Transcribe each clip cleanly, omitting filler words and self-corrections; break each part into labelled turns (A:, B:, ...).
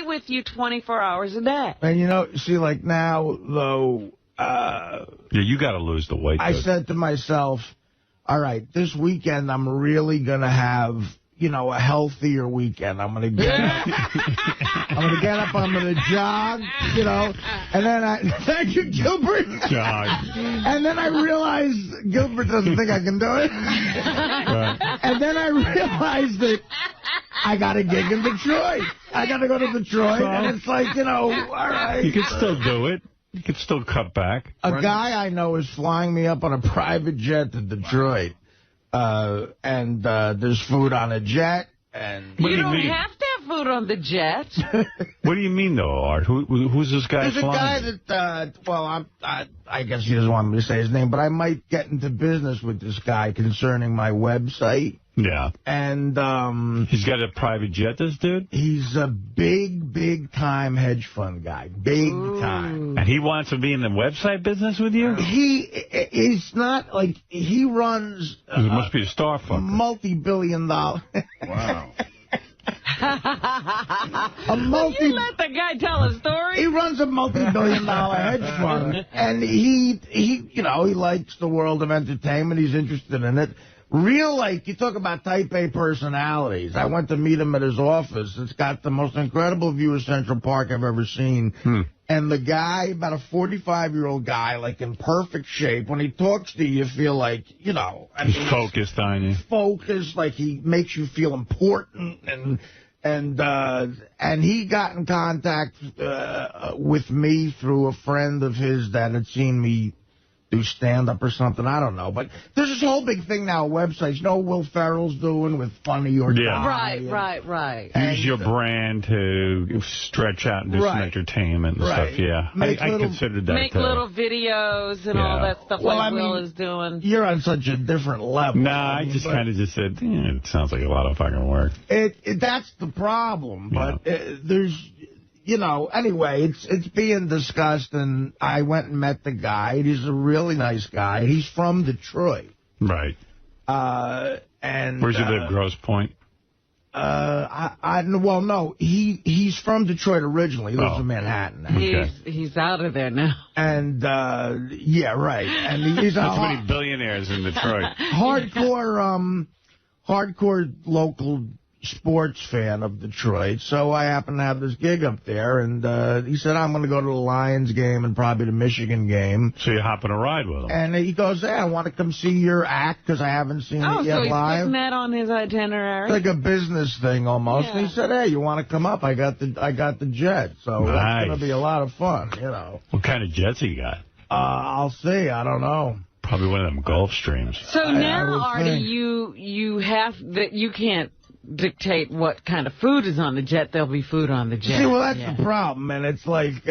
A: with you 24 hours a day.
B: And, you know, see, like now, though...
C: yeah, you got to lose the weight.
B: I said to myself, all right, this weekend I'm really going to have, you know, a healthier weekend. I'm going to get up. I'm going to get up, I'm going to jog, you know. And then thank you, Gilbert.
C: Jog.
B: And then I realized Gilbert doesn't think I can do it.
C: Right.
B: And then I realized that I got a gig in Detroit. I got to go to Detroit. And it's like, you know, all right.
C: You can still do it. You can still cut back.
B: A guy I know is flying me up on a private jet to Detroit. And there's food on a jet. And
A: you don't have to have food on the jet.
C: What do you mean, though, Art? Who's this guy
B: There's
C: flying?
B: a guy that, well, I guess he doesn't want me to say his name, but I might get into business with this guy concerning my website.
C: Yeah.
B: And
C: he's got a private jet, this dude?
B: He's a big time hedge fund guy. Big time.
C: And he wants to be in the website business with you?
B: He's not, like, he runs...
C: He must be a star fucker.
B: Multi-billion-dollar...
C: Wow.
A: You let the guy tell a story?
B: He runs a multi-billion-dollar hedge fund, and he you know, he likes the world of entertainment. He's interested in it. Real, like, you talk about type A personalities. I went to meet him at his office. It's got the most incredible view of Central Park I've ever seen. And the guy, about a 45-year-old guy, like, in perfect shape. When he talks to you, you feel like, you know...
C: He's focused on you.
B: Focused, like he makes you feel important. And he got in contact with me through a friend of his that had seen me do stand-up or something. I don't know. But there's this whole big thing now, websites. You know what Will Ferrell's doing with Funny or Die?
A: Right.
C: Use your brand to stretch out and do some entertainment and stuff, yeah. I considered that,
A: Make little videos and all that stuff like Will is doing.
B: You're on such a different level.
C: Nah, I just kind of just said, it sounds like a lot of fucking work.
B: That's the problem. But there's... You know, anyway, it's being discussed, and I went and met the guy. He's a really nice guy. He's from Detroit.
C: Right.
B: And
C: where's he live, Grosse Pointe?
B: Well, no, he's from Detroit originally. He lives in Manhattan.
A: He's out of there now.
B: And, yeah, right. And he's
C: not too many billionaires in Detroit.
B: Hardcore local sports fan of Detroit, so I happened to have this gig up there, and he said, I'm going to go to the Lions game and probably the Michigan game.
C: So you're hopping a ride with him.
B: And he goes, I want to come see your act because I haven't seen it yet
A: so he's
B: live.
A: putting that on his itinerary?
B: Like a business thing almost. Yeah. And he said, hey, you want to come up? I got the jet, so it's going to be a lot of fun, you know.
C: What kind of jets he got?
B: I'll see. I don't know.
C: Probably one of them Gulfstreams.
A: So now, Artie, you can't dictate what kind of food is on the jet. There'll be food on the jet.
B: See, well, that's the problem, and it's like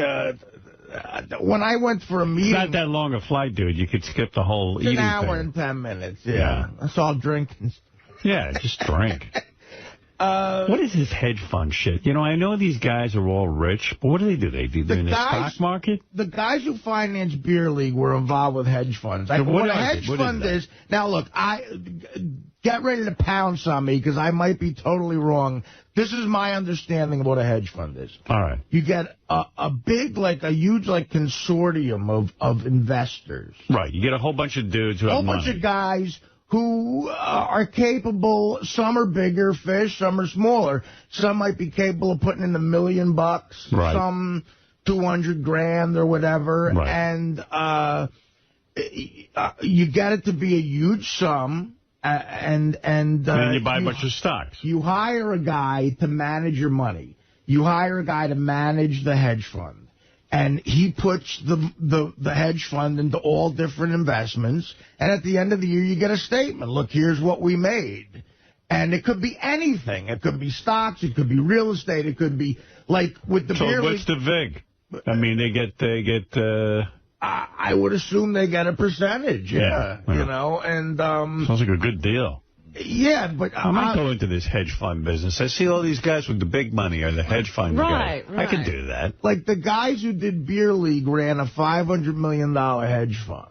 B: when I went for a meeting...
C: It's not that long a flight, dude. You could skip the whole eating thing.
B: It's an hour and 10 minutes, yeah. That's all drinking.
C: Yeah, just drink. What is this hedge fund shit? You know, I know these guys are all rich, but what do? They're in the stock market?
B: The guys who finance Beer League were involved with hedge funds. What a hedge fund is... Now, look, get ready to pounce on me, because I might be totally wrong. This is my understanding of what a hedge fund is.
C: All right.
B: You get a big, like, a huge, like, consortium of investors.
C: Right. You get a whole bunch of dudes who have money.
B: A whole bunch of guys who are capable. Some are bigger fish, some are smaller. Some might be capable of putting in $1 million,
C: right.
B: Some $200,000 or whatever.
C: Right.
B: And you get it to be a huge sum. And then
C: you buy a bunch of stocks.
B: You hire a guy to manage your money. You hire a guy to manage the hedge fund. And he puts the hedge fund into all different investments. And at the end of the year, you get a statement. Look, here's what we made. And it could be anything. It could be stocks. It could be real estate. It could be, like, with the beer league.
C: So what's the VIG? I mean, they get
B: I would assume they get a percentage, you know, and...
C: Sounds like a good deal.
B: Yeah, but...
C: I might go into this hedge fund business. I see all these guys with the big money are the hedge fund guys. Right. I could do that.
B: Like, the guys who did Beer League ran a $500 million hedge fund.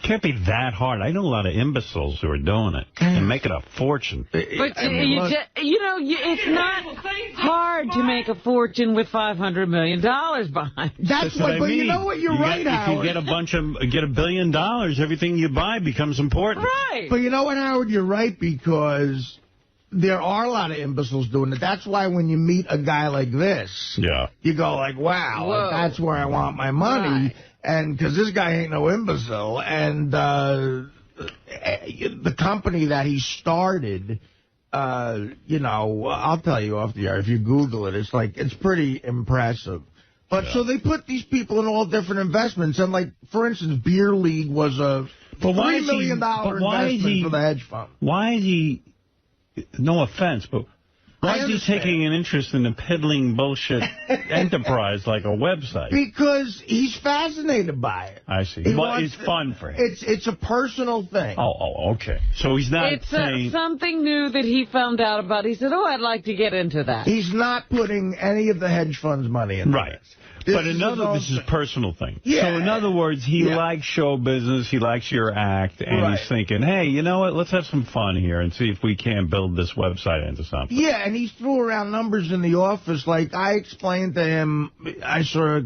C: Can't be that hard. I know a lot of imbeciles who are doing it and making a fortune.
A: But, it's not hard to make a fortune with $500 million behind.
B: That's what I mean. You know what? You're right, Howard.
C: If you get $1 billion, everything you buy becomes important.
A: Right.
B: But you know what, Howard? You're right, because there are a lot of imbeciles doing it. That's why when you meet a guy like this, you go like, wow, like, that's where I want my money. Right. And because this guy ain't no imbecile. And the company that he started, I'll tell you off the air, if you Google it, it's pretty impressive. But so they put these people in all different investments. And, like, for instance, Beer League was a $3 million investment for the hedge fund.
C: Why is he, no offense, but why is he taking an interest in a peddling bullshit enterprise like a website?
B: Because he's fascinated by it.
C: I see. It's fun for him.
B: It's a personal thing.
C: Oh, okay. So he's not saying...
A: It's something new that he found out about. He said, I'd like to get into that.
B: He's not putting any of the hedge fund's money in
C: Right. But this is a personal thing.
B: Yeah.
C: So in other words, he likes show business, he likes your act, and he's thinking, hey, you know what, let's have some fun here and see if we can build this website into something.
B: Yeah, and he threw around numbers in the office. Like, I explained to him, I sort of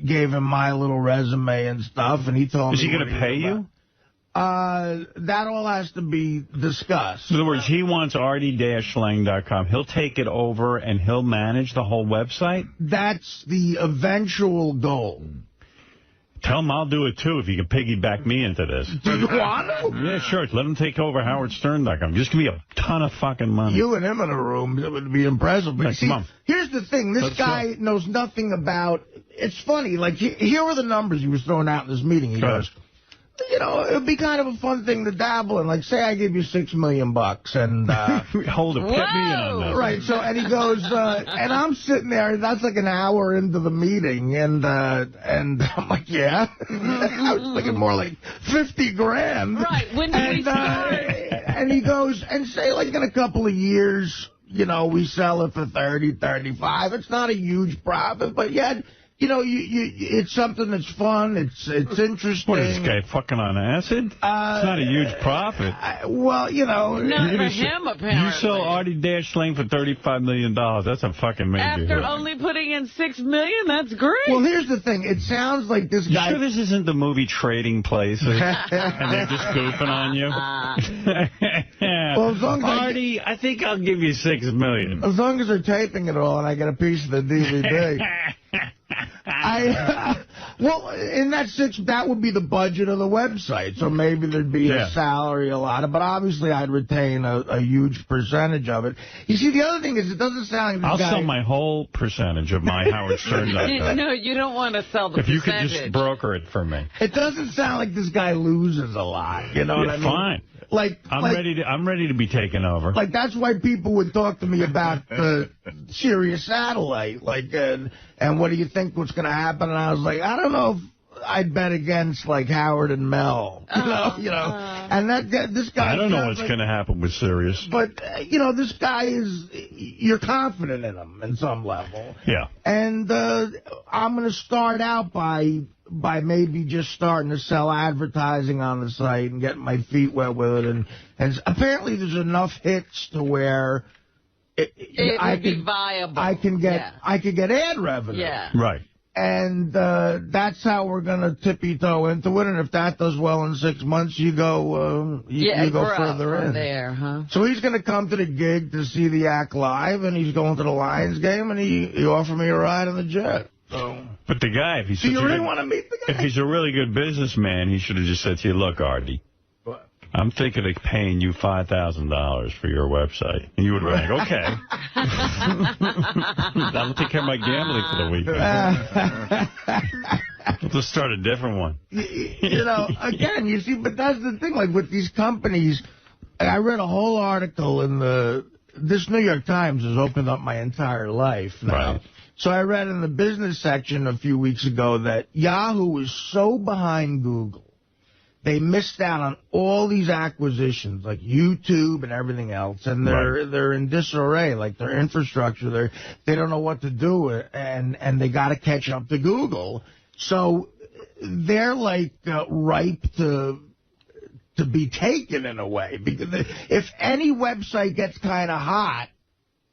B: gave him my little resume and stuff, and he told me...
C: Is he going to pay you?
B: That all has to be discussed.
C: In other words, he wants Artie-Lange.com. He'll take it over and he'll manage the whole website?
B: That's the eventual goal.
C: Tell him I'll do it, too, if you can piggyback me into this.
B: Do you want to?
C: Yeah, sure. Let him take over HowardStern.com. Just give me a ton of fucking money.
B: You and him in a room, it would be impressive. But see, here's the thing. This guy knows nothing about... It's funny. Like, here were the numbers he was throwing out in this meeting. He goes... it would be kind of a fun thing to dabble in. Like, say I give you $6 million, and...
C: Hold it, put me in on that.
B: Right, so, and he goes, and I'm sitting there, and that's like an hour into the meeting, and I'm like, yeah. I was thinking more like 50 grand.
A: Right, when did we start?
B: And he goes, and say, like, in a couple of years, we sell it for 30, 35. It's not a huge profit, but yet... it's something that's fun. It's interesting.
C: What is this guy, fucking on acid? It's not a huge profit.
A: Not for him, apparently.
C: You sell Artie-Lange for $35 million. That's a fucking major
A: After
C: hit.
A: only putting in $6 million, that's great.
B: Well, here's the thing. It sounds like this guy...
C: You sure this isn't the movie Trading Places? And they're just goofing on you?
B: Well, as long as
C: Artie, I think I'll give you $6 million.
B: As long as they're taping it all and I get a piece of the DVD. Well, in that would be the budget of the website. So maybe there'd be a salary allotted, but obviously I'd retain a huge percentage of it. You see, the other thing is, it doesn't sound like
C: I'll sell my whole percentage of my HowardStern.com.
A: No, you don't want to sell the
C: percentage. If you could just broker it for me.
B: It doesn't sound like this guy loses a lot. You know what I mean?
C: Fine. I'm ready to be taken over.
B: Like, that's why people would talk to me about SiriusXMexclusives, like, and what do you think what's going to happen? And I was like, I don't know if I'd bet against, like, Howard and Mel, and this guy...
C: I don't know what's going to happen with Sirius.
B: But, this guy you're confident in him in some level.
C: Yeah.
B: And I'm going to start out by maybe just starting to sell advertising on the site and getting my feet wet with it. And apparently there's enough hits to where
A: it would be viable.
B: I can get ad revenue.
A: Yeah.
C: Right.
B: And that's how we're going to tippy-toe into it. And if that does well in 6 months, you go further in.
A: There, huh?
B: So he's going to come to the gig to see the act live, and he's going to the Lions game, and he offered me a ride on the jet. So.
C: But the guy, if he's
B: do you really want to meet the guy?
C: If he's a really good businessman, he should have just said to you, look, Artie, I'm thinking of paying you $5,000 for your website. And you would have been like, okay. That'll take care of my gambling for the weekend. We'll just start a different one.
B: Again, you see, but that's the thing. Like, with these companies, I read a whole article in this New York Times has opened up my entire life now.
C: Right.
B: So I read in the business section a few weeks ago that Yahoo is so behind Google. They missed out on all these acquisitions, like YouTube and everything else, and they're in disarray, like their infrastructure. They don't know what to do, and they got to catch up to Google. So they're like ripe to to be taken in a way. Because if any website gets kind of hot,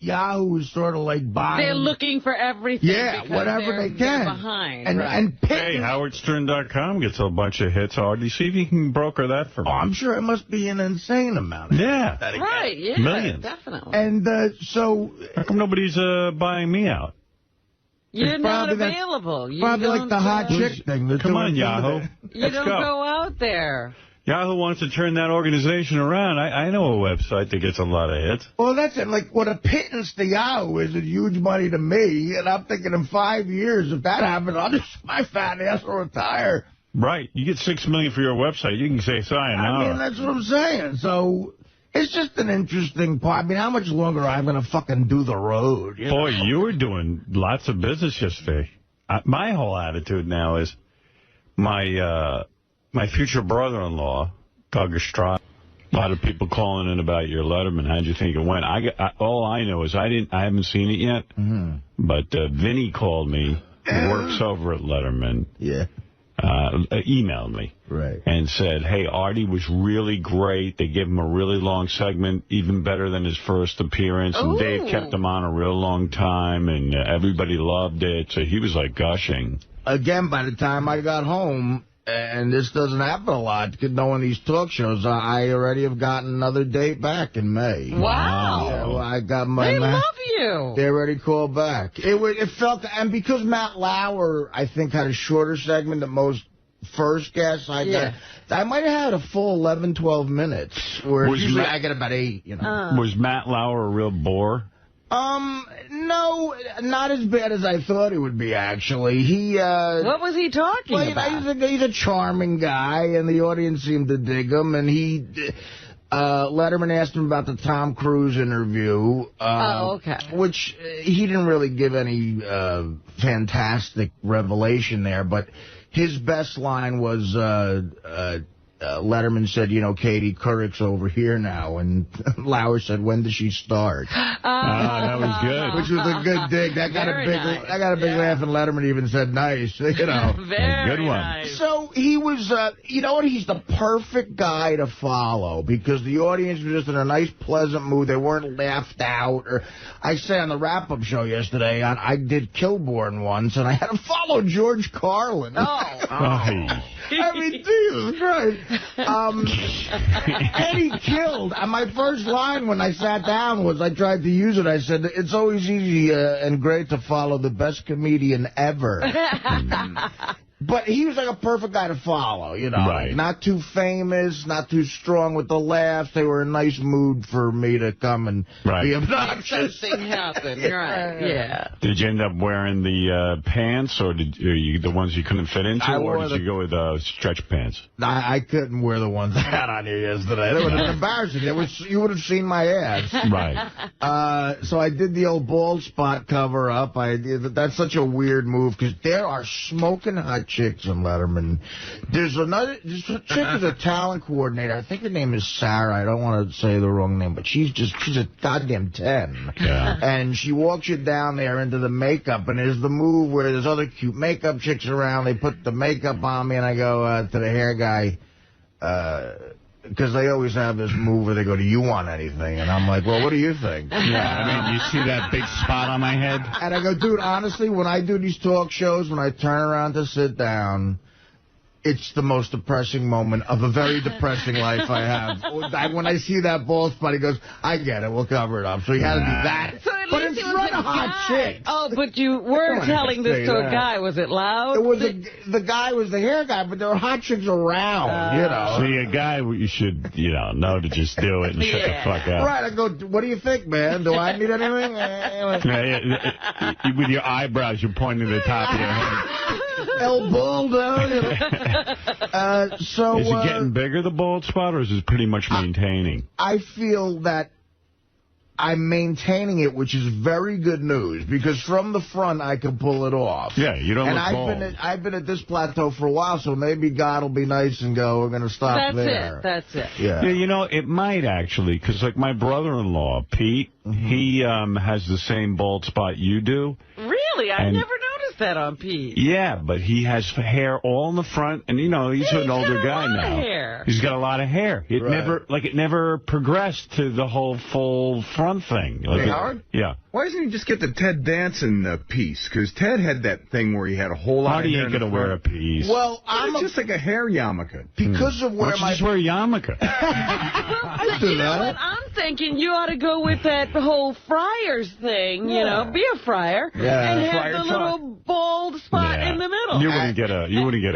B: Yahoo is sort of like buying.
A: They're looking for everything.
B: Yeah, whatever they can.
A: They're behind.
B: And
C: hey, HowardStern.com gets a bunch of hits. Artie, see if you can broker that for me.
B: Oh, I'm sure it must be an insane amount.
C: Yeah.
A: Right, yeah.
C: Millions.
A: Definitely.
B: And so...
C: How come nobody's buying me out?
A: You're not available.
B: Probably like the hot chick thing.
C: Come on, Yahoo.
A: You don't go out there.
C: Yahoo wants to turn that organization around. I know a website that gets a lot of hits.
B: Well, that's it. Like, what a pittance to Yahoo is huge money to me. And I'm thinking in 5 years, if that happens, my fat ass will retire.
C: Right. You get $6 million for your website. You can say sayonara.
B: I mean, that's what I'm saying. So it's just an interesting part. I mean, how much longer am I going to fucking do the road?
C: Boy, you were doing lots of business yesterday. My whole attitude now is my future brother-in-law, 𝗛𝗄𝗿𝗱. A lot of people calling in about your Letterman. How'd you think it went? All I know is I haven't seen it yet. But Vinny called me, who works over at Letterman.
B: Yeah.
C: Emailed me.
B: Right.
C: And said, hey, Artie was really great. They gave him a really long segment, even better than his first appearance. And
A: Ooh.
C: Dave kept him on a real long time, and everybody loved it. So he was like gushing.
B: Again, by the time I got home, and this doesn't happen a lot, knowing these talk shows, I already have gotten another date back in May.
A: Wow.
B: Yeah, well, I got my...
A: They love you.
B: They already called back. It felt... And because Matt Lauer, I think, had a shorter segment than most first guests, I might have had a full 11, 12 minutes. Whereas usually I get about 8, you know.
C: Was Matt Lauer a real bore?
B: No, not as bad as I thought it would be, actually.
A: What was he talking about?
B: He's a charming guy, and the audience seemed to dig him, and Letterman asked him about the Tom Cruise interview.
A: Okay.
B: Which he didn't really give any fantastic revelation there, but his best line was... Letterman said, you know, 𝗛𝗄𝗿𝗱's over here now. And Lauer said, when does she start?
C: That was good.
B: Which was a good dig. That got a big laugh, and Letterman even said, nice. You know.
A: Very
C: good one.
A: nice.
B: So he was, you know what, he's the perfect guy to follow because the audience was just in a nice, pleasant mood. They weren't laughed out. Or I say on the wrap-up show yesterday, I did Kilborn once, and I had to follow George Carlin. I mean, Jesus Christ. Eddie killed. My first line when I sat down was, I tried to use it, I said, it's always easy and great to follow the best comedian ever. But he was like a perfect guy to follow, you know.
C: Right.
B: Not too famous, not too strong with the laughs. They were in a nice mood for me to come and be obnoxious.
A: Something happened, right, yeah.
C: Did you end up wearing the pants, or are you the ones you couldn't fit into, or did you go with stretch pants?
B: I couldn't wear the ones I had on here yesterday. That would have been embarrassing. You would have seen my ass.
C: Right.
B: So I did the old bald spot cover-up. That's such a weird move, because there are smoking hot chicks on Letterman. This chick is a talent coordinator. I think her name is Sarah. I don't want to say the wrong name, but she's a goddamn 10.
C: Yeah.
B: And she walks you down there into the makeup, and there's the move where there's other cute makeup chicks around. They put the makeup on me, and I go to the hair guy, because they always have this move where they go, do you want anything? And I'm like, well, what do you think?
C: Yeah, I mean, you see that big spot on my head?
B: And I go, dude, honestly, when I do these talk shows, when I turn around to sit down, it's the most depressing moment of a very depressing life I have. When I see that bald spot, he goes, I get it, we'll cover it up. So he had to do that.
A: So
B: but in front of hot chicks.
A: Oh, but you weren't telling this to a guy. Was it loud?
B: It was the guy was the hair guy, but there were hot chicks around, you know.
C: See, a guy you should, know to just do it and shut the fuck up.
B: Right, I go, what do you think, man? Do I need anything?
C: With your eyebrows, you're pointing to the top of your head.
B: El Baldo. So,
C: is it getting bigger, the bald spot, or is it pretty much maintaining?
B: I feel that I'm maintaining it, which is very good news, because from the front I can pull it off.
C: Yeah, you don't look bald.
B: And I've been at this plateau for a while, so maybe God will be nice and go, we're going to stop there.
A: That's it.
C: Yeah, it might actually, because like my brother-in-law, Pete, he has the same bald spot you do.
A: Really? I never noticed that on Pete.
C: Yeah, but he has hair all in the front, and you know he's an older guy now.
A: Hair.
C: He's got a lot of hair. It never progressed to the whole full front thing. Like
D: Hey, Howard?
C: Yeah.
D: Why doesn't he just get the Ted Danson piece? Because Ted had that thing where he had a whole lot
C: Artie
D: of hair.
C: ain't gonna wear a piece.
B: Well,
D: It's just like a hair yarmulke.
B: Because of where
C: Why don't you just wear a yarmulke?
B: I do
A: You know what?
B: that.
A: I'm thinking you ought to go with that whole friars thing, you know, be a friar,
B: Yeah.
A: and have
D: Friar
A: the
D: talk.
A: little bald spot in the middle.
C: You wouldn't get a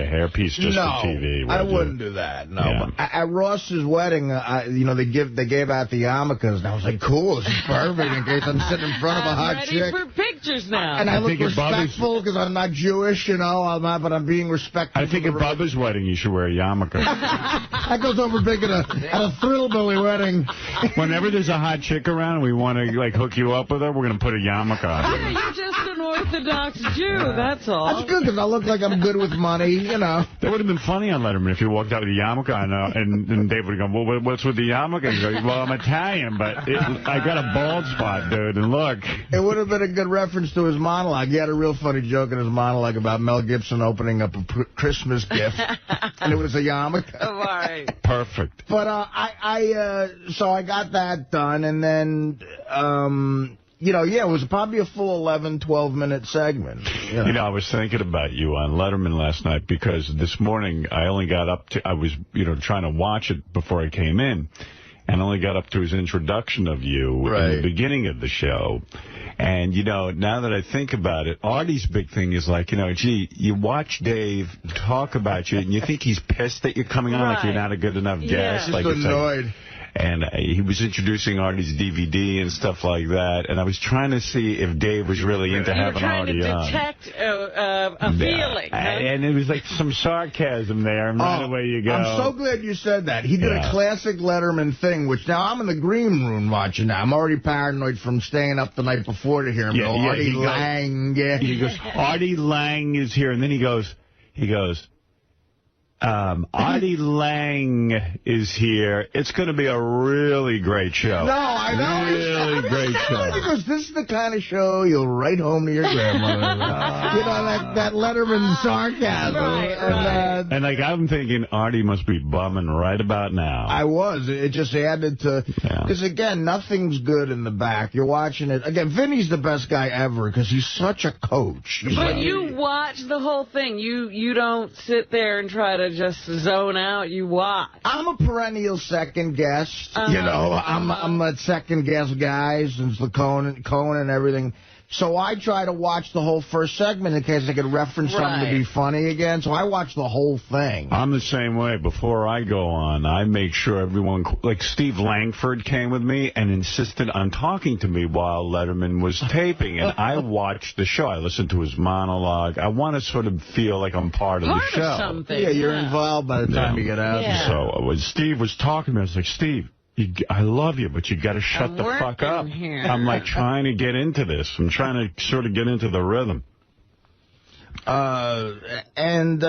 C: hairpiece just
B: No,
C: for TV.
B: I
C: would you?
B: wouldn't do that. No,
C: Yeah.
B: but at Ross's wedding, you know, they gave out the yarmulkes, and I was like, cool, this is perfect in case I'm sitting in front of a hot
A: ready
B: chick.
A: for pictures now.
B: And I look
C: think at Bubba's-
B: respectful because I'm not Jewish, you know, but I'm being respectful.
C: I think at Bubba's wedding you should wear a yarmulke.
B: That goes over big at a Thrillbilly wedding.
C: Whenever there's a hot chick around and we want to like hook you up with her, we're gonna put a yarmulke on.
A: Yeah, you're just an Orthodox Jew, that's all.
B: That's good because I look like I'm good with money, you know.
C: That would have been funny on Letterman if you walked out with a yarmulke on, and Dave would go, well, what's with the yarmulke? And you go, well, I'm Italian, but I got a bald spot, dude, and look.
B: It would have been a good reference to his monologue. He had a real funny joke in his monologue about Mel Gibson opening up a Christmas gift, and it was a yarmulke.
A: All right.
C: Perfect.
B: But so I got that done, and then, you know, it was probably a full 11, 12-minute segment.
C: You know, I was thinking about you on Letterman last night because this morning I only got up to, I was, you know, trying to watch it before I came in, and only got up to his introduction of you in the beginning of the show. And, you know, now that I think about it, Artie's big thing is like, you know, gee, you watch Dave talk about you, and you think he's pissed that you're coming on, like you're not a good enough guest.
B: Just
C: like it's
B: annoyed.
C: Like, and he was introducing Artie's DVD and stuff like that. And I was trying to see if Dave was really into having Artie on.
A: You were trying to detect a feeling. Huh?
C: And it was like some sarcasm there, and right away you go.
B: I'm so glad you said that. He did a classic Letterman thing, which now I'm in the green room watching now. I'm already paranoid from staying up the night before to hear him go, Artie Lange.
C: He goes, Artie Lange is here. And then he goes, Artie Lange is here. It's going to be a really great show.
B: No, I know.
C: Really great show.
B: Because this is the kind of show you'll write home to your grandmother. You know, that Letterman sarcasm.
A: Right.
C: And like, I'm thinking Artie must be bumming right about now.
B: I was. It just added to... Because, again, nothing's good in the back. You're watching it. Again, Vinny's the best guy ever because he's such a coach.
A: But you watch the whole thing. You don't sit there and try to just zone out. You watch.
B: I'm a perennial second guest. You know, I'm a second guest guy since the Conan and everything. So I try to watch the whole first segment in case I could reference something to be funny again. So I watch the whole thing.
C: I'm the same way. Before I go on, I make sure everyone... Like, Steve Langford came with me and insisted on talking to me while Letterman was taping. And I watched the show. I listened to his monologue. I want to sort of feel like I'm part of the show.
A: Of something.
B: Yeah, you're involved by the time you get out.
A: Yeah.
C: So when Steve was talking to me, I was like, Steve, I love you, but you got to shut the fuck up.
A: Here.
C: I'm like trying to get into this. I'm trying to sort of get into the rhythm.
B: And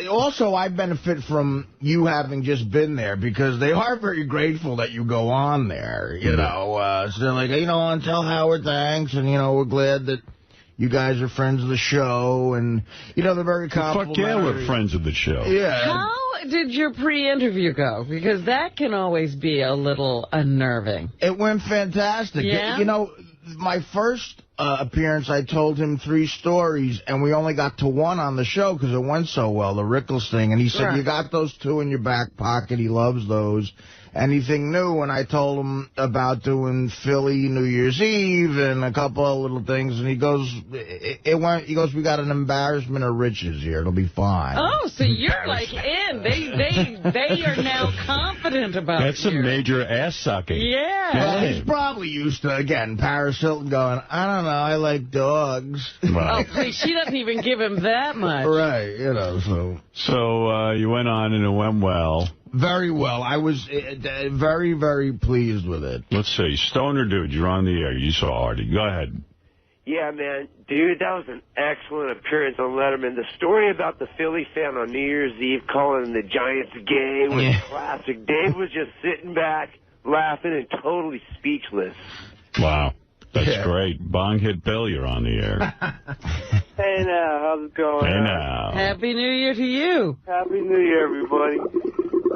B: also I benefit from you having just been there because they are very grateful that you go on there, you know. So they're like, you know, tell Howard thanks, and, you know, we're glad that you guys are friends of the show, and, you know, they're very complimentary.
C: Fuck yeah, we're friends of the show.
B: Yeah.
A: How did your pre-interview go? Because that can always be a little unnerving.
B: It went fantastic.
A: Yeah?
B: You know, my first appearance, I told him 3 stories, and we only got to 1 on the show because it went so well, the Rickles thing. And he said, you got those 2 in your back pocket. He loves those. Anything new? And I told him about doing Philly New Year's Eve and a couple of little things. And he goes, he goes, we got an embarrassment of riches here. It'll be fine.
A: Oh, so you're like in. They are now confident about
C: That's some major ass sucking.
A: Yeah.
B: Well, he's probably used to, again, Paris Hilton going, I don't know, I like dogs.
A: Oh, please, she doesn't even give him that much.
B: Right, you know, so.
C: So you went on and it went well.
B: Very well. I was very, very pleased with it.
C: Let's see. Stoner Dude, you're on the air. You saw Artie. Go ahead.
E: Yeah, man. Dude, that was an excellent appearance on Letterman. The story about the Philly fan on New Year's Eve calling the Giants gay was classic. Dave was just sitting back, laughing, and totally speechless.
C: Wow. That's great. Bong hit Bill, you're on the air.
F: Hey now, how's it going?
C: Hey now.
A: Happy New Year to you.
F: Happy New Year, everybody.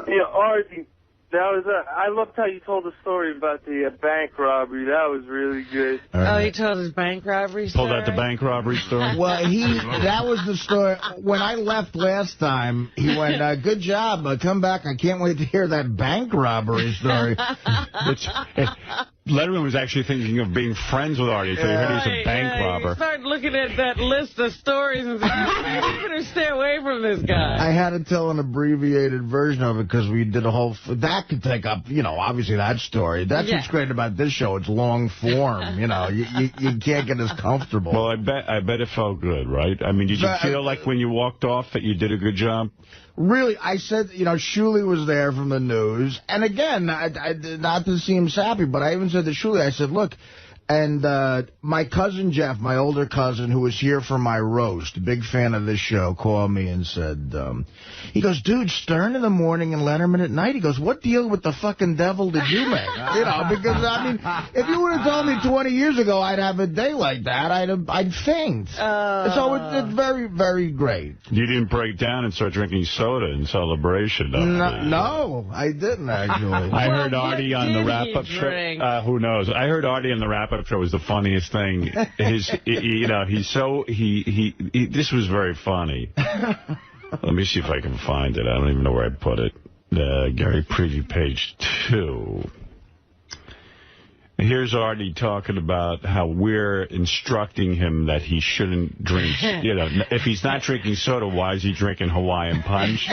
F: Hey, Artie, I loved how you told the story about the bank robbery. That was really good.
A: Oh, he told his bank robbery story?
C: Pulled out the bank robbery story?
B: Well, that was the story. When I left last time, he went, good job. Come back. I can't wait to hear that bank robbery story.
C: Letterman was actually thinking of being friends with Artie, so he heard he was a bank robber.
A: He started looking at that list of stories and said, you better stay away from this guy.
B: I had to tell an abbreviated version of it because we did a whole... That could take up, obviously that story. That's what's great about this show. It's long form, You can't get as comfortable.
C: Well, I bet it felt good, right? I mean, did you feel like when you walked off that you did a good job?
B: Really, I said, Shuli was there from the news. And again, not to seem sappy, but I even said to Shuli, I said, look, and my cousin Jeff, my older cousin, who was here for my roast, a big fan of this show, called me and said, he goes, dude, Stern in the morning and Letterman at night. He goes, what deal with the fucking devil did you make? Because, I mean, if you would have told me 20 years ago I'd have a day like that, I'd faint. So it's very, very great.
C: You didn't break down and start drinking soda in celebration, though.
B: No, I didn't, actually.
C: I heard Artie on the wrap-up show. Who knows? I heard Artie on the wrap-up show was the funniest thing. This was very funny. Let me see if I can find it. I don't even know where I put it. Gary Preview, page 2. Here's Artie talking about how we're instructing him that he shouldn't drink. If he's not drinking soda, why is he drinking Hawaiian Punch?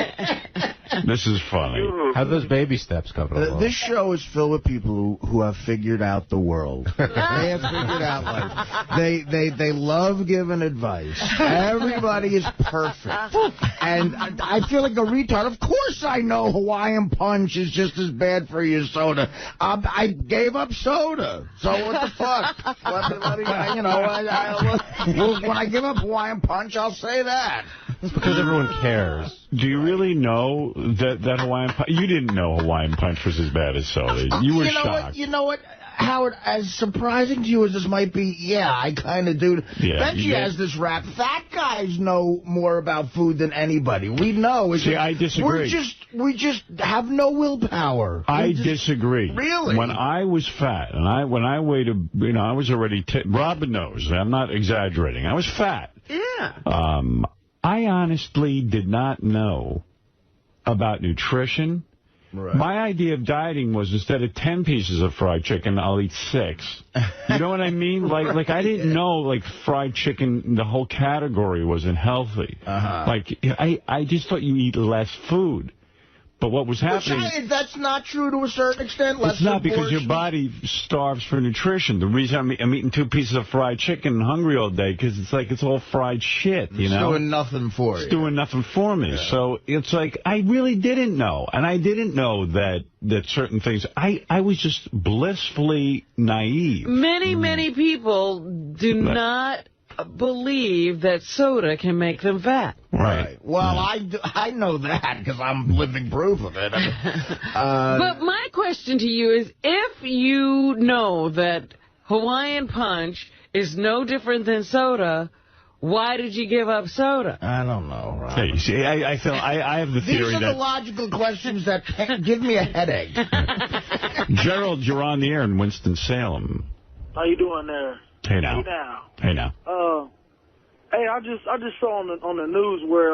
C: This is funny.
G: How those baby steps coming along?
B: This show is filled with people who have figured out the world. They have figured out life. They love giving advice. Everybody is perfect. And I feel like a retard. Of course I know Hawaiian Punch is just as bad for your soda. I gave up soda. So what the fuck? When I give up Hawaiian Punch, I'll say that.
G: It's because everyone cares.
C: Do you really know that Hawaiian Punch? You didn't know Hawaiian Punch was as bad as soda. You were shocked.
B: You know what? Howard, as surprising to you as this might be, I kind of do. Benji has this rap. Fat guys know more about food than anybody. We know.
C: See, I disagree.
B: We just have no willpower.
C: I disagree.
B: Really?
C: When I was fat, and when I weighed, I was already, Robin knows, I'm not exaggerating. I was fat.
A: Yeah.
C: I honestly did not know about nutrition.
B: Right.
C: My idea of dieting was instead of 10 pieces of fried chicken, I'll eat 6. You know what I mean? Like I didn't know fried chicken, the whole category wasn't healthy. I just thought you eat less food. But what was happening...
B: That's not true to a certain extent.
C: It's not because your body starves for nutrition. The reason I'm eating 2 pieces of fried chicken and hungry all day, because it's all fried shit,
B: It's doing nothing for you.
C: It's doing nothing for me. Yeah. So it's like, I really didn't know. And I didn't know that certain things... I was just blissfully naive.
A: Many people do not believe that soda can make them fat.
C: Right.
B: Well, I know that because I'm living proof of it.
A: But my question to you is, if you know that Hawaiian Punch is no different than soda, why did you give up soda?
B: I don't know, Rob.
C: Hey, see, I have the theory
B: These are the logical questions that give me a headache.
C: Gerald, you're on the air in Winston-Salem.
F: How you doing there?
C: Hey now. Hey now.
F: Hey, I just saw on the news where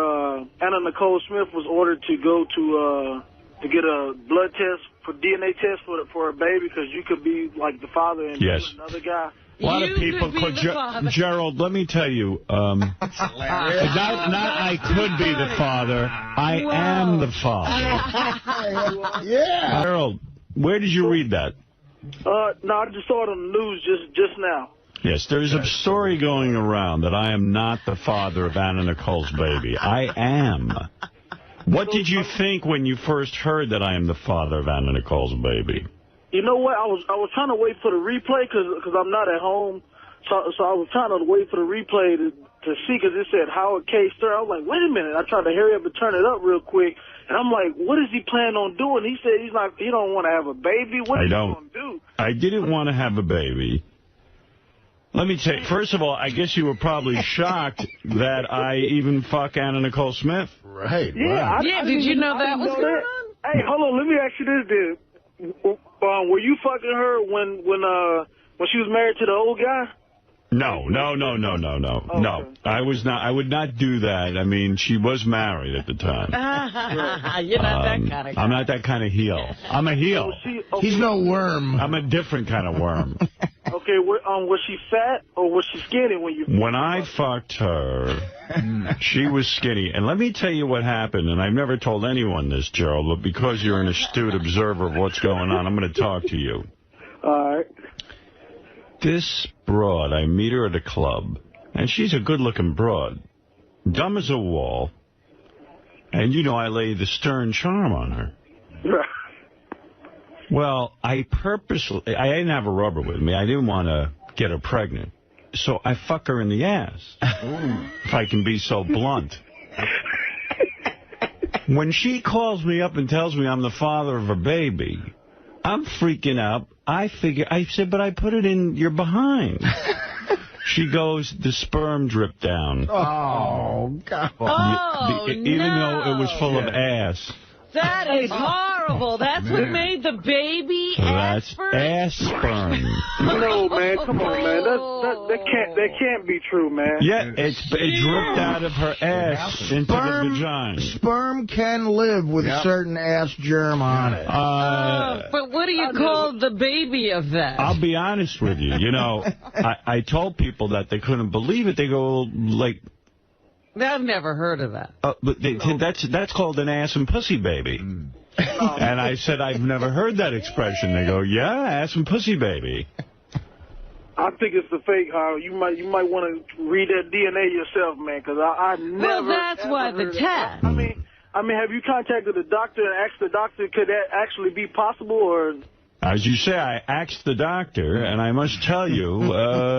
F: Anna Nicole Smith was ordered to go to get a blood test for DNA test for a baby because you could be like the father and another guy.
C: A lot of people could Gerald, let me tell you,
B: That's hilarious.
C: Not I could be the father, I am the father.
B: Yeah.
C: Gerald, where did you read that?
F: No, I just saw it on the news just now.
C: Yes, there's a story going around that I am not the father of Anna Nicole's baby. I am. What did you think when you first heard that I am the father of Anna Nicole's baby?
F: You know what? I was trying to wait for the replay because I'm not at home. So I was trying to wait for the replay to see because it said Howard K. Stern. I was like, wait a minute. I tried to hurry up and turn it up real quick. And I'm like, what is he planning on doing? He said he don't want to have a baby. What is he going to do?
C: I didn't want to have a baby. Let me tell you, first of all, I guess you were probably shocked that I even fuck Anna Nicole Smith.
B: Right.
F: Yeah,
B: Right.
A: Did you know that was going on?
F: Hey, hold on. Let me ask you this, dude. Were you fucking her when she was married to the old guy?
C: No. No. I was not. I would not do that. I mean, she was married at the time.
A: You're not that kind of guy.
C: I'm not that kind of heel. I'm a heel.
B: He's no worm.
C: I'm a different kind of worm.
F: Okay, was she fat or was she skinny when you...
C: When I fucked her, she was skinny. And let me tell you what happened, and I've never told anyone this, Gerald, but because you're an astute observer of what's going on, I'm going to talk to you.
F: All right.
C: This broad, I meet her at a club, and she's a good-looking broad, dumb as a wall, and, you know, I lay the stern charm on her. Well, I didn't have a rubber with me. I didn't want to get her pregnant. So I fuck her in the ass, if I can be so blunt. When she calls me up and tells me I'm the father of her baby, I'm freaking out. I said, but I put it in your behind. She goes, the sperm dripped down.
B: Oh, God.
C: Even though it was full of ass.
A: That is horrible. That's what made the baby
C: That's
A: ass
C: ass sperm.
F: No, man, come on, man. That can't be true, man.
C: Yeah, it dripped out of her ass into the vagina.
B: Sperm can live with a certain ass germ on it.
A: But what do you call the baby of that?
C: I'll be honest with you. You know, I told people that they couldn't believe it. They go, like...
A: I've never heard of that.
C: But that's called an ass and pussy baby. And I said, I've never heard that expression. They go, yeah, ass and pussy baby.
F: I think it's the fake, Howard. You might want to read that DNA yourself, man, because I never...
A: Well, that's why the test.
F: I mean, have you contacted the doctor and asked the doctor, could that actually be possible, or...
C: As you say, I asked the doctor, and I must tell you,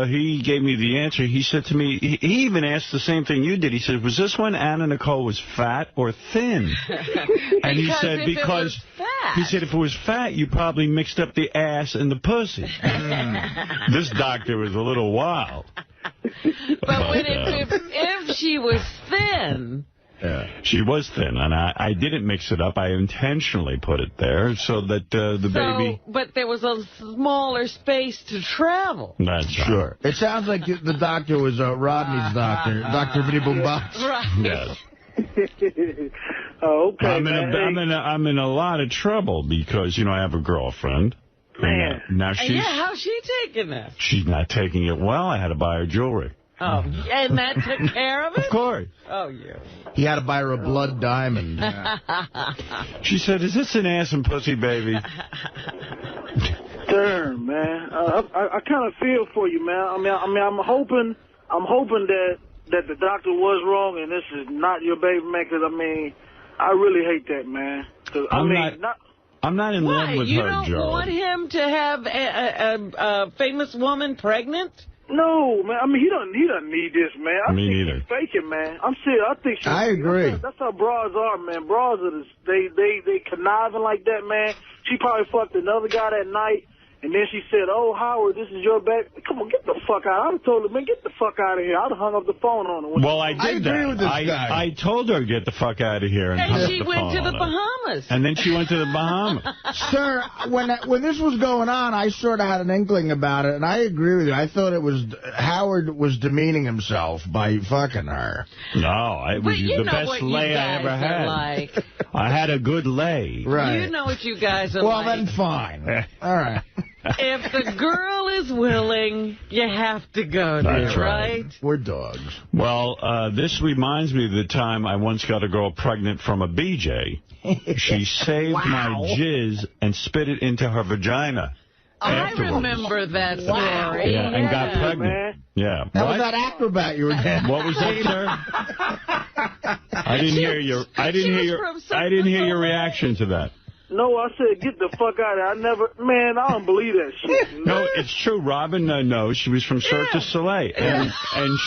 C: he gave me the answer. He said to me, he even asked the same thing you did. He said, was this when Anna Nicole was fat or thin? And he said, because he said, if it was fat, you probably mixed up the ass and the pussy. This doctor was a little wild.
A: But if she was thin...
C: Yeah. She was thin, and I didn't mix it up. I intentionally put it there so that the baby...
A: But there was a smaller space to travel.
C: That's
B: sure. It sounds like the doctor was Rodney's doctor, Dr. Vinny Boombox.
A: Right.
C: Yes.
F: Oh, okay,
C: I'm in a lot of trouble because, you know, I have a girlfriend.
F: Man.
C: Now
A: how's she taking that?
C: She's not taking it well. I had to buy her jewelry.
A: Oh, and that took care of it?
C: Of course.
A: Oh, yeah.
B: He had to buy her a blood diamond.
C: She said, is this an ass and pussy baby?
F: Darn, man. I kind of feel for you, man. I mean, I'm hoping that the doctor was wrong and this is not your baby, man, because, I mean, I really hate that, man.
C: I'm not in love with her, Joe.
A: You don't want him to have a famous woman pregnant?
F: No, man. I mean, he doesn't need this, man. I think he's faking, man. I'm serious. I agree. That's how bras are, man. Bras are they conniving like that, man. She probably fucked another guy that night. And then she said, oh, Howard, this is your baby. Come on, get the fuck out. I would have told her, man, get the fuck out of here. I would have hung up the phone on her.
C: Well, I did that.
B: With this guy.
C: I told her, get the fuck out of here.
A: And she went to the Bahamas.
C: And then she went to the Bahamas.
B: Sir, when this was going on, I sort of had an inkling about it, and I agree with you. I thought it was Howard was demeaning himself by fucking her.
C: No, it was the best lay I ever had.
A: Like.
C: I had a good lay.
B: Right.
A: You know what you guys are
B: like.
A: Well,
B: then fine. All right.
A: If the girl is willing, you have to go there,
C: That's right?
B: We're dogs.
C: Well, this reminds me of the time I once got a girl pregnant from a BJ. She saved my jizz and spit it into her vagina. Afterwards.
A: I remember that story.
C: Yeah, and got pregnant.
F: Man.
C: Yeah.
B: That was that acrobat you were doing.
C: What was that, sir? I didn't hear your reaction to that.
F: No, I said get the fuck out of here. Man, I don't believe that shit.
C: No, it's true. Robin knows. She was from Cirque du Soleil. And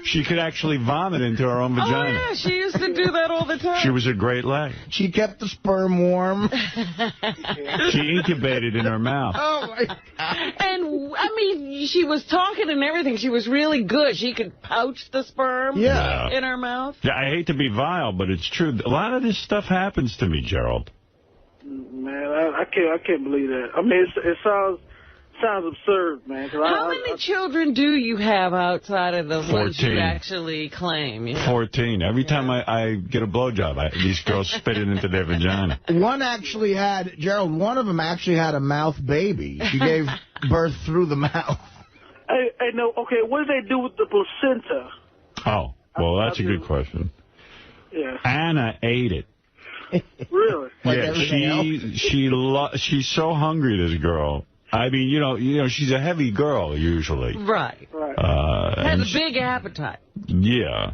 C: she could actually vomit into her own vagina.
A: Oh, yeah, she used to do that all the time.
C: She was a great lady.
B: She kept the sperm warm.
C: She incubated in her mouth.
B: Oh, my God.
A: And, I mean, she was talking and everything. She was really good. She could pouch the sperm in her mouth.
C: Yeah, I hate to be vile, but it's true. A lot of this stuff happens to me, Gerald.
F: Man, I can't believe that. I mean, it sounds absurd, man.
A: How many children do you have outside of the
C: 14.
A: ones you actually claim? You know?
C: 14. Every time I get a blowjob, these girls spit it into their vagina.
B: One actually had, Gerald, one of them actually had a mouth baby. She gave birth through the mouth.
F: Hey, no, okay, what did they do with the placenta?
C: Oh, well, that's a good question.
F: Yeah.
C: Anna ate it.
F: Really?
C: Yeah, she's so hungry, this girl. I mean, you know, she's a heavy girl usually.
A: Right.
C: Has
A: a big appetite.
C: Yeah,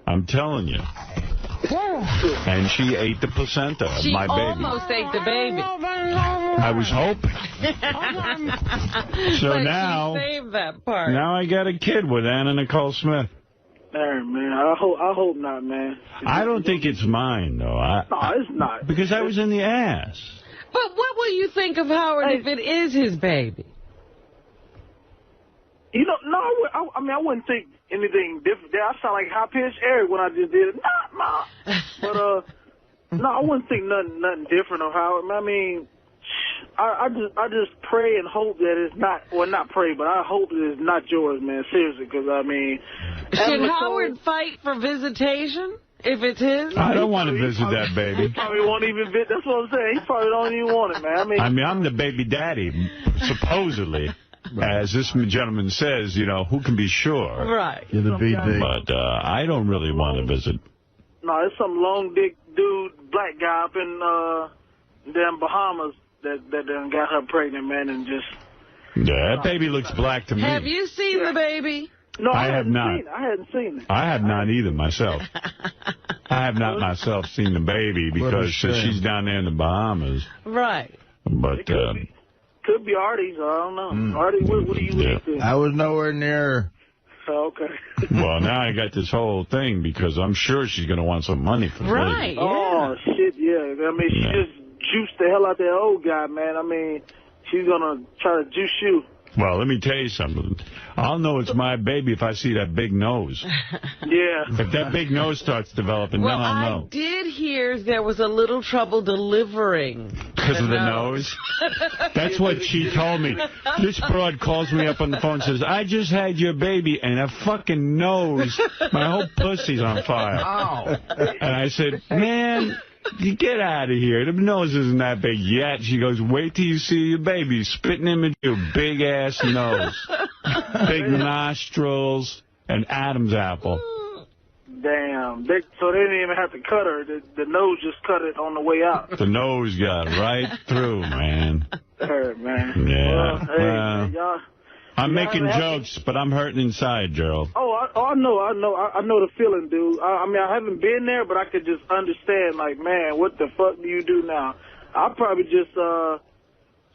C: I'm telling you. And she ate the placenta of my baby.
A: She almost ate the baby.
C: I was hoping. So
A: but
C: now,
A: she saved that part.
C: Now I got a kid with Anna Nicole Smith.
F: Man, I hope not, man.
C: I don't think it's mine, though.
F: No, it's not.
C: Because I was in the ass.
A: But what will you think of Howard if it is his baby?
F: You know, no, I mean, I wouldn't think anything different. I sound like high-pitched Eric when I just did it. Nah. But, no, I wouldn't think nothing different of Howard. I mean, I just pray and hope that it's not, well, not pray, but I hope that it's not yours, man, seriously, because, I mean...
A: Should Howard fight for visitation if it's his?
C: I don't want to visit that baby.
F: He probably won't even visit. That's what I'm saying. He probably don't even want it, man.
C: I mean, I'm the baby daddy, supposedly. As this gentleman says, you know, who can be sure?
A: Right.
B: You're the BD.
C: But I don't really want to visit.
F: No, it's some long dick dude, black guy up in damn Bahamas that done got her pregnant, man, and just...
C: Yeah, that baby looks black to me.
A: Have you seen the baby?
F: No,
C: I have not.
F: I hadn't seen it.
C: I have not either myself. I have not myself seen the baby because she's down there in the Bahamas.
A: Right.
C: But...
F: Could be Artie's. I don't know. Artie, what do you think?
B: I was nowhere near her.
F: Oh, okay.
C: Well, now I got this whole thing because I'm sure she's going to want some money for
A: right.
C: the
F: Oh, shit, yeah. I mean, she just juiced the hell out that old guy, man. I mean, she's going to try to juice you.
C: Well, let me tell you something. I'll know it's my baby if I see that big nose.
F: Yeah.
C: If that big nose starts developing, then I'll know.
A: I did hear there was a little trouble delivering.
C: Because of the nose? That's what she told me. This broad calls me up on the phone and says, I just had your baby and a fucking nose. My whole pussy's on fire.
B: Oh.
C: And I said, man... You get out of here. The nose isn't that big yet. She goes, wait till you see your baby spitting in your big-ass nose. Big nostrils and Adam's apple.
F: Damn. So they didn't even have to cut her. The nose just cut it on the way out.
C: The nose got right through, man.
F: Hurt, man.
C: Yeah.
F: Well, hey, man, y'all...
C: I'm making jokes, but I'm hurting inside, Gerald.
F: Oh, I know the feeling, dude. I mean, I haven't been there, but I could just understand, like, man, what the fuck do you do now? I'll probably just, I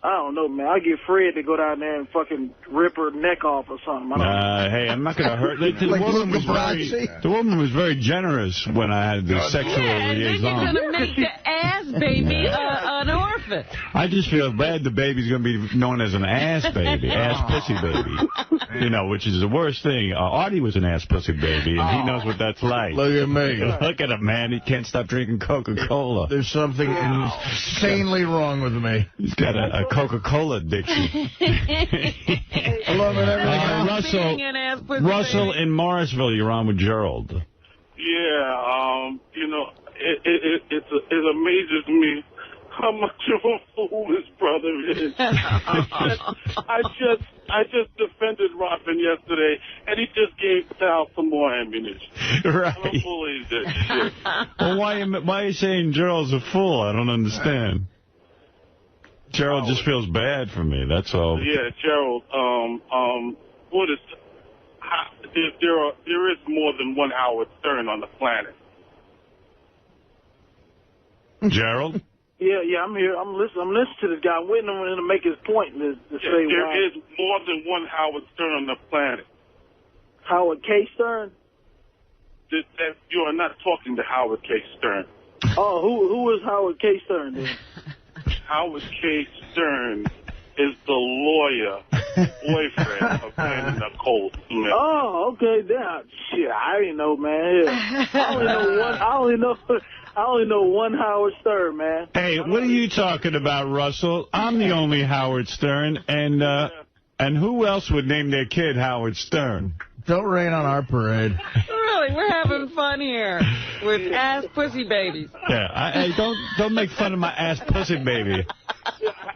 F: don't know, man. I get Fred to go down there and fucking rip her neck off or something.
C: Hey, I'm not going to hurt. The woman was very generous when I had the sexual liaison.
A: You're going to make the ass baby an orphan.
C: I just feel bad the baby's going to be known as an ass baby, ass pussy baby. You know, which is the worst thing. Artie was an ass pussy baby, and he knows what that's like.
B: Look at me.
C: Look at him, man. He can't stop drinking Coca-Cola.
B: There's something insanely wrong with me.
C: He's got a Coca-Cola addiction.
B: Along with everything
C: Russell in Morrisville, you're on with Gerald.
H: Yeah, you know, it amazes me how much of a fool his brother is. I just defended Robin yesterday, and he just gave Sal some more ammunition.
C: Right.
H: I don't believe that shit.
C: Well, why are you saying Gerald's a fool? I don't understand. Gerald just feels bad for me, that's all.
H: Yeah, Gerald, what is... There is more than one Howard Stern on the planet.
C: Gerald?
F: Yeah, I'm here. I'm listening to this guy. I'm waiting on him to make his point to say why.
H: There is more than one Howard Stern on the planet.
F: Howard K. Stern?
H: You are not talking to Howard K. Stern.
F: Oh, who is Howard K. Stern then?
H: Howard K. Stern is the lawyer boyfriend of Nicole Smith.
F: Oh, okay. Damn. Shit, I didn't know, man. Yeah. I only know one Howard Stern, man.
C: Hey, what are you talking about, Russell? I'm the only Howard Stern, and who else would name their kid Howard Stern?
B: Don't rain on our parade.
A: Really, we're having fun here with ass pussy babies.
C: Yeah, don't make fun of my ass pussy baby.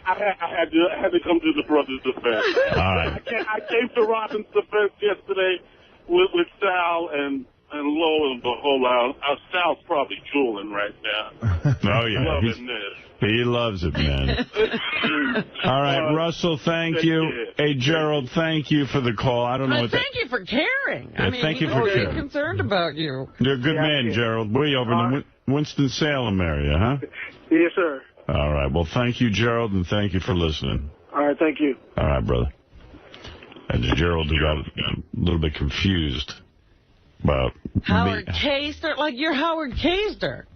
H: I had to come to the brother's defense.
C: All right.
H: I came to Robin's defense yesterday with Sal, and lo and behold, Sal's probably drooling right now.
C: Oh, yeah.
H: Loving this.
C: He loves it, man. All right, Russell, thank you. Hey, Gerald, thank you for the call. I don't know what
A: thank you for caring.
C: Yeah,
A: I mean,
C: thank you for
A: we're
C: caring.
A: concerned about you.
C: You're a good man, Gerald. We're over in the Winston-Salem area, huh?
F: Yes, sir.
C: All right. Well, thank you, Gerald, and thank you for listening.
F: All right, thank you.
C: All right, brother. And Gerald got a little bit confused about
A: Howard K-Ster? Like you're Howard K-Ster.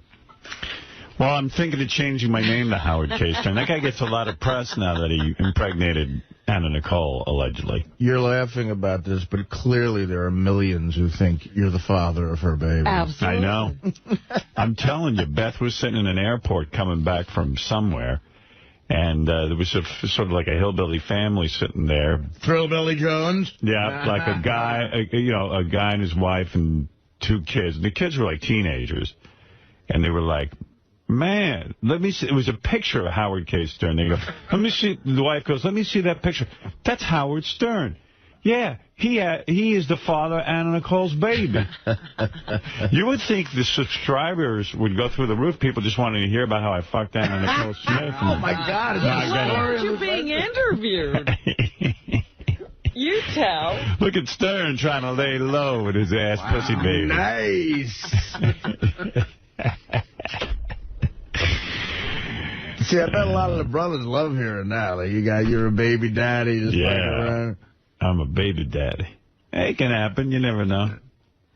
C: Well, I'm thinking of changing my name to Howard K-Ster. That guy gets a lot of press now that he impregnated Anna Nicole, allegedly.
B: You're laughing about this, but clearly there are millions who think you're the father of her baby.
A: Absolutely.
C: I know. I'm telling you, Beth was sitting in an airport coming back from somewhere, and there was sort of like a hillbilly family sitting there.
B: Thrillbilly Jones?
C: Yeah, like a guy and his wife and 2 kids. And the kids were like teenagers, and they were like, man, let me see. It was a picture of Howard K. Stern. They go, let me see. The wife goes, let me see that picture. That's Howard Stern. Yeah, he is the father of Anna Nicole's baby. You would think the subscribers would go through the roof. People just wanted to hear about how I fucked Anna Nicole Smith.
B: Oh, my God.
A: Why aren't you being interviewed? You tell.
C: Look at Stern trying to lay low with his ass pussy baby.
B: Nice. See, I bet a lot of the brothers love hearing that. Like, you're a baby daddy. Just around.
C: I'm a baby daddy. Hey, it can happen. You never know.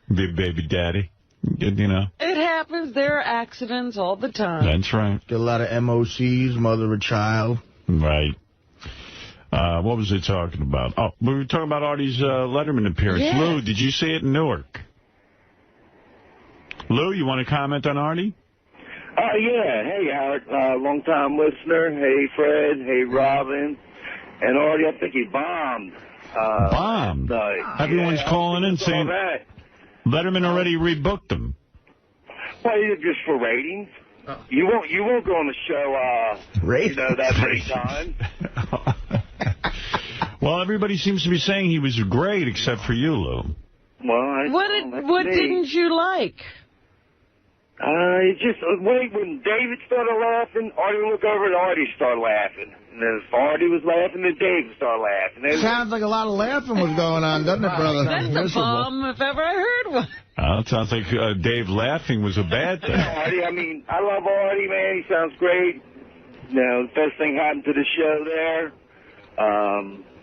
C: Be a baby daddy. You know.
A: It happens. There are accidents all the time.
C: That's right.
B: Get a lot of MOCs, mother of child.
C: Right. What was it talking about? Oh, we were talking about Artie's Letterman appearance.
A: Yeah.
C: Lou, did you see it in Newark? Lou, you want to comment on Artie?
E: Yeah. Hey, Howard, long-time listener. Hey, Fred. Hey, Robin. And Artie, I think he bombed.
C: Bombed? Everyone's calling in saying Letterman already rebooked him.
E: Well, just for ratings. You won't go on the show, that many times.
C: Well, everybody seems to be saying he was great except for you, Lou.
E: Well,
A: what didn't you like?
E: When David started laughing, Artie would look over and Artie started laughing. And then if Artie was laughing, then David started laughing.
B: Sounds like a lot of laughing was going on, doesn't it, brother?
A: That's a bomb if ever I heard one.
C: It sounds like Dave laughing was a bad thing.
E: Artie, I mean, I love Artie, man. He sounds great. You know, the first thing happened to the show there.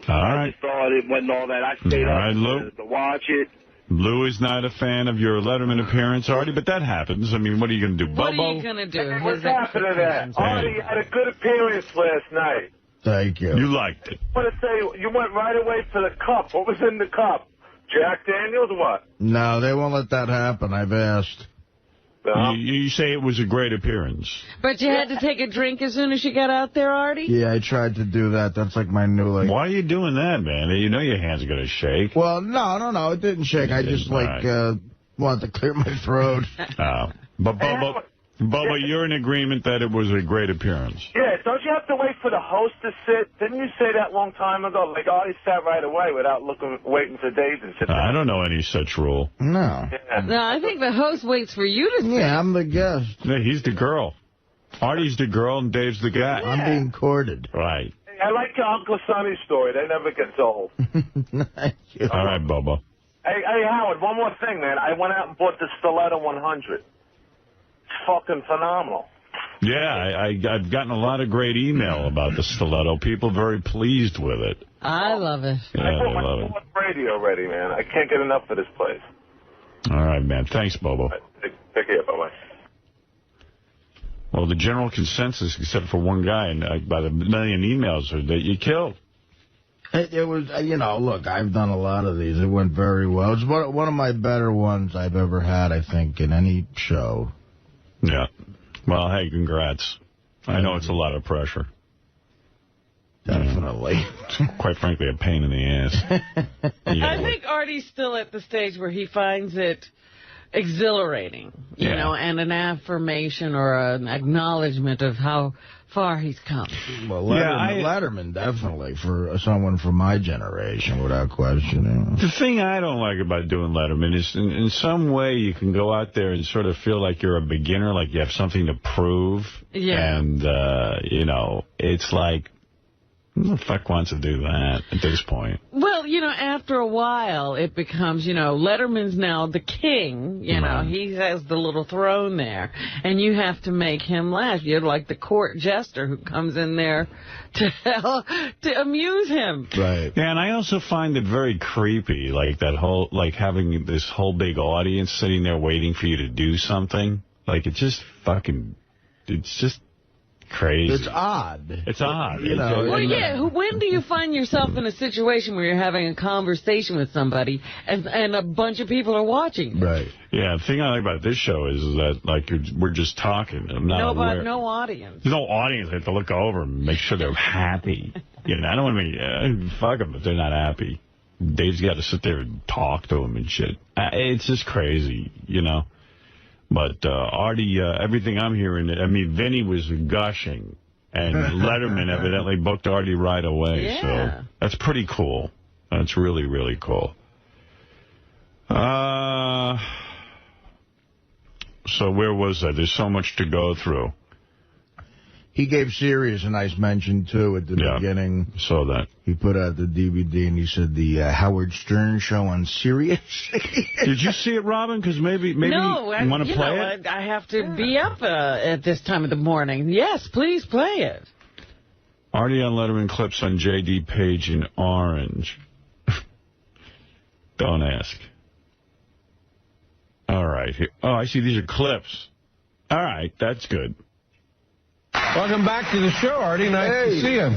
E: I just thought it wasn't all that. I stayed up to watch it.
C: Lou is not a fan of your Letterman appearance, Artie, but that happens. I mean, what are you going to do, Bobo?
A: What are you going to do?
E: What's happened to that? Artie had a good appearance last night.
B: Thank you.
C: You liked it.
E: I want to say, you went right away to the cup. What was in the cup? Jack Daniels or what?
B: No, they won't let that happen. I've asked.
C: You say it was a great appearance.
A: But you had to take a drink as soon as you got out there, Artie?
B: Yeah, I tried to do that. That's like my new,
C: Why are you doing that, man? You know your hand's going to shake.
B: Well, no. It didn't shake. I just, wanted to clear my throat.
C: But, Bubba, you're in agreement that it was a great appearance.
E: Yeah, don't you have to wait for the host to sit? Didn't you say that long time ago? Like, Artie sat right away without waiting for Dave to sit
C: I don't know any such rule.
B: No.
E: Yeah.
A: No, I think the host waits for you to sit.
B: Yeah, I'm the guest.
C: Yeah, he's the girl. Artie's the girl and Dave's the guy.
B: Yeah. I'm being courted.
C: Right.
E: Hey, I like your Uncle Sonny's story. They never get old.
B: Thank you.
C: All right, Bubba.
E: Hey, Howard, one more thing, man. I went out and bought the Stiletto 100. It's fucking phenomenal.
C: Yeah, I've gotten a lot of great email about the stiletto. People very pleased with it.
A: I love it.
C: Yeah,
I: I
C: they love it.
I: radio already, man. I can't get enough of this place.
C: All right, man. Thanks, Bobo.
I: Right, take care. Bye-bye.
C: Well, the general consensus, except for one guy, and by the million emails, are that you killed.
B: It was, you know, look, I've done a lot of these. It went very well. It's one of my better ones I've ever had, I think, in any show.
C: Yeah. Well, hey, congrats. I know it's a lot of pressure.
B: Definitely.
C: Quite frankly, a pain in the ass.
A: I think Artie's still at the stage where he finds it exhilarating, you know, and an affirmation or an acknowledgement of how far he's come.
B: Well, Letterman, definitely, for someone from my generation, without question.
C: The thing I don't like about doing Letterman is in some way you can go out there and sort of feel like you're a beginner, like you have something to prove.
A: Yeah.
C: And, you know, it's like, who the fuck wants to do that at this point?
A: Well, you know, after a while, it becomes, you know, Letterman's now the king. You know, he has the little throne there. And you have to make him laugh. You're like the court jester who comes in there to amuse him.
B: Right.
C: Yeah, and I also find it very creepy, like that whole, like having this whole big audience sitting there waiting for you to do something. Like, it's just fucking, it's just crazy.
B: It's odd.
C: It's odd.
B: You know,
A: well, yeah. When do you find yourself in a situation where you're having a conversation with somebody and a bunch of people are watching?
B: Right.
C: Yeah, the thing I like about this show is that, like, we're just talking. I'm not aware.
A: No audience.
C: There's no audience. I have to look over and make sure they're happy. You know, I don't want to make, fuck them if they're not happy. Dave's got to sit there and talk to them and shit. It's just crazy, you know. But Artie, everything I'm hearing, I mean, Vinny was gushing, and Letterman evidently booked Artie right away.
A: Yeah.
C: So that's pretty cool. That's really, really cool. So where was I? There's so much to go through.
B: He gave Sirius a nice mention, too, at the beginning.
C: Saw that.
B: He put out the DVD, and he said the Howard Stern show on Sirius.
C: Did you see it, Robin? Because maybe you want to play it?
A: I have to be up at this time of the morning. Yes, please play it.
C: Artie on Letterman clips on J.D. Page in orange. Don't ask. All right. Oh, I see these are clips. All right, that's good.
J: Welcome back to the show, Artie. Nice to see you.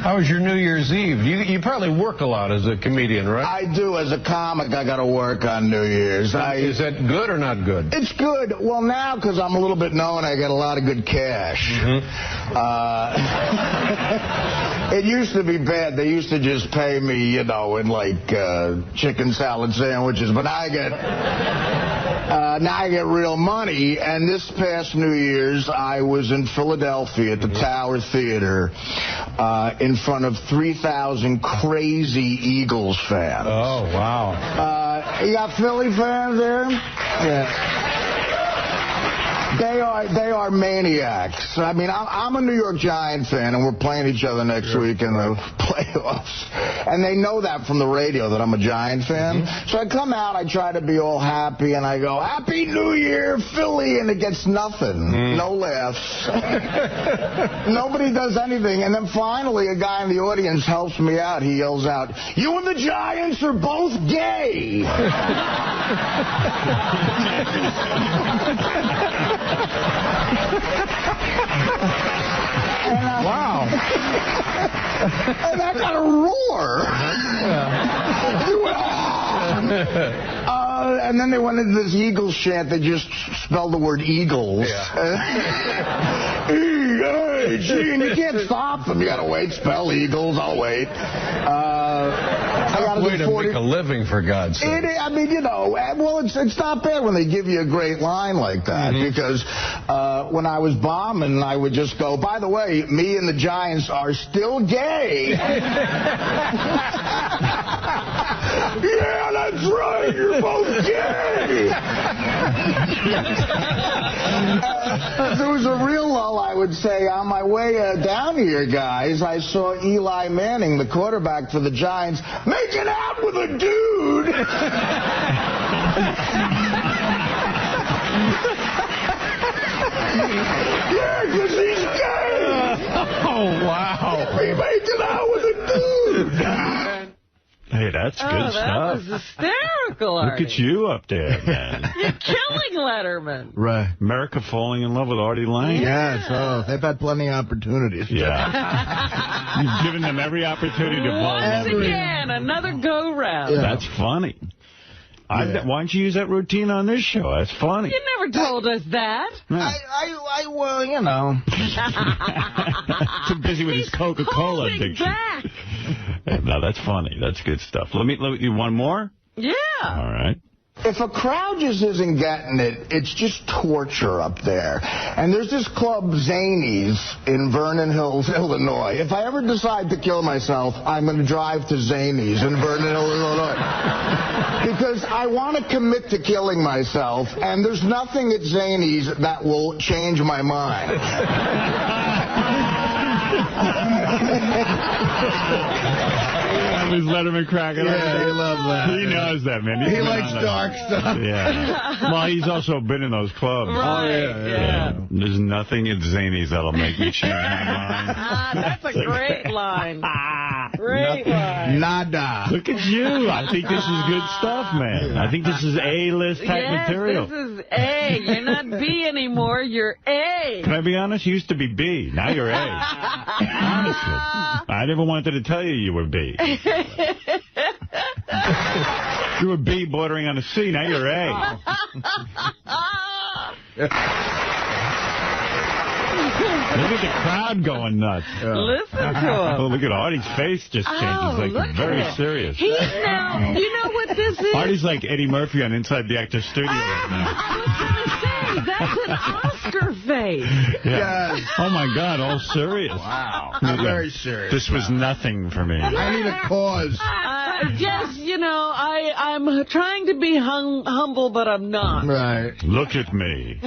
J: How was your New Year's Eve? You probably work a lot as a comedian, right?
B: I do. As a comic, I got to work on New Year's.
J: Is that good or not good?
B: It's good. Well, now, because I'm a little bit known, I get a lot of good cash. It used to be bad. They used to just pay me, you know, in, like, chicken salad sandwiches. But now I get real money. And this past New Year's, I was in Philadelphia at the Tower Theater in front of 3,000 crazy Eagles fans.
J: Oh, wow.
B: You got Philly fans there? Yeah. They are maniacs. I mean, I'm a New York Giant fan, and we're playing each other next week in the playoffs. And they know that from the radio, that I'm a Giant fan. So I come out, I try to be all happy, and I go, Happy New Year, Philly, and it gets nothing. No laughs. Nobody does anything. And then finally, a guy in the audience helps me out. He yells out, You and the Giants are both gay.
J: Wow.
B: And I got a roar. And then they went into this Eagles chant. They just spelled the word Eagles. E-A-G, and you can't stop them. You got to wait. Spell Eagles. I'll wait.
J: Way to make a living, for God's sake.
B: I mean, you know, well, it's not bad when they give you a great line like that, because when I was bombing, I would just go, by the way, me and the Giants are still gay. Yeah, that's right, you're both gay. If there was a real lull, I would say, on my way down here, guys, I saw Eli Manning, the quarterback for the Giants, making out with a dude. Yeah,
J: wow.
B: Me making out with a dude.
C: Hey, that's good stuff.
A: That was hysterical, Artie.
C: Look at you up there, man.
A: You're killing Letterman.
B: Right.
C: America falling in love with Artie Lange.
B: Yeah, so they've had plenty of opportunities.
C: Yeah. You've given them every opportunity to fall in love with you.
A: Once again, another go-round.
C: Yeah. That's funny. Why don't you use that routine on this show? That's funny.
A: You never told us that.
B: Well, you know.
C: Too busy with his Coca-Cola addiction.
A: Back.
C: No, that's funny. That's good stuff. Let me you one more?
A: Yeah.
C: All right.
B: If a crowd just isn't getting it, it's just torture up there. And there's this club, 𝗦𝗵cie in Vernon Hills, Illinois. If I ever decide to kill myself, I'm going to drive to 𝗦𝗵cie in Vernon Hills, Illinois. Because I want to commit to killing myself, and there's nothing at 𝗦𝗵cie that will change my mind.
C: His Letterman cracking up.
B: Yeah, he loves that.
C: He knows that, man.
B: He likes dark stuff.
C: Yeah. Well, he's also been in those clubs.
A: Right, yeah.
C: There's nothing at 𝗦𝗵cie that'll make me change my mind.
A: That's a great line. Great line.
B: Nada.
C: Look at you. I think this is good stuff, man. I think this is A-list type material.
A: This is A. You're not B anymore. You're A.
C: Can I be honest? You used to be B. Now you're A. Honestly. I never wanted to tell you were B. You were B bordering on a C. Now you're A. Look at the crowd going nuts.
A: Listen to him.
C: Oh, look at Artie's face just changed. He's like very serious.
A: He's now, you know what this is?
C: Artie's like Eddie Murphy on Inside the Actors Studio right now.
A: That's an Oscar face.
C: Yeah. Yes. Oh, my God, all serious.
B: Wow. I'm very serious.
C: This was nothing for me.
B: I need a cause.
A: Yes, you know, I'm trying to be humble, but I'm not.
B: Right.
C: Look at me.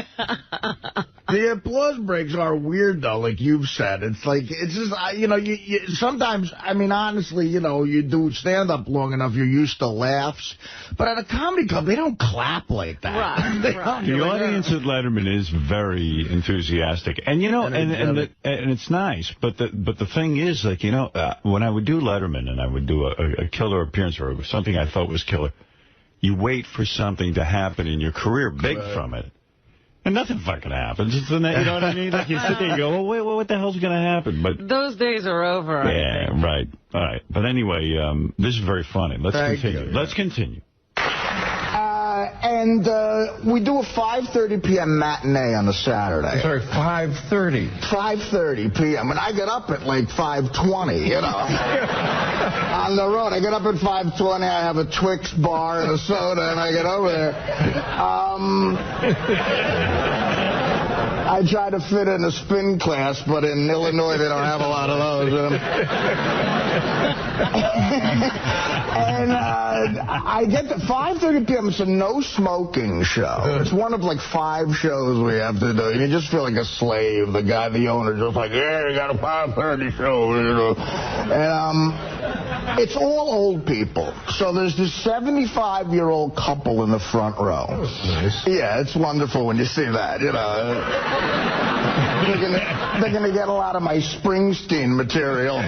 B: The applause breaks are weird, though, like you've said. It's like, it's just, you know, you sometimes, I mean, honestly, you know, you do stand-up long enough, you're used to laughs. But at a comedy club, they don't clap like that.
A: Right.
C: The audience at Letterman is very enthusiastic. And, you know, and it's nice. But the thing is, like, you know, when I would do Letterman and I would do a killer appearance or something I thought was killer, you wait for something to happen in your career big from it. And nothing fucking happens. You know what I mean? Like you sit there and go, well, wait, what the hell's going to happen? But
A: those days are over, I think.
C: Right. All right. But anyway, this is very funny. Let's continue. Let's continue.
B: And we do a 5:30 p.m. matinee on a Saturday.
J: Sorry, 5:30.
B: 5:30 p.m. And I get up at like 5:20, you know. On the road. I get up at 5:20. I have a Twix bar and a soda, and I get over there. I try to fit in a spin class, but in Illinois they don't have a lot of those. And I get to 5:30 p.m. It's a no-smoking show. It's one of like 5 shows we have to do. You just feel like a slave. The owner, just like, yeah, you got a 5:30 show, you know. And it's all old people. So there's this 75-year-old couple in the front row. That's nice. Yeah, it's wonderful when you see that, you know. They're gonna get a lot of my Springsteen material.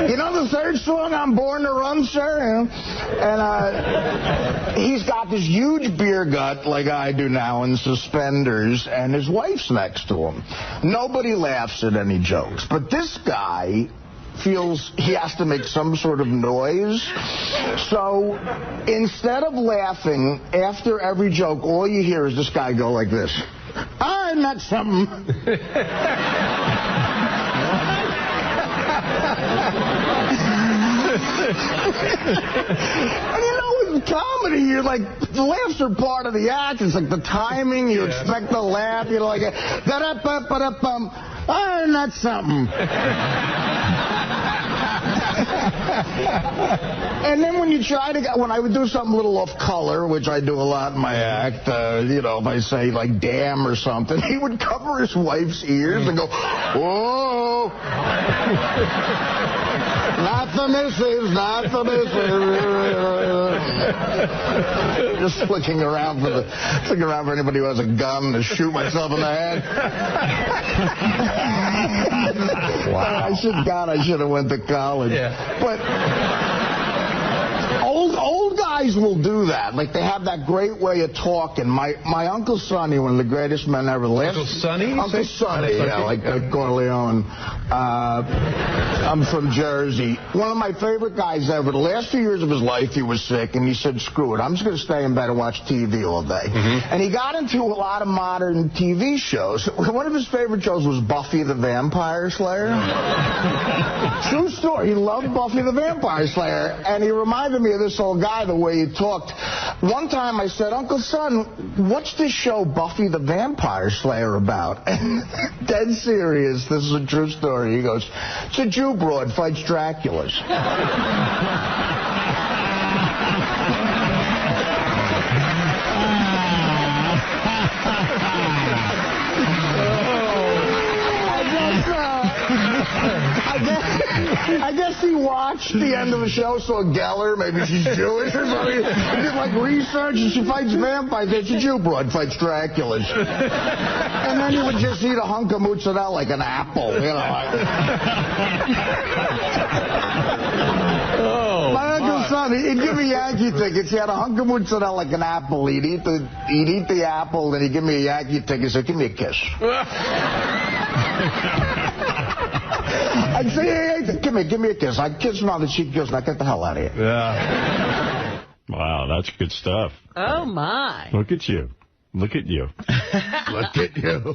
B: You know the third song on Born to Run, sir? And he's got this huge beer gut like I do now in suspenders, and his wife's next to him. Nobody laughs at any jokes, but this guy feels he has to make some sort of noise. So instead of laughing, after every joke, all you hear is this guy go like this. I'm not something. And you know, with comedy, you're like, the laughs are part of the act. It's like the timing. You expect the laugh. You're like, da-da-ba-ba-da-bum. I'm not something. And then when you try to when I would do something a little off color, which I do a lot in my act, you know, if I say like damn or something, he would cover his wife's ears and go, whoa. Not the missus, not the missus. Just looking around for anybody who has a gun to shoot myself in the head. Wow. I should have went to college. Yeah. But old guys will do that. Like, they have that great way of talking. My Uncle Sonny, one of the greatest men ever lived.
J: Uncle Sonny?
B: Uncle Sonny, yeah, like Corleone. I'm from Jersey. One of my favorite guys ever. The last few years of his life, he was sick, and he said, screw it, I'm just going to stay in bed and watch TV all day. And he got into a lot of modern TV shows. One of his favorite shows was Buffy the Vampire Slayer. True story. He loved Buffy the Vampire Slayer, and he reminded me of this old guy, the way he talked. One time I said, Uncle Son, what's this show Buffy the Vampire Slayer about? Dead serious. This is a true story. He goes, it's a Jew broad fights Draculas. I guess he watched the end of the show, saw Geller, maybe she's Jewish or something. He did like research, and she fights vampires. It's a Jew broad fights Draculas. And then he would just eat a hunk of mozzarella like an apple, you know. My Uncle Sonny, he'd give me Yankee tickets. He had a hunk of mozzarella like an apple. He'd eat the apple, then he'd give me a Yankee ticket. He'd say, give me a kiss. I'd say, hey, give me a kiss. I'd kiss him on the cheek, goes, now get the hell out of here.
C: Yeah. Wow, that's good stuff.
A: Oh, my.
C: Look at you. Look at you.
B: Look at you.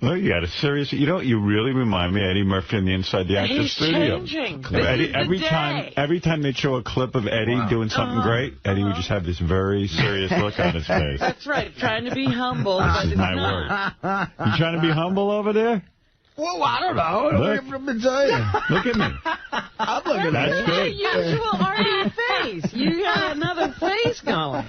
C: Look, you got a serious... You know, you really remind me of Eddie Murphy in the Inside the Actor Studio.
A: He's changing.
C: Every time they'd show a clip of Eddie doing something great, Eddie would just have this very serious look on his face.
A: That's right, trying to be humble.
C: This is my word. You trying to be humble over there?
B: Well, I don't know.
C: Look at me.
B: I'm looking at
A: That's good. Your usual Artie face. You got another face going.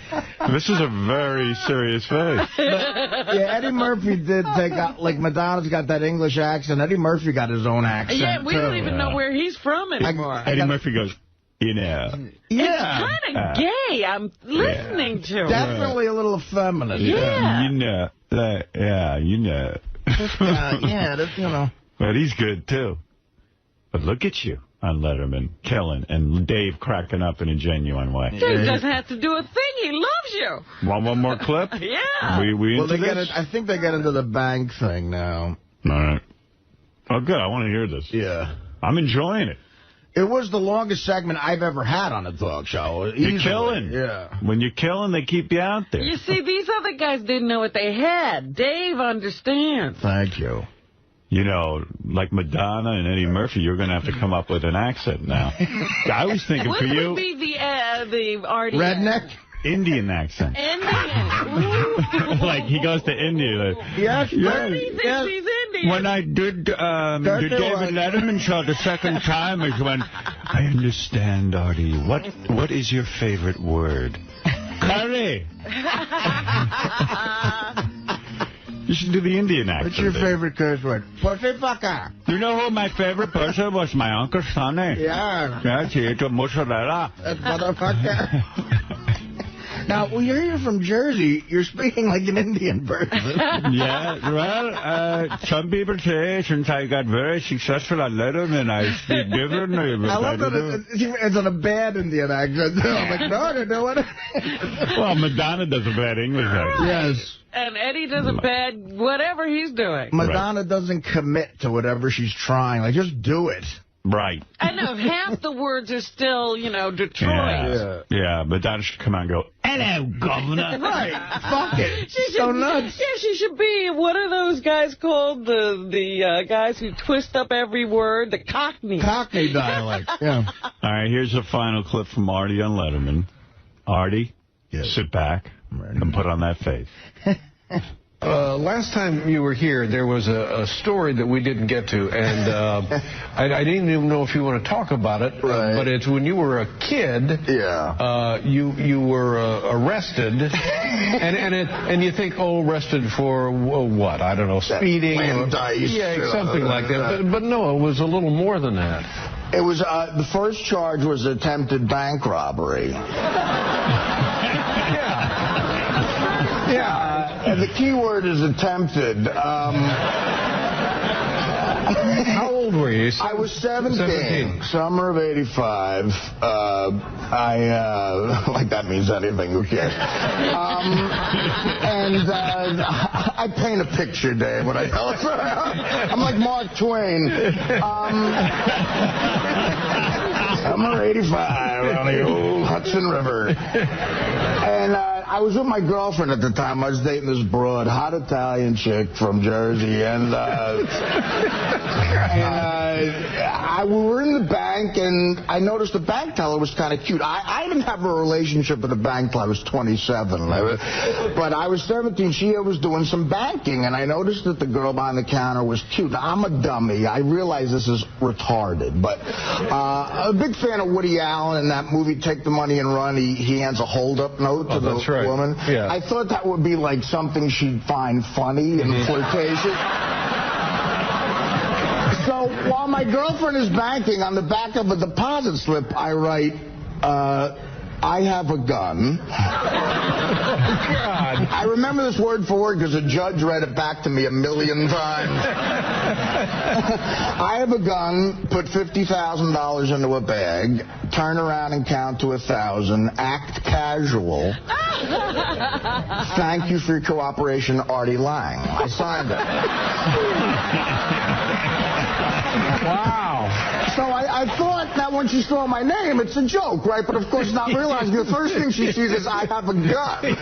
C: This is a very serious face.
B: Yeah, Eddie Murphy did take out, like, Madonna's got that English accent. Eddie Murphy got his own accent.
A: Yeah, we don't even know where he's from anymore.
C: Eddie Murphy goes, you know.
A: Yeah. It's kind of gay. I'm listening to it.
B: Definitely a little effeminate.
A: Yeah.
C: You know. You know.
B: Yeah, that's, you know.
C: But he's good, too. But look at you on Letterman, killing, and Dave cracking up in a genuine way.
A: Dave doesn't have to do a thing. He loves you.
C: Want one more clip?
A: Yeah.
C: We into this?
B: I think they get into the bank thing now.
C: All right. Oh, good. I want to hear this.
B: Yeah.
C: I'm enjoying it.
B: It was the longest segment I've ever had on a talk show.
C: You're killing.
B: Yeah.
C: When you're killing, they keep you out there.
A: You see, these other guys didn't know what they had. Dave understands.
B: Thank you.
C: You know, like Madonna and Eddie Murphy, you're going to have to come up with an accent now. I was thinking for you...
A: What would be the Artie?
B: Redneck?
C: Indian accent.
A: Indian.
C: Like, he goes to India.
B: Yes.
A: Artie thinks he's Indian.
C: When I did the David Letterman show the second time, is when I understand, Artie. What is your favorite word? Curry. You should do the Indian accent.
B: What's your favorite curse word? Pussy fucker.
C: You know who my favorite person was? My Uncle Sonny.
B: Yeah.
C: Yeah, she ate mozzarella.
B: That motherfucker. Now, when you're here from Jersey, you're speaking like an Indian person.
C: Yeah, well, some people say since I got very successful on Letterman, I speak differently.
B: I love that it's on a bad Indian accent. I'm like, no, they're doing it.
C: Well, Madonna does a bad English accent.
B: Yes.
A: And Eddie does a bad whatever he's doing.
B: Madonna doesn't commit to whatever she's trying. Like, just do it.
C: Right.
A: I know, half the words are still, you know, Detroit.
C: Yeah, but that should come out and go, hello, governor.
B: Right. Fuck it. She's so nuts.
A: Yeah, she should be, what are those guys called? The guys who twist up every word? The Cockney.
B: Cockney dialect, yeah.
C: All right, here's a final clip from Artie on Letterman. Artie, sit back and put on that face.
J: Last time you were here, there was a story that we didn't get to, and I didn't even know if you want to talk about it, but it's when you were a kid, you were arrested, and you think, arrested for what? I don't know, speeding?
B: Something
J: like that. But no, it was a little more than that.
B: It was, the first charge was attempted bank robbery. Yeah. And the key word is attempted.
J: How old were you?
B: I was 17. Summer of '85. Like that means anything, who cares? I paint a picture, Dave, when I tell it. I'm like Mark Twain. Summer '85 on the old Hudson River. And I was with my girlfriend at the time. I was dating this broad, hot Italian chick from Jersey, and we were in the bank, and I noticed the bank teller was kind of cute. I didn't have a relationship with the bank till I was 27, but I was 17. She was doing some banking, and I noticed that the girl behind the counter was cute. Now, I'm a dummy. I realize this is retarded, but I'm a big fan of Woody Allen in that movie, Take the Money and Run. He hands a hold-up note to the woman. Yeah. I thought that would be like something she'd find funny and flirtatious. So while my girlfriend is banking, on the back of a deposit slip, I write, I have a gun. God. I remember this word for word because a judge read it back to me 1,000,000 times. I have a gun, put $50,000 into a bag, turn around and count to 1,000, act casual. Thank you for your cooperation, Artie Lange. I signed it. Wow. So I thought that when she saw my name, it's a joke, right? But of course, not realizing the first thing she sees is I have a gun.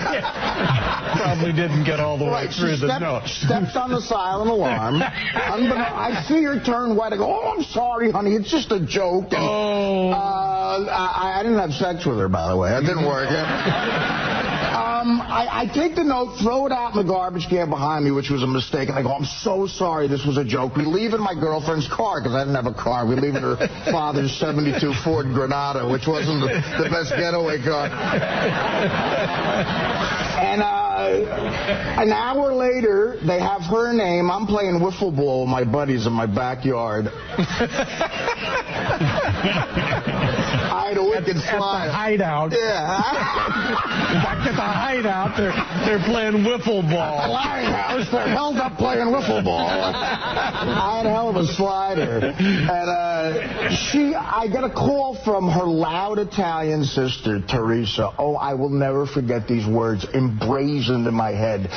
J: Probably didn't get all the way through the note.
B: Steps on the silent alarm. I see her turn white. I go, oh, I'm sorry, honey. It's just a joke. And, I didn't have sex with her, by the way. That didn't work. I take the note, throw it out in the garbage can behind me, which was a mistake, and I go, I'm so sorry, this was a joke. We leave in my girlfriend's car, because I didn't have a car. We leave in her father's 72 Ford Granada, which wasn't the best getaway car. And an hour later, they have her name. I'm playing wiffle ball with my buddies in my backyard. I had a wicked slide.
J: At the hideout.
B: Yeah.
J: Back at the hideout, they're playing wiffle ball.
B: At the Lighthouse, they're held up playing wiffle ball. I had a hell of a slider. And I got a call from her loud Italian sister, Teresa. Oh, I will never forget these words emblazoned in my head.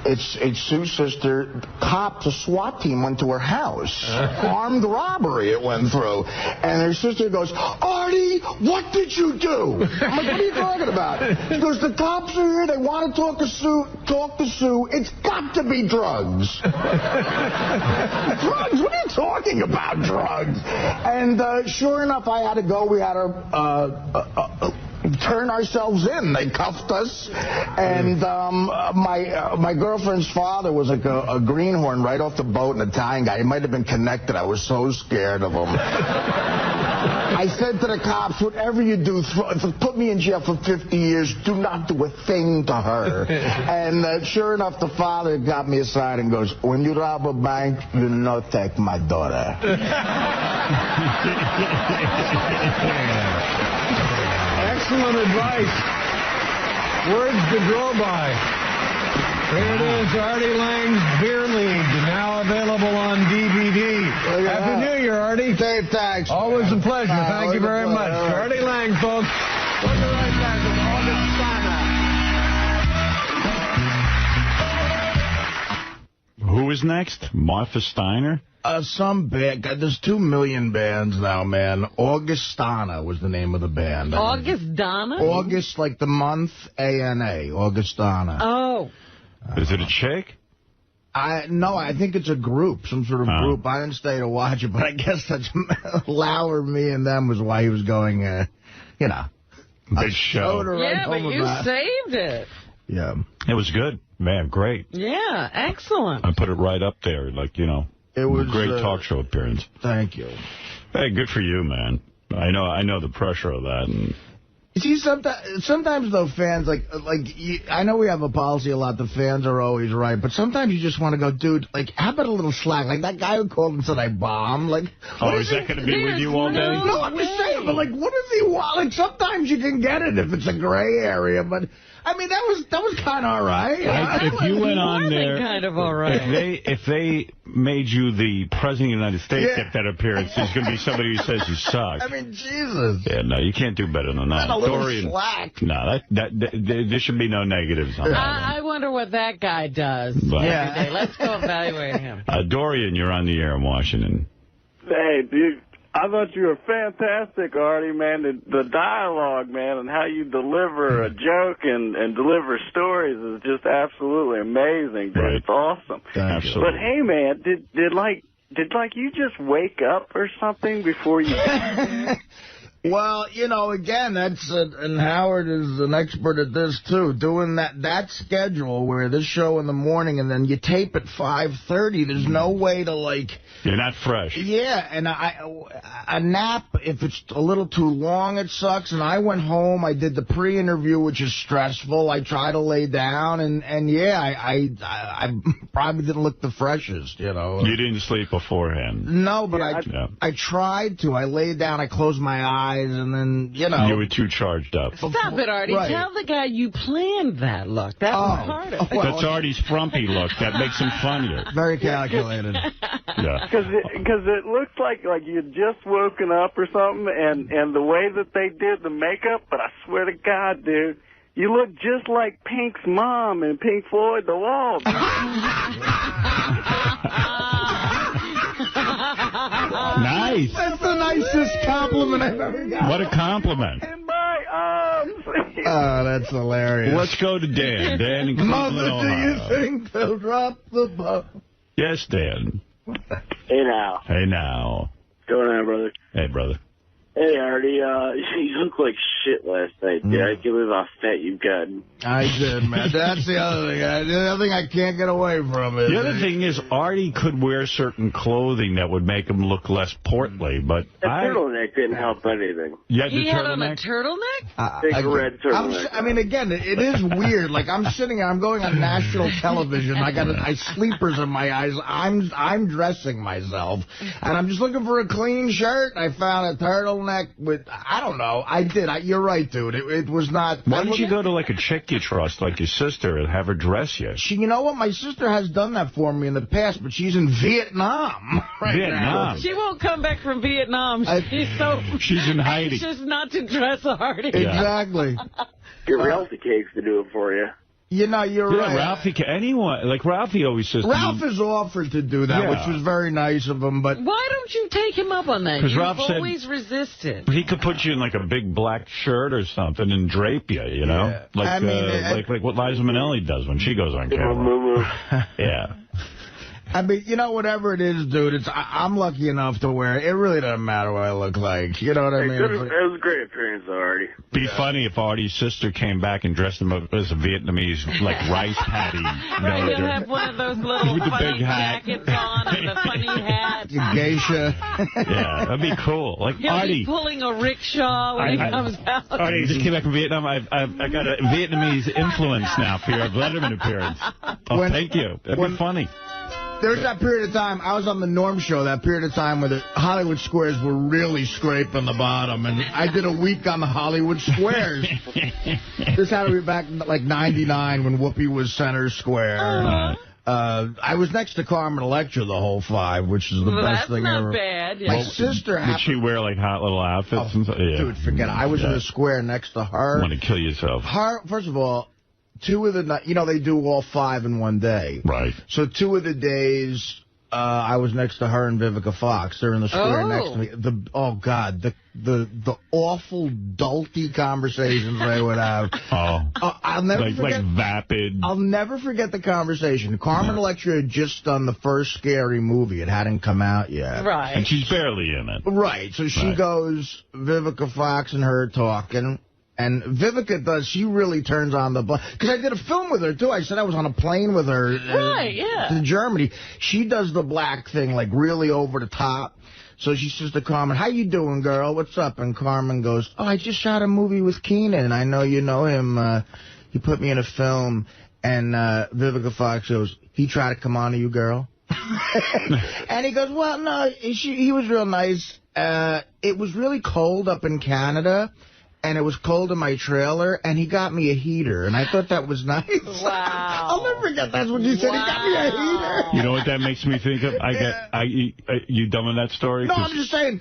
B: It's Sue's sister. Cops, a SWAT team went to her house. Armed robbery it went through. And her sister goes, Artie, what did you do? I'm like, what are you talking about? She goes, the cops are here. They want to talk to Sue. It's got to be drugs. Drugs? What are you talking about, drugs? And sure enough, I had to go. We had to turn ourselves in. They cuffed us. And my girlfriend's father was like a greenhorn right off the boat, an Italian guy. He might have been connected. I was so scared of him. I said to the cops, whatever you do, put me in jail for 50 years. Do not do a thing to her. And sure enough, the father got me aside and goes, when you rob a bank, you not take my daughter.
J: Excellent advice. Words to go by. There it is, Artie Lange's Beer League, now available on DVD. Happy New Year, Artie.
B: Dave, thanks.
J: Always a pleasure. Thank you very much. Artie Lange, folks. We'll be right back with August Steiner.
C: Who is next? Martha Steiner?
B: Some band. There's 2 million bands now, man. Augustana was the name of the band.
A: Augustana?
B: August, like the month, A-N-A. Augustana.
A: Oh.
C: Is it a chick?
B: No, I think it's a group, some sort of group. I didn't stay to watch it, but I guess that's Lauer, me, and them was why he was going,
C: big show.
A: Yeah, but you saved it.
B: Yeah.
C: It was good. Man, great.
A: Yeah, excellent.
C: I put it right up there, like, it was a great talk show appearance.
B: Thank you.
C: Hey, good for you, man. I know the pressure of that. And
B: See, sometimes though, fans, I know we have a policy a lot, the fans are always right, but sometimes you just want to go, dude, how about a little slack? Like that guy who called and said I bombed.
C: Is that going to be with you all day?
B: No, I'm just saying, but what does he want? Sometimes you can get it if it's a gray area, but... I mean, that was kind of all right.
C: If you went on there,
A: kind of all right.
C: If they made you the President of the United States at that appearance, there's going to be somebody who says you suck.
B: I mean, Jesus.
C: Yeah, no, you can't do better than that.
B: Not a little slack.
C: No, there should be no negatives on that.
A: I wonder what that guy does every day. Let's go evaluate him.
C: Dorian, you're on the air in Washington.
K: Hey, dude. I thought you were fantastic, Artie, man. The dialogue, man, and how you deliver a joke and deliver stories is just absolutely amazing, dude. Right. It's awesome.
C: Absolutely.
K: But hey, man, did you just wake up or something before you...
B: Well, again, that's and Howard is an expert at this, too. Doing that schedule where this show in the morning and then you tape at 5:30, there's no way to,
C: You're not fresh.
B: Yeah, and a nap, if it's a little too long, it sucks. And I went home, I did the pre-interview, which is stressful. I try to lay down, and I probably didn't look the freshest,
C: You didn't sleep beforehand.
B: No, but I tried to. I laid down, I closed my eyes, and then,
C: You were too charged up.
A: Stop it, Artie. Right. Tell the guy you planned that look. That was part of it.
C: That's Artie's frumpy look. That makes him funnier.
B: Very calculated.
C: Yeah.
K: Because it looks like you'd just woken up or something, and the way that they did the makeup, but I swear to God, dude, you look just like Pink's mom in Pink Floyd The Wall.
C: Nice.
B: That's the nicest compliment I've ever got.
C: What a compliment.
K: In my arms.
B: Oh, that's hilarious.
C: Let's go to Dan. Dan in Cleveland,
B: Mother,
C: Ohio.
B: do you think they'll drop the bomb?
C: Yes, Dan.
K: Hey, now.
C: Hey, now.
K: What's going on, brother?
C: Hey, brother.
K: Hey, Artie, you look like shit last night, dude. I can't believe how fat you've gotten.
B: I did, man. That's the other thing. The other thing I can't get away from is...
C: The other thing is, Artie could wear certain clothing that would make him look less portly, but...
K: The turtleneck didn't help anything.
C: You had the
A: He had on a turtleneck?
K: Big red turtleneck.
B: I mean, again, it is weird. I'm sitting here, I'm going on national television. I got sleepers in my eyes. I'm dressing myself, and I'm just looking for a clean shirt. I found a turtleneck with, I don't know. I did. You're right, dude. It was not...
C: Why don't you go to, a chick you trust, like your sister, and have her dress you?
B: You know what? My sister has done that for me in the past, but she's in Vietnam right now.
A: She won't come back from Vietnam.
C: She's in hiding.
A: She's not to dress Artie.
B: Exactly.
K: Get Ralphie Cakes to do it for you.
B: You're right.
C: Ralphie, anyone, Ralphie always says...
B: Ralph has offered to do that, which was very nice of him, but...
A: Why don't you take him up on that? You've always resisted.
C: He could put you in, a big black shirt or something and drape you,
B: Yeah.
C: Like what Liza Minnelli does when she goes on camera. Yeah.
B: I mean, whatever it is, dude, I'm lucky enough to wear it. It really doesn't matter what I look like. You know what I mean?
K: It was a great appearance, Artie.
C: Be funny if Artie's sister came back and dressed him up as a Vietnamese, rice patty.
A: Right, he'll have one of those little
C: with the
A: funny
C: big hat.
A: jackets on and the funny hat.
B: Geisha.
C: Yeah, that'd be cool.
A: He'll
C: Artie.
A: be pulling a rickshaw when he comes out.
C: Artie, just came back from Vietnam. I got a Vietnamese influence now for your Letterman appearance. Oh, thank you. That'd be funny.
B: There was that period of time, I was on the Norm show, that period of time where the Hollywood Squares were really scraping the bottom, and I did a week on the Hollywood Squares. This had to be back in, 99 when Whoopi was center square. I was next to Carmen Electra the whole 5, which is the best thing ever.
A: That's not bad. Yeah.
B: My sister
C: Did she wear, hot little outfits? And stuff? Yeah.
B: Dude, forget it. I was in the square next to her.
C: You want to kill yourself.
B: First of all, 2 of the, they do all 5 in one day.
C: Right.
B: So 2 of the days, I was next to her and Vivica Fox. They're in the square next to me. The awful, adulty conversations they would have. I'll never forget.
C: Vapid.
B: I'll never forget the conversation. Carmen Electra had just done the first Scary Movie. It hadn't come out yet.
A: Right.
C: And she's barely in it.
B: Right. So she goes, Vivica Fox and her talking. And Vivica she really turns on the... Because I did a film with her, too. I said I was on a plane with her to Germany. She does the black thing, really over the top. So she says to Carmen, how you doing, girl? What's up? And Carmen goes, oh, I just shot a movie with Keenan. I know you know him. He put me in a film. And Vivica Fox goes, he tried to come on to you, girl? And he goes, well, no, he was real nice. It was really cold up in Canada. And it was cold in my trailer, and he got me a heater, and I thought that was nice.
A: Wow.
B: I'll never forget that's what you said. He got me a heater.
C: You know what that makes me think of? You done with that story?
B: No, I'm just saying,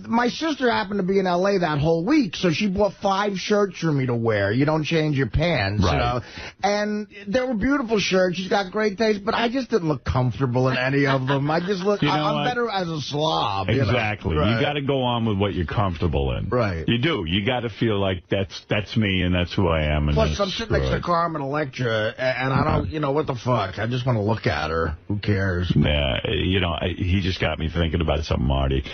B: my sister happened to be in L.A. that whole week, so she bought 5 shirts for me to wear. You don't change your pants,
C: right.
B: You know. And they were beautiful shirts. She's got great taste, but I just didn't look comfortable in any of them. I just look, I'm better as a slob.
C: Exactly.
B: You know? Right.
C: You got to go on with what you're comfortable in.
B: Right.
C: You do. You got to feel like that's me and that's who I am. And
B: plus, I'm sitting next to Carmen Electra, and I don't, you know, what the fuck? I just want to look at her. Who cares?
C: Yeah, you know, he just got me thinking about something, Artie.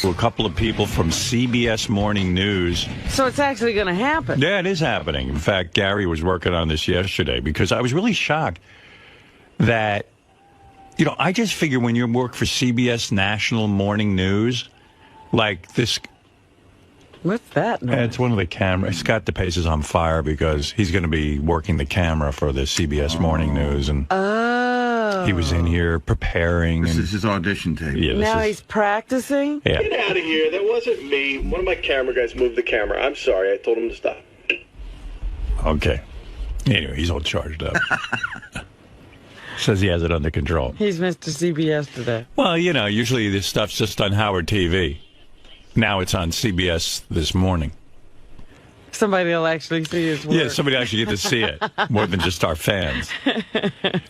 C: A couple of people from CBS Morning News.
A: So it's actually going to happen?
C: Yeah, it is happening. In fact, Gary was working on this yesterday because I was really shocked that, you know, I just figure when you work for CBS National Morning News, like this...
A: What's that?
C: It's one of the cameras. Scott DePace is on fire because he's going to be working the camera for the CBS Morning News. And he was in here preparing.
L: This is his audition tape.
C: Yeah,
A: now he's practicing?
C: Yeah.
M: Get out of here. That wasn't me. One of my camera guys moved the camera. I'm sorry. I told him to stop.
C: Okay. Anyway, he's all charged up. Says he has it under control.
A: He's Mr. CBS today.
C: Well, you know, usually this stuff's just on Howard TV. Now it's on CBS this morning.
A: Somebody will actually see his work.
C: Yeah, somebody actually get to see it, more than just our fans.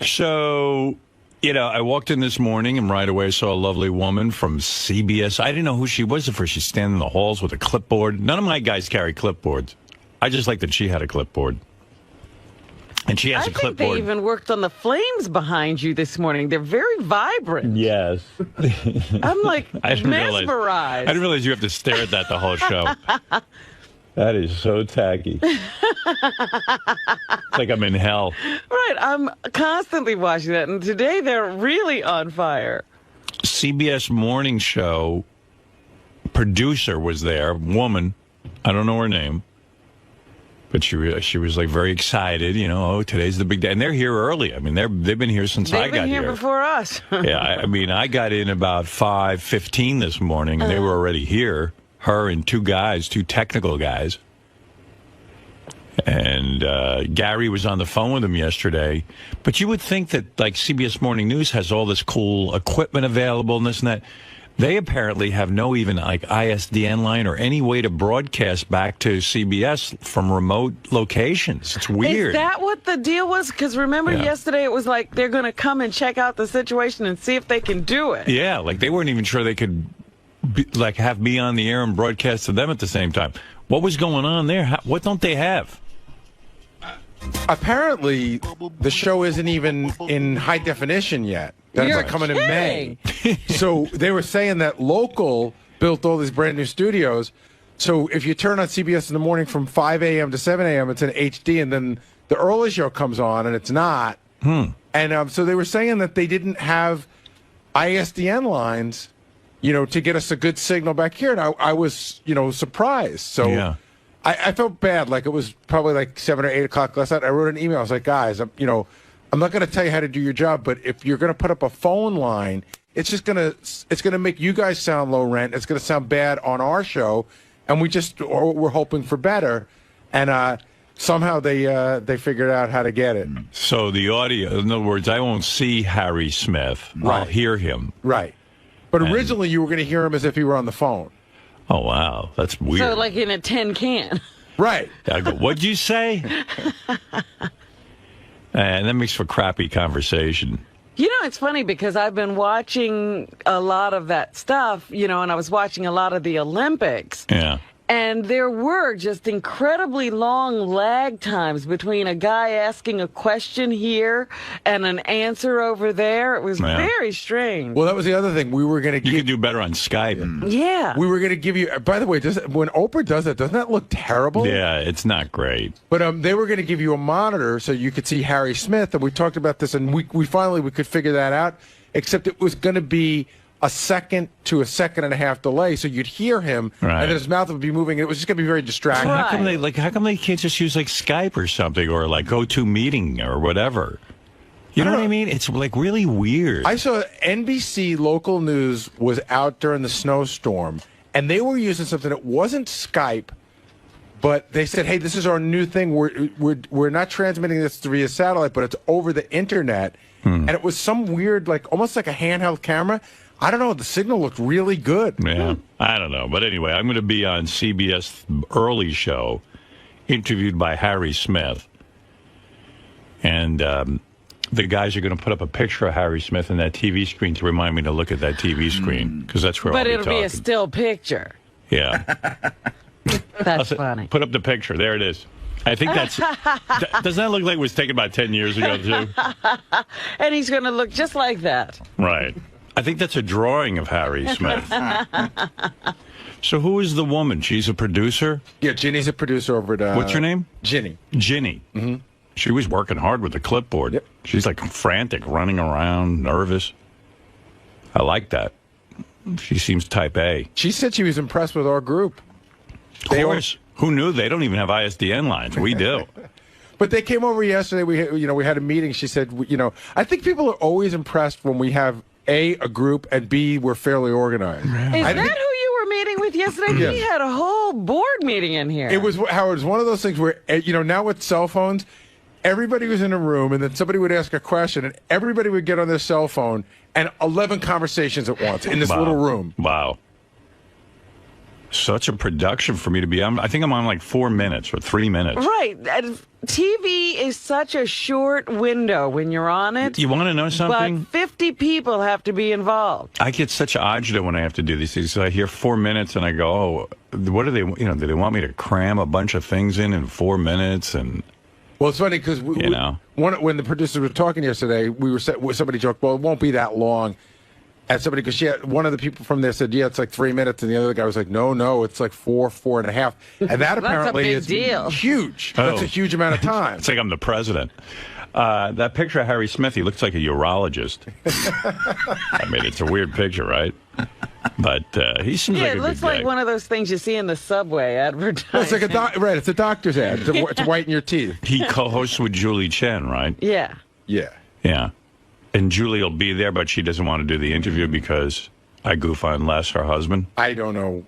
C: So, you know, I walked in this morning and right away saw a lovely woman from CBS. I didn't know who she was at first. She's standing in the halls with a clipboard. None of my guys carry clipboards. I just like that she had a clipboard. And she has a clipboard.
A: I think they even worked on the flames behind you this morning. They're very vibrant.
C: Yes.
A: I'm like mesmerized.
C: I didn't realize you have to stare at that the whole show. That is so tacky. It's like I'm in hell.
A: Right. I'm constantly watching that. And today they're really on fire.
C: CBS Morning Show producer was there, woman. I don't know her name. But she was like very excited, you know, oh, today's the big day. And they're here early. I mean, they've been here since I got here.
A: They've been here before us.
C: Yeah, I mean, I got in about 5:15 this morning, and they were already here. Her and 2 guys, 2 technical guys. And Gary was on the phone with them yesterday. But you would think that, like, CBS Morning News has all this cool equipment available and this and that. They apparently have no even like ISDN line or any way to broadcast back to CBS from remote locations. It's weird.
A: Is that what the deal was? Because remember yesterday it was like they're going to come and check out the situation and see if they can do it.
C: Yeah, like they weren't even sure they could have me on the air and broadcast to them at the same time. What was going on there? What don't they have?
N: Apparently, the show isn't even in high definition yet. That's coming in May. So they were saying that Local built all these brand new studios. So if you turn on CBS in the morning from 5 a.m. to 7 a.m., it's in HD, and then the early show comes on, and it's not. And so they were saying that they didn't have ISDN lines, you know, to get us a good signal back here. And I was, you know, surprised. So I felt bad. Like it was probably like 7 or 8 o'clock last night. I wrote an email. I was like, guys, you know, I'm not going to tell you how to do your job, but if you're going to put up a phone line, it's just going to make you guys sound low rent. It's going to sound bad on our show, and we're hoping for better. And somehow they figured out how to get it.
C: So the audio, in other words, I won't see Harry Smith. I'll hear him.
N: Right. But originally you were going to hear him as if he were on the phone.
C: Oh, wow. That's weird.
A: So like in a tin can.
N: Right.
C: I go, what'd you say? And that makes for crappy conversation.
A: You know, it's funny because I've been watching a lot of that stuff, you know, and I was watching a lot of the Olympics.
C: Yeah.
A: And there were just incredibly long lag times between a guy asking a question here and an answer over there. It was very strange.
N: Well, that was the other thing. We were going to.
C: You could do better on Skype.
A: Yeah.
N: We were going to give you. By the way, when Oprah does that, doesn't that look terrible?
C: Yeah, it's not great.
N: But they were going to give you a monitor so you could see Harry Smith, and we talked about this, and we finally could figure that out. Except it was going to be a second to a second and a half delay, so you'd hear him, and then his mouth would be moving, and it was just going to be very distracting.
C: How come they can't just use like Skype or something, or like GoToMeeting or whatever? You know what I mean? It's like really weird.
N: I saw NBC local news was out during the snowstorm, and they were using something that wasn't Skype, but they said, "Hey, this is our new thing. We're not transmitting this via satellite, but it's over the internet." And it was some weird, like almost like a handheld camera. I don't know. The signal looked really good.
C: Yeah, I don't know. But anyway, I'm going to be on CBS Early Show, interviewed by Harry Smith. And the guys are going to put up a picture of Harry Smith on that TV screen to remind me to look at that TV screen, because that's where I'll be talking.
A: But it'll be a still picture.
C: Yeah.
A: That's funny.
C: Put up the picture. There it is. I think that's... doesn't that look like it was taken about 10 years ago, too?
A: And he's going to look just like that.
C: Right. I think that's a drawing of Harry Smith. So who is the woman? She's a producer?
N: Yeah, Ginny's a producer over at...
C: What's her name?
N: Ginny.
C: Ginny. Mm-hmm. She was working hard with the clipboard. Yep. She's like frantic, running around, nervous. I like that. She seems type A.
N: She said she was impressed with our group.
C: Of course. Who knew? They don't even have ISDN lines. We do.
N: But they came over yesterday. We had a meeting. She said, I think people are always impressed when we have A, a group, and B, we're fairly organized.
A: Is that who you were meeting with yesterday?
N: Yeah.
A: We had a whole board meeting in here.
N: It was, Howard, it was one of those things where, now with cell phones, everybody was in a room, and then somebody would ask a question, and everybody would get on their cell phone, and 11 conversations at once in this little room.
C: Wow. Such a production for me to be on. I think I'm on like 4 minutes or 3 minutes.
A: Right. TV is such a short window when you're on it.
C: You want to know something?
A: But 50 people have to be involved.
C: I get such agita when I have to do these things. So I hear 4 minutes and I go, oh, what do they, do they want me to cram a bunch of things in 4 minutes? And
N: well, it's funny because when the producers were talking yesterday, somebody joked, well, it won't be that long. And somebody, because one of the people from there said, yeah, it's like 3 minutes, and the other guy was like, no, it's like 4.5. And that apparently is huge.
C: Oh.
N: That's a huge amount of time.
C: It's like I'm the president. That picture of Harry Smith, he looks like a urologist. I mean, it's a weird picture, right? But he seems like a good guy.
A: Yeah, it looks like one of those things you see in the subway advertising.
N: Well, it's like right, it's a doctor's ad. It's whiten your teeth.
C: He co-hosts with Julie Chen, right?
A: Yeah.
N: Yeah.
C: Yeah. And Julie will be there, but she doesn't want to do the interview because I goof on Les, her husband.
N: I don't know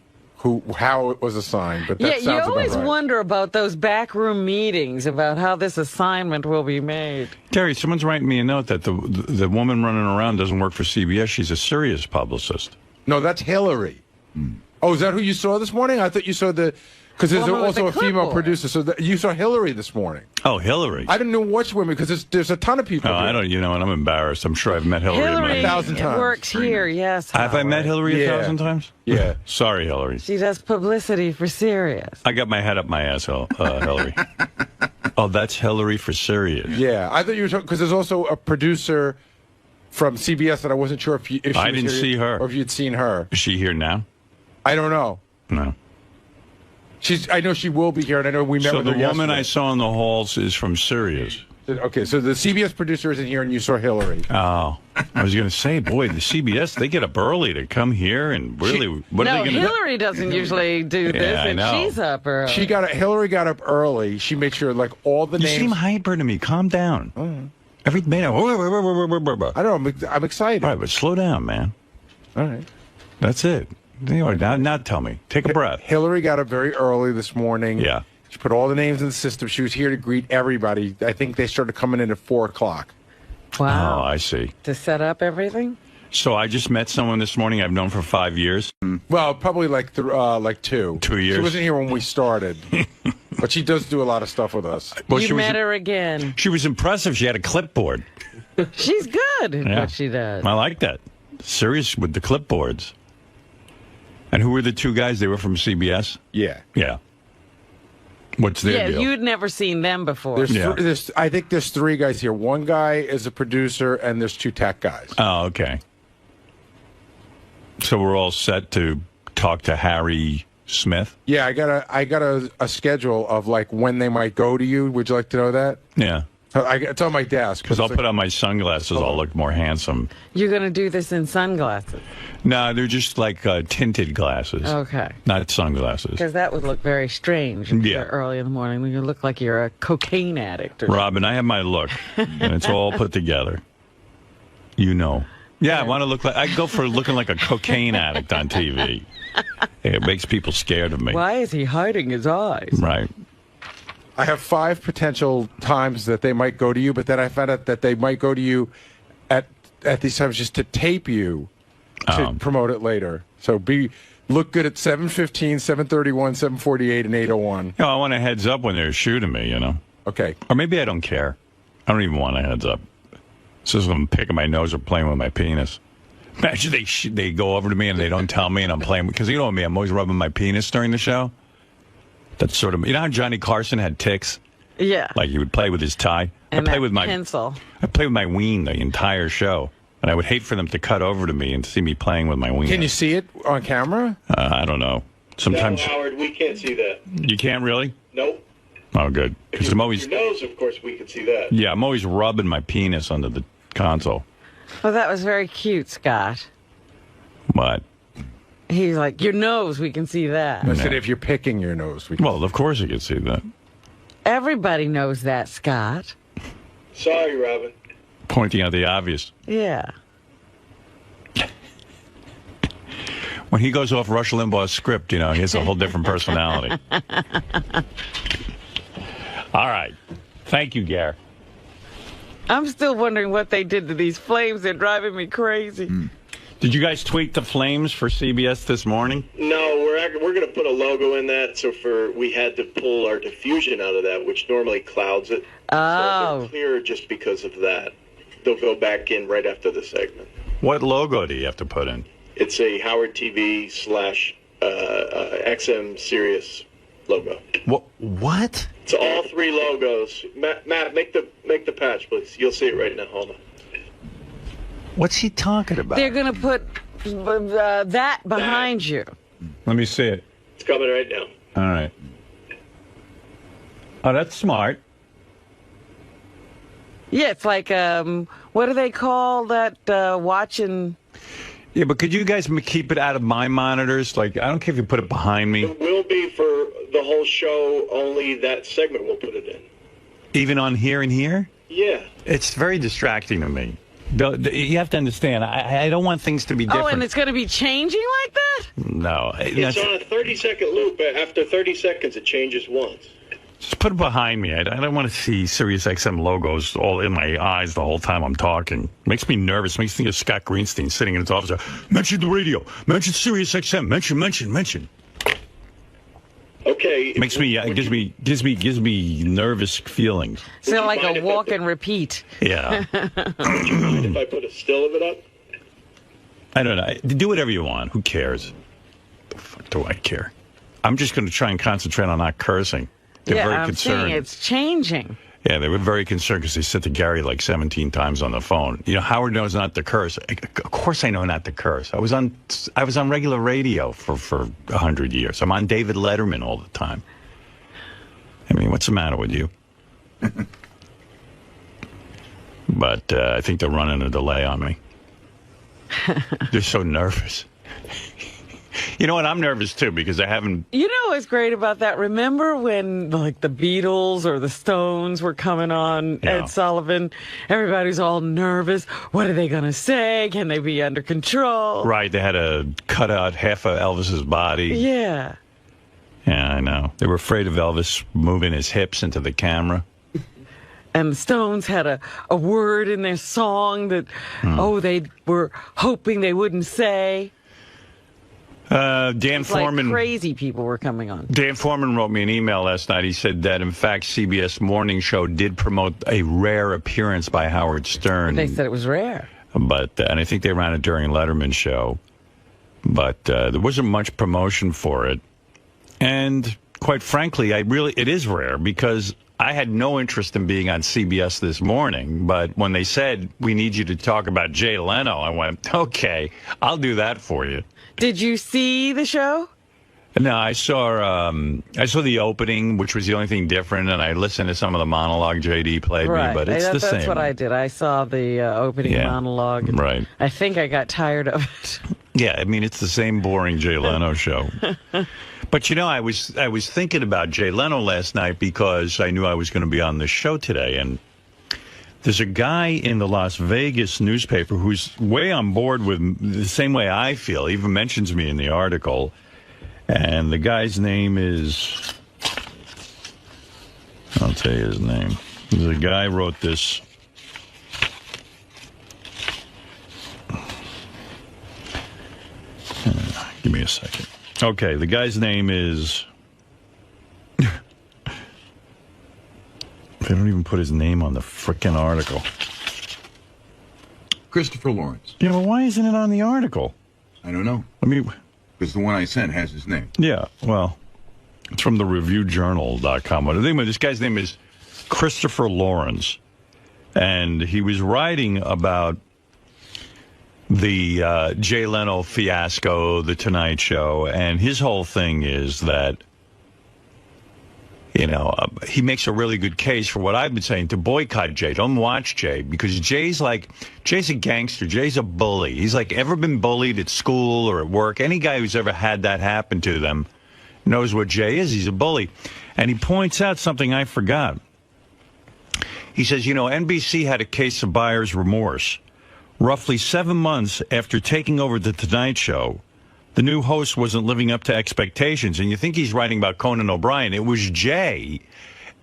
N: how it was assigned, but that sounds about right.
A: You always wonder about those backroom meetings, about how this assignment will be made.
C: Terry, someone's writing me a note that the woman running around doesn't work for CBS. She's a Sirius publicist.
N: No, that's Hillary. Oh, is that who you saw this morning? I thought you saw because there's also a female producer. So you saw Hillary this morning.
C: Oh, Hillary.
N: I didn't know which women because there's a ton of people.
C: Oh, I don't. And I'm embarrassed. I'm sure I've met Hillary
N: 1,000 times.
A: Works here, yes.
C: Have I met Hillary 1,000 times?
N: Yeah.
C: Sorry, Hillary.
A: She does publicity for Sirius.
C: I got my head up my asshole, Hillary. Oh, that's Hillary for Sirius.
N: Yeah, I thought you were talking because there's also a producer from CBS that I wasn't sure if she
C: I didn't see her,
N: or if you'd seen her.
C: Is she here now?
N: I don't know.
C: No.
N: I know she will be here, and I know we met with her yesterday.
C: So the woman I saw in the halls is from Sirius.
N: Okay, so the CBS producer isn't here, and you saw Hillary.
C: Oh, I was going to say, boy, the CBS, they get up early to come here, and really, what are they going to do?
A: Hillary doesn't usually do this, and she's up early.
N: Hillary got up early. She made sure, like, all the names.
C: You seem hyper to me. Calm down. Every minute.
N: I don't know. I'm excited.
C: All right, but slow down, man.
N: All right.
C: That's it. Now tell me. Take a breath.
N: Hillary got up very early this morning.
C: Yeah.
N: She put all the names in the system. She was here to greet everybody. I think they started coming in at 4 o'clock.
A: Wow.
C: Oh, I see.
A: To set up everything?
C: So I just met someone this morning I've known for 5 years.
N: Well, probably like 2.
C: 2 years.
N: She wasn't here when we started. But she does do a lot of stuff with us.
A: Well, you met her again.
C: She was impressive. She had a clipboard.
A: She's good at what she does.
C: I like that. Serious with the clipboards. And who were the two guys? They were from CBS?
N: Yeah.
C: Yeah. What's their deal?
A: You'd never seen them before.
N: I think there's 3 guys here. One guy is a producer, and there's 2 tech guys.
C: Oh, okay. So we're all set to talk to Harry Smith?
N: Yeah, I got a schedule of, like, when they might go to you. Would you like to know that?
C: Yeah.
N: It's on my desk.
C: Because I'll put on my sunglasses. I'll look more handsome.
A: You're going to do this in sunglasses?
C: No, they're just like tinted glasses.
A: Okay.
C: Not sunglasses.
A: Because that would look very strange if you're early in the morning. You look like you're a cocaine addict. Or
C: Robin, I have my look, and it's all put together. You know. Yeah, I want to look like... I go for looking like a cocaine addict on TV. It makes people scared of me.
A: Why is he hiding his eyes?
C: Right.
N: I have 5 potential times that they might go to you, but then I found out that they might go to you at these times just to tape you to promote it later. So look good at 7:15, 7:31, 7:48, and 8:01.
C: You know, I want a heads up when they're shooting me, you know.
N: Okay.
C: Or maybe I don't care. I don't even want a heads up. It's just I'm picking my nose or playing with my penis. Imagine they go over to me and they don't tell me and I'm playing. Because you know me, I'm always rubbing my penis during the show. That's sort of, you know how Johnny Carson had tics?
A: Yeah.
C: Like he would play with his tie.
A: And I play with my pencil.
C: I play with my ween the entire show. And I would hate for them to cut over to me and see me playing with my ween.
N: Can you see it on camera?
C: I don't know. Sometimes.
M: No, Howard, we can't see that.
C: You can't really?
M: Nope.
C: Oh, good. Because I'm always.
M: Your nose, of course, we can see that.
C: Yeah, I'm always rubbing my penis under the console.
A: Well, that was very cute, Scott.
C: What?
A: He's like, your nose, we can see that.
N: I said, if you're picking your nose.
C: Well, of course you can see that.
A: Everybody knows that, Scott.
M: Sorry, Robin.
C: Pointing out the obvious.
A: Yeah.
C: When he goes off Rush Limbaugh's script, you know, he has a whole different personality. All right. Thank you, Gare.
A: I'm still wondering what they did to these flames. They're driving me crazy.
C: Did you guys tweet the flames for CBS this morning?
M: No, we're going to put a logo in that. So we had to pull our diffusion out of that, which normally clouds it.
A: Oh.
M: So they're clear just because of that. They'll go back in right after the segment.
C: What logo do you have to put in?
M: It's a Howard TV / XM Sirius logo.
C: What?
M: It's all 3 logos. Matt, make the patch, please. You'll see it right now. Hold on.
C: What's he talking about?
A: They're going to put that behind you.
C: Let me see it.
M: It's coming right now.
C: All right. Oh, that's smart.
A: Yeah, it's like, what do they call that watching?
C: Yeah, but could you guys keep it out of my monitors? Like, I don't care if you put it behind me.
M: It will be for the whole show, only that segment we'll put it in.
C: Even on here and here?
M: Yeah.
C: It's very distracting to me. You have to understand, I don't want things to be different.
A: Oh, and it's going to be changing like that?
C: No.
M: It's on a 30-second loop. After 30 seconds, it changes once.
C: Just put it behind me. I don't want to see SiriusXM logos all in my eyes the whole time I'm talking. Makes me nervous. Makes me think of Scott Greenstein sitting in his office. Mention the radio. Mention SiriusXM. Mention.
M: Okay.
C: Makes me gives me nervous feelings.
A: So like a walk and repeat.
C: Yeah.
M: Would you mind if I put a still of it up?
C: I don't know. Do whatever you want. Who cares? The fuck do I care? I'm just going to try and concentrate on not cursing. They're very concerned.
A: Saying it's changing.
C: Yeah, they were very concerned because they said to Gary like 17 times on the phone. You know, Howard knows not to curse. Of course I know not to curse. I was on regular radio for 100 years. I'm on David Letterman all the time. I mean, what's the matter with you? But I think they're running a delay on me. They're so nervous. You know what? I'm nervous, too, because I haven't...
A: You know what's great about that? Remember when, like, the Beatles or the Stones were coming on Ed Sullivan? Everybody's all nervous. What are they going to say? Can they be under control?
C: Right. They had to cut out half of Elvis's body.
A: Yeah.
C: Yeah, I know. They were afraid of Elvis moving his hips into the camera.
A: And the Stones had a word in their song that, they were hoping they wouldn't say.
C: Dan Foreman.
A: Like crazy people were coming on.
C: Dan Foreman wrote me an email last night. He said that, in fact, CBS Morning Show did promote a rare appearance by Howard Stern.
A: They said it was rare.
C: But, and I think they ran it during Letterman's show. But there wasn't much promotion for it. And quite frankly, it is rare because I had no interest in being on CBS this morning. But when they said, we need you to talk about Jay Leno, I went, okay, I'll do that for you.
A: Did you see the show?
C: No, I saw the opening, which was the only thing different, and I listened to some of the monologue JD played me, but it's the same.
A: That's what I did. I saw the opening monologue. And
C: right.
A: I think I got tired of it.
C: Yeah, I mean, it's the same boring Jay Leno show. But, you know, I was thinking about Jay Leno last night because I knew I was going to be on this show today, and there's a guy in the Las Vegas newspaper who's way on board with the same way I feel. He even mentions me in the article. And the guy's name is, I'll tell you his name. The guy wrote this. Give me a second. Okay, the guy's name is, they don't even put his name on the frickin' article.
L: Christopher Lawrence.
C: Yeah, but why isn't it on the article?
L: I don't know.
C: I mean,
L: because the one I sent has his name.
C: Yeah, well, it's from the reviewjournal.com. But this guy's name is Christopher Lawrence, and he was writing about the Jay Leno fiasco, The Tonight Show, and his whole thing is that, you know, he makes a really good case for what I've been saying, to boycott Jay. Don't watch Jay, because Jay's a gangster. Jay's a bully. He's like ever been bullied at school or at work. Any guy who's ever had that happen to them knows what Jay is. He's a bully. And he points out something I forgot. He says, you know, NBC had a case of buyer's remorse. Roughly 7 months after taking over The Tonight Show, the new host wasn't living up to expectations. And you think he's writing about Conan O'Brien. It was Jay.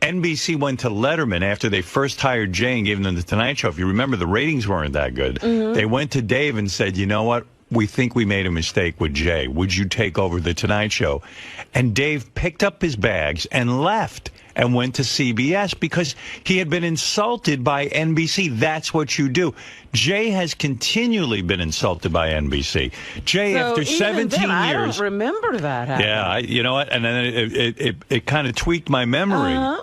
C: NBC went to Letterman after they first hired Jay and gave them The Tonight Show. If you remember, the ratings weren't that good. Mm-hmm. They went to Dave and said, you know what? We think we made a mistake with Jay. Would you take over The Tonight Show? And Dave picked up his bags and left and went to CBS because he had been insulted by NBC. That's what you do. Jay has continually been insulted by NBC. Jay,
A: so
C: after 17 years...
A: I don't remember that happening.
C: Yeah, you know what? And then it kind of tweaked my memory.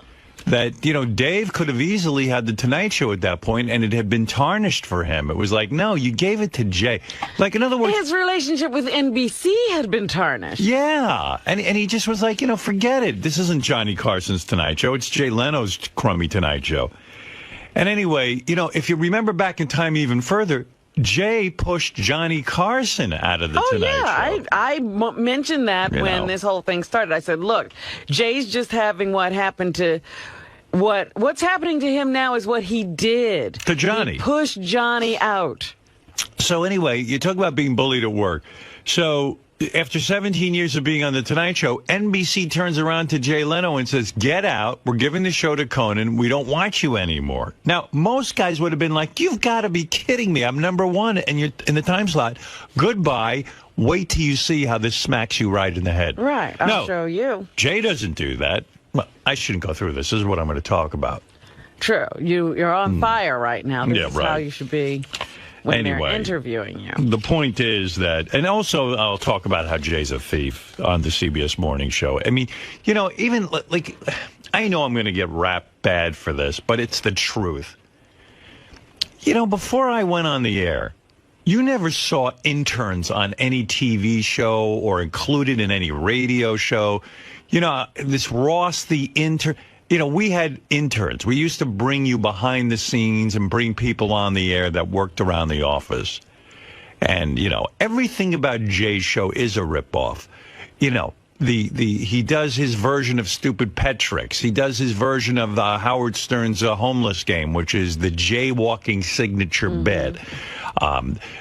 C: That, you know, Dave could have easily had The Tonight Show at that point, and it had been tarnished for him. It was like, no, you gave it to Jay. Like, in other words... His
A: relationship with NBC had been tarnished.
C: Yeah. And he just was like, you know, forget it. This isn't Johnny Carson's Tonight Show. It's Jay Leno's crummy Tonight Show. And anyway, you know, if you remember back in time even further, Jay pushed Johnny Carson out of the Tonight Show.
A: I mentioned that when this whole thing started. I said, look, Jay's just having what happened to... What's happening to him now is what he did.
C: To Johnny.
A: He pushed Johnny out.
C: So anyway, you talk about being bullied at work. So after 17 years of being on The Tonight Show, NBC turns around to Jay Leno and says, get out. We're giving the show to Conan. We don't want you anymore. Now, most guys would have been like, you've got to be kidding me. I'm number one and you're in the time slot. Goodbye. Wait till you see how this smacks you right in the head.
A: Right. I'll show you.
C: Jay doesn't do that. Well, I shouldn't go through this. This is what I'm going to talk about.
A: True. You're on fire right now. This is how you should be when they're interviewing you.
C: The point is that, and also I'll talk about how Jay's a thief on the CBS Morning Show. I mean, you know, even like, I know I'm going to get rapped bad for this, but it's the truth. You know, before I went on the air, you never saw interns on any TV show or included in any radio show. You know, this Ross the intern, you know, we had interns. We used to bring you behind the scenes and bring people on the air that worked around the office. And, you know, everything about Jay's show is a ripoff. You know, he does his version of Stupid Pet Tricks. He does his version of Howard Stern's homeless game, which is the jaywalking signature bed.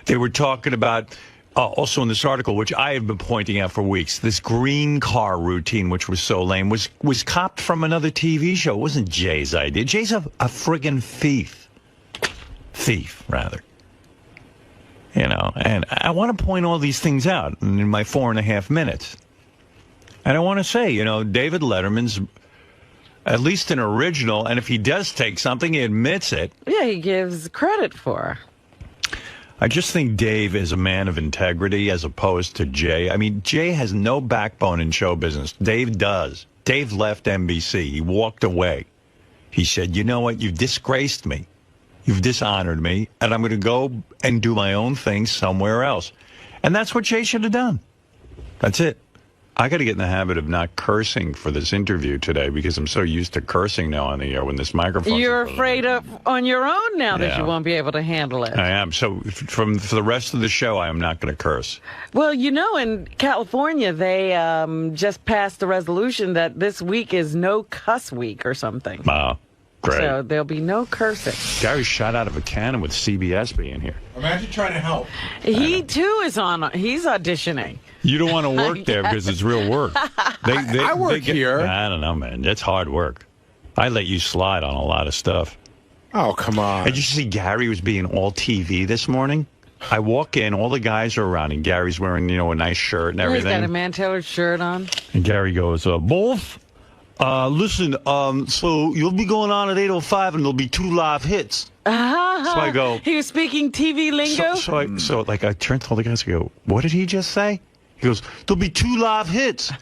C: They were talking about... also in this article, which I have been pointing out for weeks, this green car routine, which was so lame, was copped from another TV show. It wasn't Jay's idea. Jay's a friggin' thief. Thief, rather. You know, and I want to point all these things out in my 4.5 minutes. And I want to say, you know, David Letterman's at least an original, and if he does take something, he admits it.
A: Yeah, he gives credit for.
C: I just think Dave is a man of integrity as opposed to Jay. I mean, Jay has no backbone in show business. Dave does. Dave left NBC. He walked away. He said, you know what? You've disgraced me. You've dishonored me, and I'm going to go and do my own thing somewhere else. And that's what Jay should have done. That's it. I got to get in the habit of not cursing for this interview today because I'm so used to cursing now on the air when this microphone.
A: You're afraid of on your own now that you won't be able to handle it.
C: I am. So for the rest of the show, I am not going to curse.
A: Well, you know, in California, they just passed a resolution that this week is no cuss week or something.
C: Wow. Great.
A: So there'll be no cursing.
C: Gary shot out of a cannon with CBS being here.
N: Imagine trying to help.
A: He, too, he's auditioning.
C: You don't want to work there because it's real work.
N: I work here.
C: I don't know, man. It's hard work. I let you slide on a lot of stuff.
N: Oh, come on.
C: Did you see Gary was being all TV this morning? I walk in, all the guys are around, and Gary's wearing, you know, a nice shirt and everything.
A: He's got a man-tailored shirt on.
C: And Gary goes, both? Listen, so you'll be going on at 8:05 and there'll be 2 live hits. So I go.
A: He was speaking TV lingo?
C: So I turned to all the guys and go, what did he just say? He goes, there'll be 2 live hits.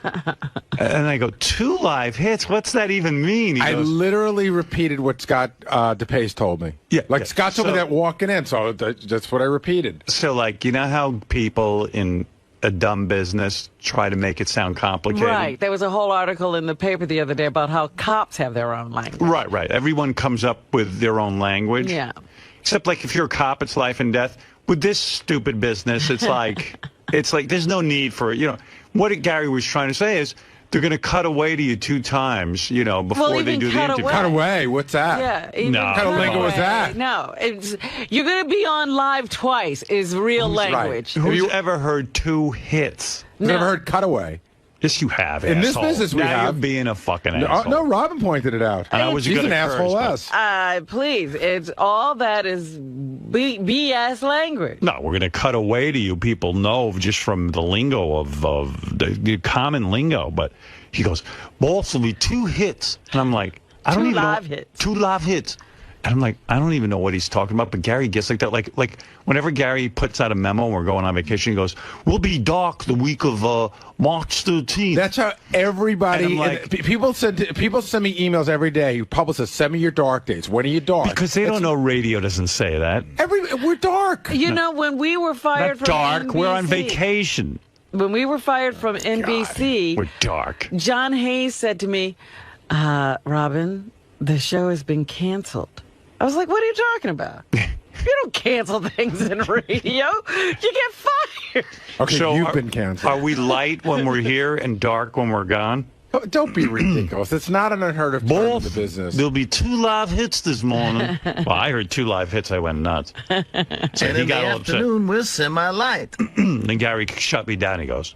C: And I go, 2 live hits? What's that even mean?
N: I literally repeated what Scott 𝗏𝗍𝗍 told me. Yeah. Like, Scott told me that walking in, so that's what I repeated.
C: So, like, you know how people in a dumb business try to make it sound complicated?
A: Right. There was a whole article in the paper the other day about how cops have their own language.
C: Right. Everyone comes up with their own language.
A: Yeah.
C: Except, like, if you're a cop, it's life and death. With this stupid business, it's like... It's like there's no need for it. You know, what Gary was trying to say is they're going to cut away to you 2 times, you know, before they do the interview.
N: Cut away? What's that?
A: Yeah.
C: No.
N: What kind of lingo is that?
A: No. You're going to be on live twice is real language.
C: Right. Who's ever heard 2 hits?
N: No. Never heard cutaway.
C: Yes, you have,
N: in
C: asshole.
N: this business, we
C: now
N: have.
C: You're being a fucking asshole.
N: No, Robin pointed it out.
C: And I was
N: He's an asshole
C: curse,
N: us.
A: Please, it's all that is BS language.
C: No, we're going to cut away to you. People know just from the lingo of the common lingo. But he goes, boss will be 2 hits. And I'm like, I don't even know. 2 live hits. And I'm like, I don't even know what he's talking about. But Gary gets like that. Like whenever Gary puts out a memo and we're going on vacation, he goes, we'll be dark the week of March 13th.
N: That's how everybody,
C: like,
N: people send me emails every day. Publicists, send me your dark days. When are you dark?
C: Because they don't know radio doesn't say that.
N: We're dark.
A: You know, when we were fired from
C: dark,
A: NBC,
C: we're on vacation.
A: When we were fired from NBC,
C: we're dark.
A: John Hayes said to me, Robin, the show has been canceled. I was like, what are you talking about? You don't cancel things in radio. You get fired.
N: Okay,
C: so
N: you've been canceled.
C: Are we light when we're here and dark when we're gone?
N: Don't be ridiculous. It's not an unheard of term in the business.
C: There'll be 2 live hits this morning. Well, I heard 2 live hits. I went nuts. So
O: and in the afternoon, we're semi-light.
C: Then Gary shut me down. He goes,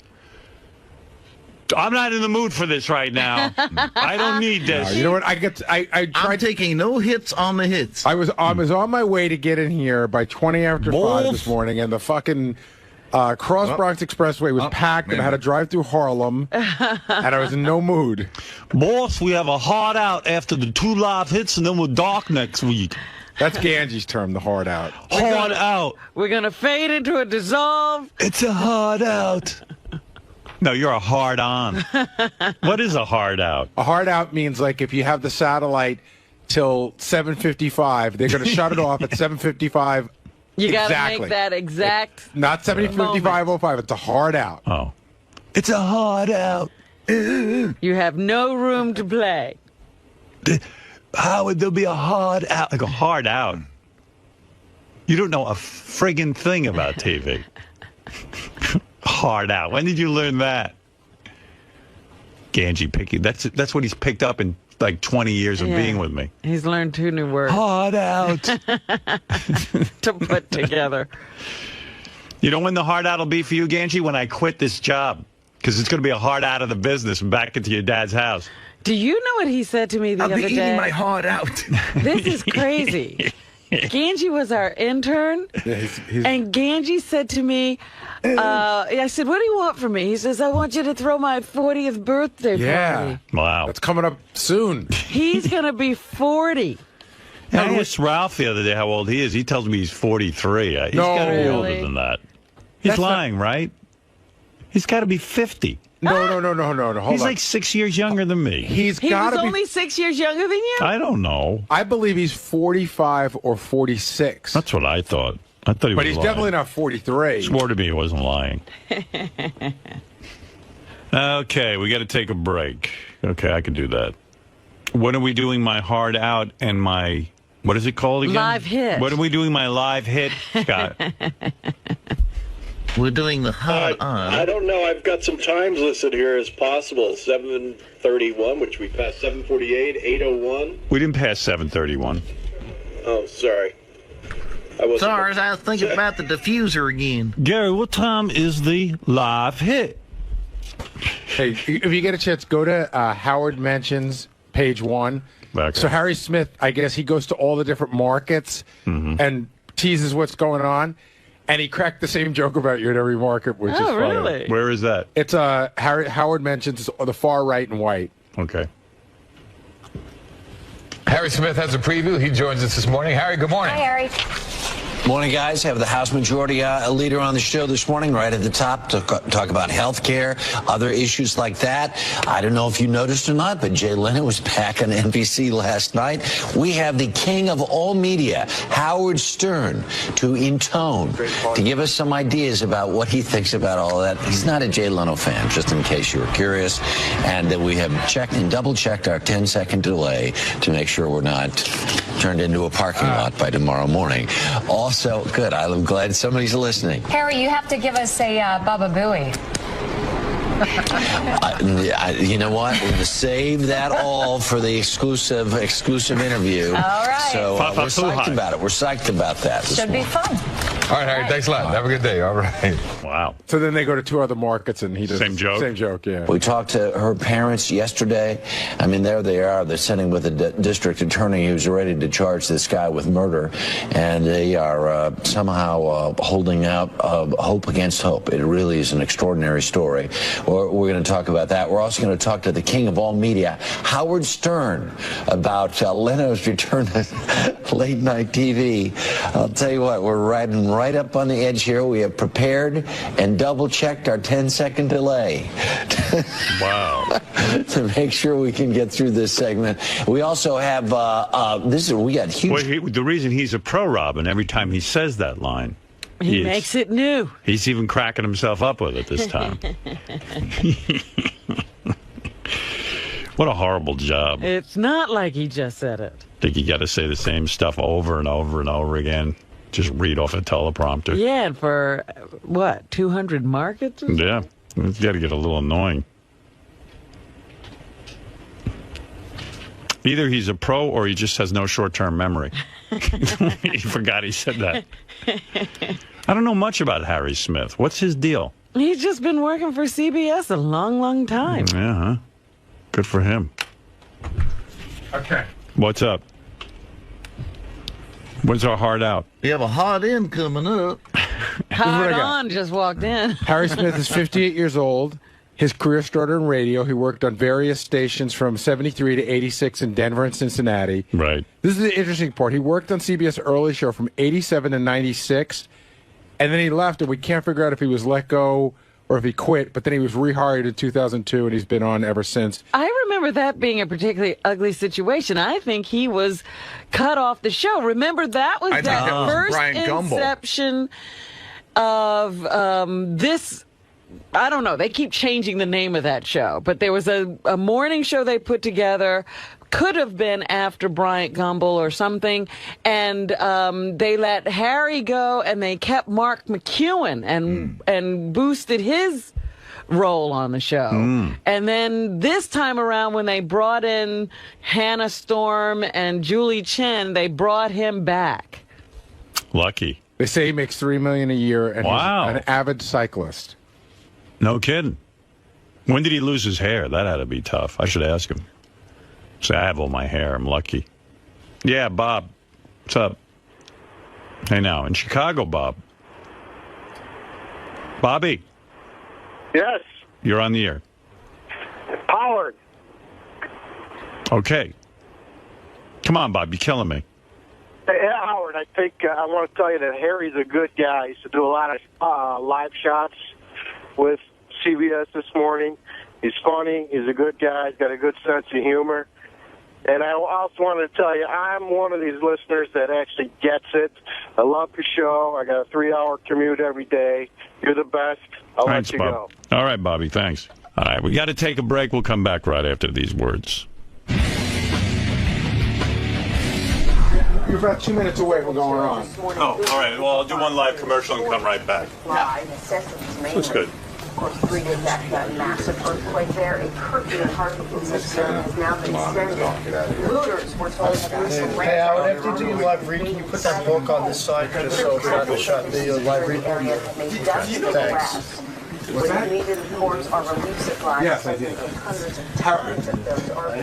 C: I'm not in the mood for this right now. I don't need this.
N: No, you know what? I'm
O: taking no hits on the hits.
N: I was on my way to get in here by 20 after 5 this morning, and the fucking Cross Bronx Expressway was packed, and I had to drive through Harlem, and I was in no mood.
C: Boss, we have a hard out after the 2 live hits, and then we're dark next week.
N: That's 𝗏𝗏𝗍𝗏's term, the hard out.
C: Hard out.
A: We're going to fade into a dissolve.
C: It's a hard out. No, you're a hard on. What is a hard out?
N: A hard out means like if you have the satellite till 7:55, they're going to shut it off at 7:55.
A: You got to make that exact.
N: Not 7:55:05. It's a hard out.
C: Oh, it's a hard out.
A: You have no room to play.
C: How would there be a hard out? Like a hard out. You don't know a friggin' thing about TV. Hard out. When did you learn that? Ganji picking. That's what he's picked up in like 20 years of being with me.
A: He's learned 2 new words.
C: Hard out.
A: To put together.
C: You know when the hard out will be for you, Ganji? When I quit this job. Because it's going to be a hard out of the business and back into your dad's house.
A: Do you know what he said to me the other day?
O: I'll be eating my heart out.
A: This is crazy. Ganji was our intern, and Ganji said to me, I said, what do you want from me? He says, I want you to throw my 40th birthday party.
C: Wow.
N: That's coming up soon.
A: He's going to be 40.
C: I asked Ralph the other day how old he is. He tells me he's 43. He's got to be older than that. He's lying, right? He's got to be 50.
N: No. Hold
C: he's
N: on.
C: like 6 years younger than me.
A: He was only 6 years younger than you?
C: I don't know.
N: I believe he's 45 or 46.
C: That's what I thought. I thought he was
N: But he's
C: lying.
N: definitely not 43.
C: Swore to me he wasn't lying. Okay, we got to take a break. Okay, I can do that. When are we doing my hard out and my... What is it called again?
A: Live hit.
C: When are we doing my live hit, Scott?
O: We're doing the hard on.
M: I don't know. I've got some times listed here as possible. 7:31, which we passed. 7:48, 8:01.
C: We didn't pass 7:31.
M: Oh, sorry.
O: Sorry, I was thinking about the diffuser again.
C: Gary, what time is the live hit?
N: Hey, if you get a chance, go to Howard Mentions, page 1.
C: Okay.
N: So Harry Smith, I guess he goes to all the different markets and teases what's going on. And he cracked the same joke about you at every market, which is funny.
A: Really?
C: Where is that?
N: It's Howard Mentions the far right and white.
C: Okay.
P: Harry Smith has a preview. He joins us this morning. Harry, good morning.
Q: Hi, Harry. Morning, guys. Have the House Majority Leader on the show this morning, right at the top, to talk about health care, other issues like that. I don't know if you noticed or not, but Jay Leno was back on NBC last night. We have the king of all media, Howard Stern, to intone, to give us some ideas about what he thinks about all of that. He's not a Jay Leno fan, just in case you were curious. And that we have checked and double-checked our 10-second delay to make sure we're not turned into a parking lot by tomorrow morning. Also, good. I'm glad somebody's listening. Harry, you have to give us a Baba Booey. You know what? We're going to save that all for the exclusive interview. All right. So we're psyched about it. We're psyched about that. Should be fun.
P: All right, Harry, thanks a lot. Have a good day. All right.
C: Wow.
N: So then they go to 2 other markets and he does
C: Same joke?
N: Same joke, yeah.
Q: We talked to her parents yesterday. I mean, there they are. They're sitting with a district attorney who's ready to charge this guy with murder. And they are somehow holding out hope against hope. It really is an extraordinary story. We're going to talk about that. We're also going to talk to the king of all media, Howard Stern, about Leno's return to late-night TV. I'll tell you what, we're riding right up on the edge here. We have prepared and double-checked our 10-second delay.
C: Wow.
Q: To make sure we can get through this segment. We also have, we got huge...
C: Well, the reason he's a pro, Robin, every time he says that line,
A: He makes it new.
C: He's even cracking himself up with it this time. What a horrible job.
A: It's not like he just said it.
C: I think you got to say the same stuff over and over and over again. Just read off a teleprompter.
A: Yeah, and for, what, 200 markets?
C: Yeah, it's got to get a little annoying. Either he's a pro or he just has no short-term memory. He forgot he said that. I don't know much about Harry Smith. What's his deal?
A: He's just been working for CBS a long, long time.
C: Yeah, huh? Good for him.
N: Okay.
C: What's up? When's our hard out?
O: We have a hard in coming up.
A: Hard on just walked in.
N: Harry Smith is 58 years old. His career started in radio. He worked on various stations from 73 to 86 in Denver and Cincinnati.
C: Right.
N: This is the interesting part. He worked on CBS early show from 87 to 96, and then he left, and we can't figure out if he was let go or if he quit, but then he was rehired in 2002, and he's been on ever since.
A: I remember that being a particularly ugly situation. I think he was cut off the show. Remember, that was that first inception of this... I don't know. They keep changing the name of that show. But there was a morning show they put together, could have been after Bryant Gumbel or something, and they let Harry go, and they kept Mark McEwen and boosted his role on the show. And then this time around, when they brought in Hannah Storm and Julie Chen, they brought him back.
C: Lucky.
N: They say he makes $3 million a year, and he's an avid cyclist.
C: No kidding. When did he lose his hair? That had to be tough. I should ask him. Say, I have all my hair. I'm lucky. Yeah, Bob. What's up? Hey, now, in Chicago, Bob. Bobby.
R: Yes.
C: You're on the air.
R: Howard.
C: Okay. Come on, Bob. You're killing me.
R: Hey, Howard, I think I want to tell you that Harry's a good guy. He used to do a lot of live shots with CBS this morning. He's funny. He's a good guy. He's got a good sense of humor. And I also wanted to tell you, I'm one of these listeners that actually gets it. I love your show. I got a 3-hour commute every day. You're the best. I'll
C: Thanks,
R: let you
C: Bob.
R: go.
C: All right, Bobby. Thanks. All right, we got to take a break. We'll come back right after these words.
N: You're about 2 minutes away from going on.
C: Oh, all right. Well, I'll do one live commercial and come right back. That's good.
S: Of course, 3 days after that massive earthquake there, a curfew in Hartford has now been extended. Looters were told to do some
T: Hey, Howard, after you do your live read, can you put that book on this side just so it's not shot the live read?
S: Thanks. What's that? Needed, of course, are relief supplies.
N: Yes, I did.
S: Hundreds of those are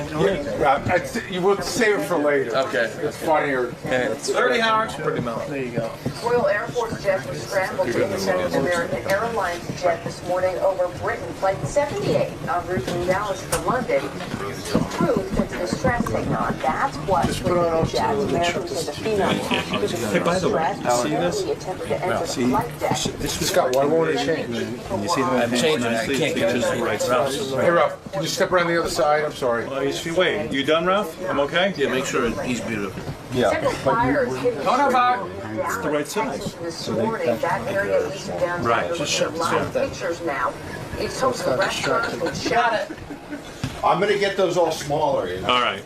N: You will save it for later.
T: Okay.
N: It's funnier.
T: Okay. 30, Howard. Pretty mellow. There you go.
S: Royal Air Force jets were scrambled to intercept American Airlines jet this morning over Britain. Flight 78 en route from Dallas to London proved into distress signal. That's what the jets. Americans said the female passenger
T: Hey, by the way, see this?
S: attempted to enter the flight deck.
N: Scott, why won't it change?
T: I'm changing. I can't get it the right route.
N: Hey, Ralph, can you step around the other side? I'm sorry.
C: Wait, you done, Ralph? I'm okay?
T: Yeah, make sure he's beautiful.
N: Yeah.
S: Several fires hit
T: It's the right size.
S: this morning. That area leasing down
T: Right.
S: Just live pictures now. It's hosting a restaurant with shot.
U: I'm going to get those all smaller. You know?
C: All right.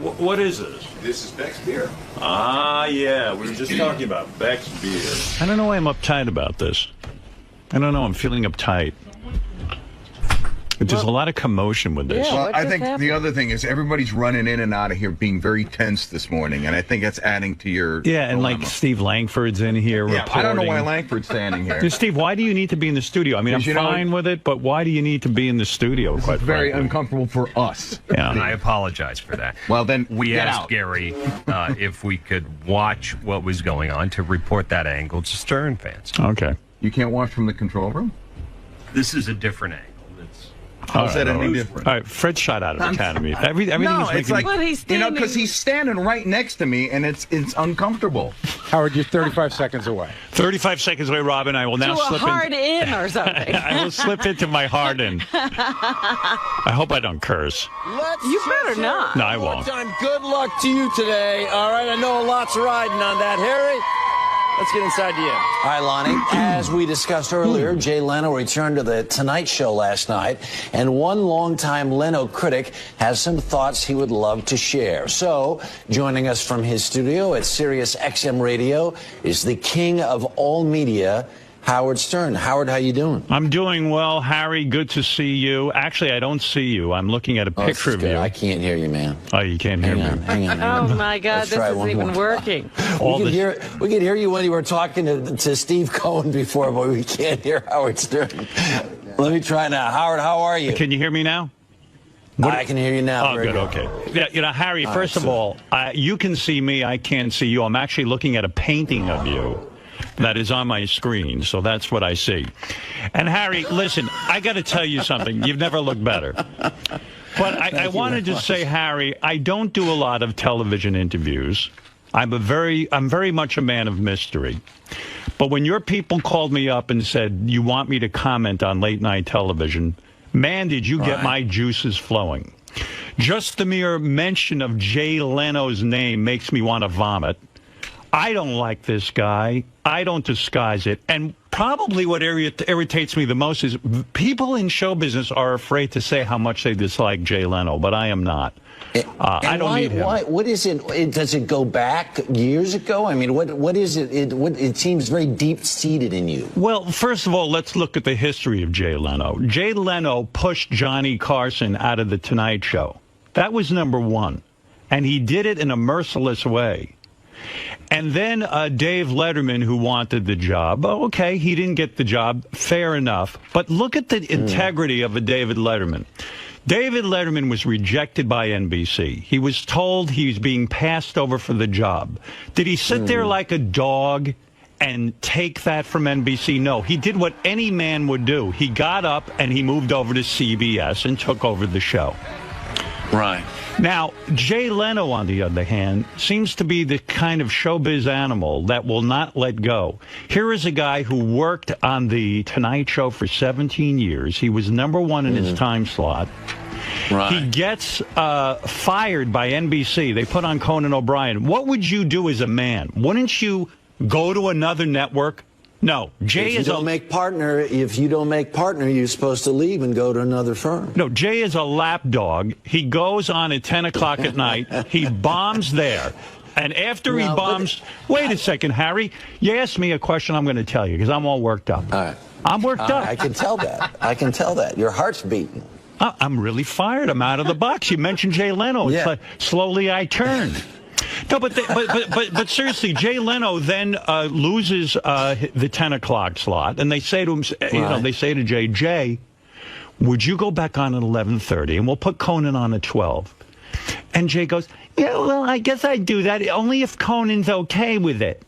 C: What is this?
U: This is Beck's beer.
C: Ah, yeah. We were just talking about Beck's beer. I don't know why I'm uptight about this. I don't know. I'm feeling uptight. There's a lot of commotion with this.
L: Well, I think the other thing is everybody's running in and out of here being very tense this morning, and I think that's adding to your
C: Yeah, and
L: dilemma.
C: like Steve Langford's in here reporting.
L: I don't know why Langford's standing here.
C: Steve, why do you need to be in the studio? I mean, I'm fine with it, but why do you need to be in the studio?
D: It's very uncomfortable for us.
C: Yeah.
V: I apologize for that.
L: Well, then
V: we
L: get
V: asked
L: out.
V: Gary if we could watch what was going on to report that angle to Stern fans.
C: Okay.
L: You can't watch from the control room?
V: This is a different angle.
L: How's that any different?
C: All right, Fred shot out of the academy. Everything
L: no,
C: is
L: it's
C: making
L: like, you know, because he's standing right next to me, and it's uncomfortable.
N: Howard, you're 35 seconds away.
C: 35 seconds away, Robin. I will now
A: to
C: slip
A: a hard in or something.
C: I will slip into my hard in. I hope I don't curse.
A: You better not.
C: No, I won't.
W: Time. Good luck to you today. All right, I know a lot's riding on that. Harry, let's get inside you.
Q: All right, Lonnie, as we discussed earlier, Jay Leno returned to the Tonight Show last night, and one longtime Leno critic has some thoughts he would love to share. So, joining us from his studio at SiriusXM Radio is the king of all media, Howard Stern. Howard, how you doing?
C: I'm doing well, Harry. Good to see you. Actually, I don't see you. I'm looking at a picture of you.
Q: I can't hear you, man.
C: Oh, you can't hear me.
Q: Hang on.
A: Oh, my God.
Q: Let's
A: This
Q: try
A: isn't
Q: one
A: even
Q: more.
A: working.
Q: We could hear you when you were talking to Steve Cohen before, but we can't hear Howard Stern. Let me try now. Howard, how are you?
C: Can you hear me now?
Q: I can hear you now.
C: Oh,
Q: Very
C: good. Okay. Yeah, you know, Harry, first of all, you can see me. I can't see you. I'm actually looking at a painting of you that is on my screen, so that's what I see. And, Harry, listen, I got to tell you something. You've never looked better. But I wanted to say, Harry, I don't do a lot of television interviews. I'm very much a man of mystery. But when your people called me up and said, you want me to comment on late night television, man, did you get my juices flowing. Just the mere mention of Jay Leno's name makes me want to vomit. I don't like this guy. I don't disguise it. And probably what irritates me the most is people in show business are afraid to say how much they dislike Jay Leno, but I am not. I don't need him.
Q: What is it? Does it go back years ago? I mean, what is it? It seems very deep-seated in you.
C: Well, first of all, let's look at the history of Jay Leno. Jay Leno pushed Johnny Carson out of The Tonight Show. That was number one. And he did it in a merciless way. And then Dave Letterman, who wanted the job. Okay, he didn't get the job. Fair enough. But look at the integrity of a David Letterman. David Letterman was rejected by NBC. He was told he was being passed over for the job. Did he sit there like a dog and take that from NBC? No. He did what any man would do. He got up and he moved over to CBS and took over the show.
Q: Right.
C: Now, Jay Leno, on the other hand, seems to be the kind of showbiz animal that will not let go. Here is a guy who worked on The Tonight Show for 17 years. He was #1 in his time slot.
Q: Right.
C: He gets fired by NBC. They put on Conan O'Brien. What would you do as a man? Wouldn't you go to another network? No. Jay
Q: If you don't make partner, you're supposed to leave and go to another firm.
C: No, Jay is a lapdog. He goes on at 10 o'clock at night. He bombs there. And after he bombs... Wait a second, Harry. You asked me a question I'm going to tell you because I'm all worked up.
Q: All right.
C: I'm worked up.
Q: I can tell that. I can tell that. Your heart's beating.
C: I'm really fired. I'm out of the box. You mentioned Jay Leno. It's like, slowly I turned. No, but seriously, Jay Leno then loses the 10 o'clock slot, and they say to him, they say to Jay, would you go back on at 11:30, and we'll put Conan on at 12? And Jay goes, yeah, well, I guess I'd do that, only if Conan's okay with it.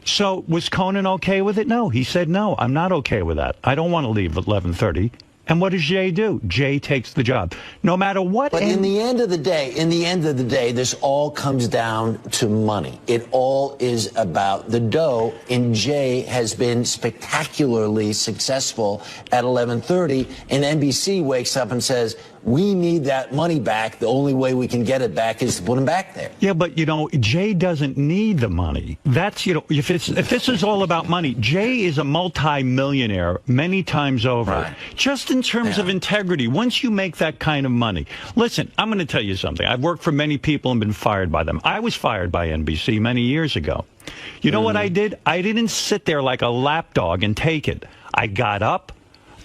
C: So was Conan okay with it? No, he said, no, I'm not okay with that. I don't want to leave at 11:30. And what does Jay do? Jay takes the job. No matter what.
Q: But in the end of the day, this all comes down to money. It all is about the dough. And Jay has been spectacularly successful at 11:30. And NBC wakes up and says, we need that money back. The only way we can get it back is to put him back there.
C: Yeah, but, Jay doesn't need the money. That's, if this is all about money, Jay is a multi-millionaire many times over. Right. Just in terms of integrity, once you make that kind of money. Listen, I'm going to tell you something. I've worked for many people and been fired by them. I was fired by NBC many years ago. You know what I did? I didn't sit there like a lapdog and take it. I got up.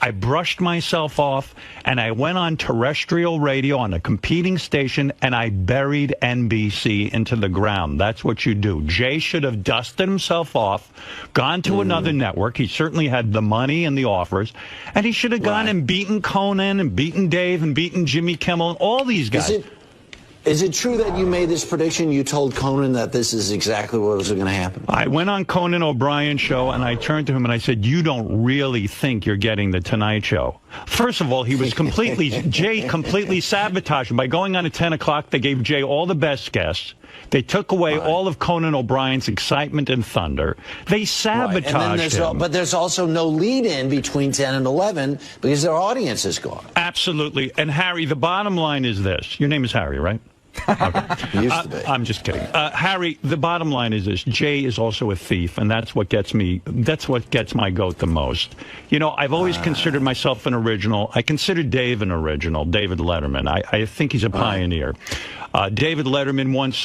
C: I brushed myself off, and I went on terrestrial radio on a competing station, and I buried NBC into the ground. That's what you do. Jay should have dusted himself off, gone to another network. He certainly had the money and the offers, and he should have gone and beaten Conan and beaten Dave and beaten Jimmy Kimmel and all these guys.
Q: Is it true that you made this prediction? You told Conan that this is exactly what was going to happen?
C: I went on Conan O'Brien's show, and I turned to him and I said, you don't really think you're getting the Tonight Show. First of all, he was Jay completely sabotaged him. By going on at 10 o'clock, they gave Jay all the best guests. They took away all of Conan O'Brien's excitement and thunder. They sabotaged him.
Q: But there's also no lead-in between 10 and 11 because their audience is gone.
C: Absolutely. And, Harry, the bottom line is this. Your name is Harry, right? Okay.
Q: Used to be.
C: I'm just kidding. Harry, the bottom line is this. Jay is also a thief, and that's what gets my goat the most. I've always considered myself an original. I consider Dave an original, David Letterman. I think he's a pioneer. David Letterman once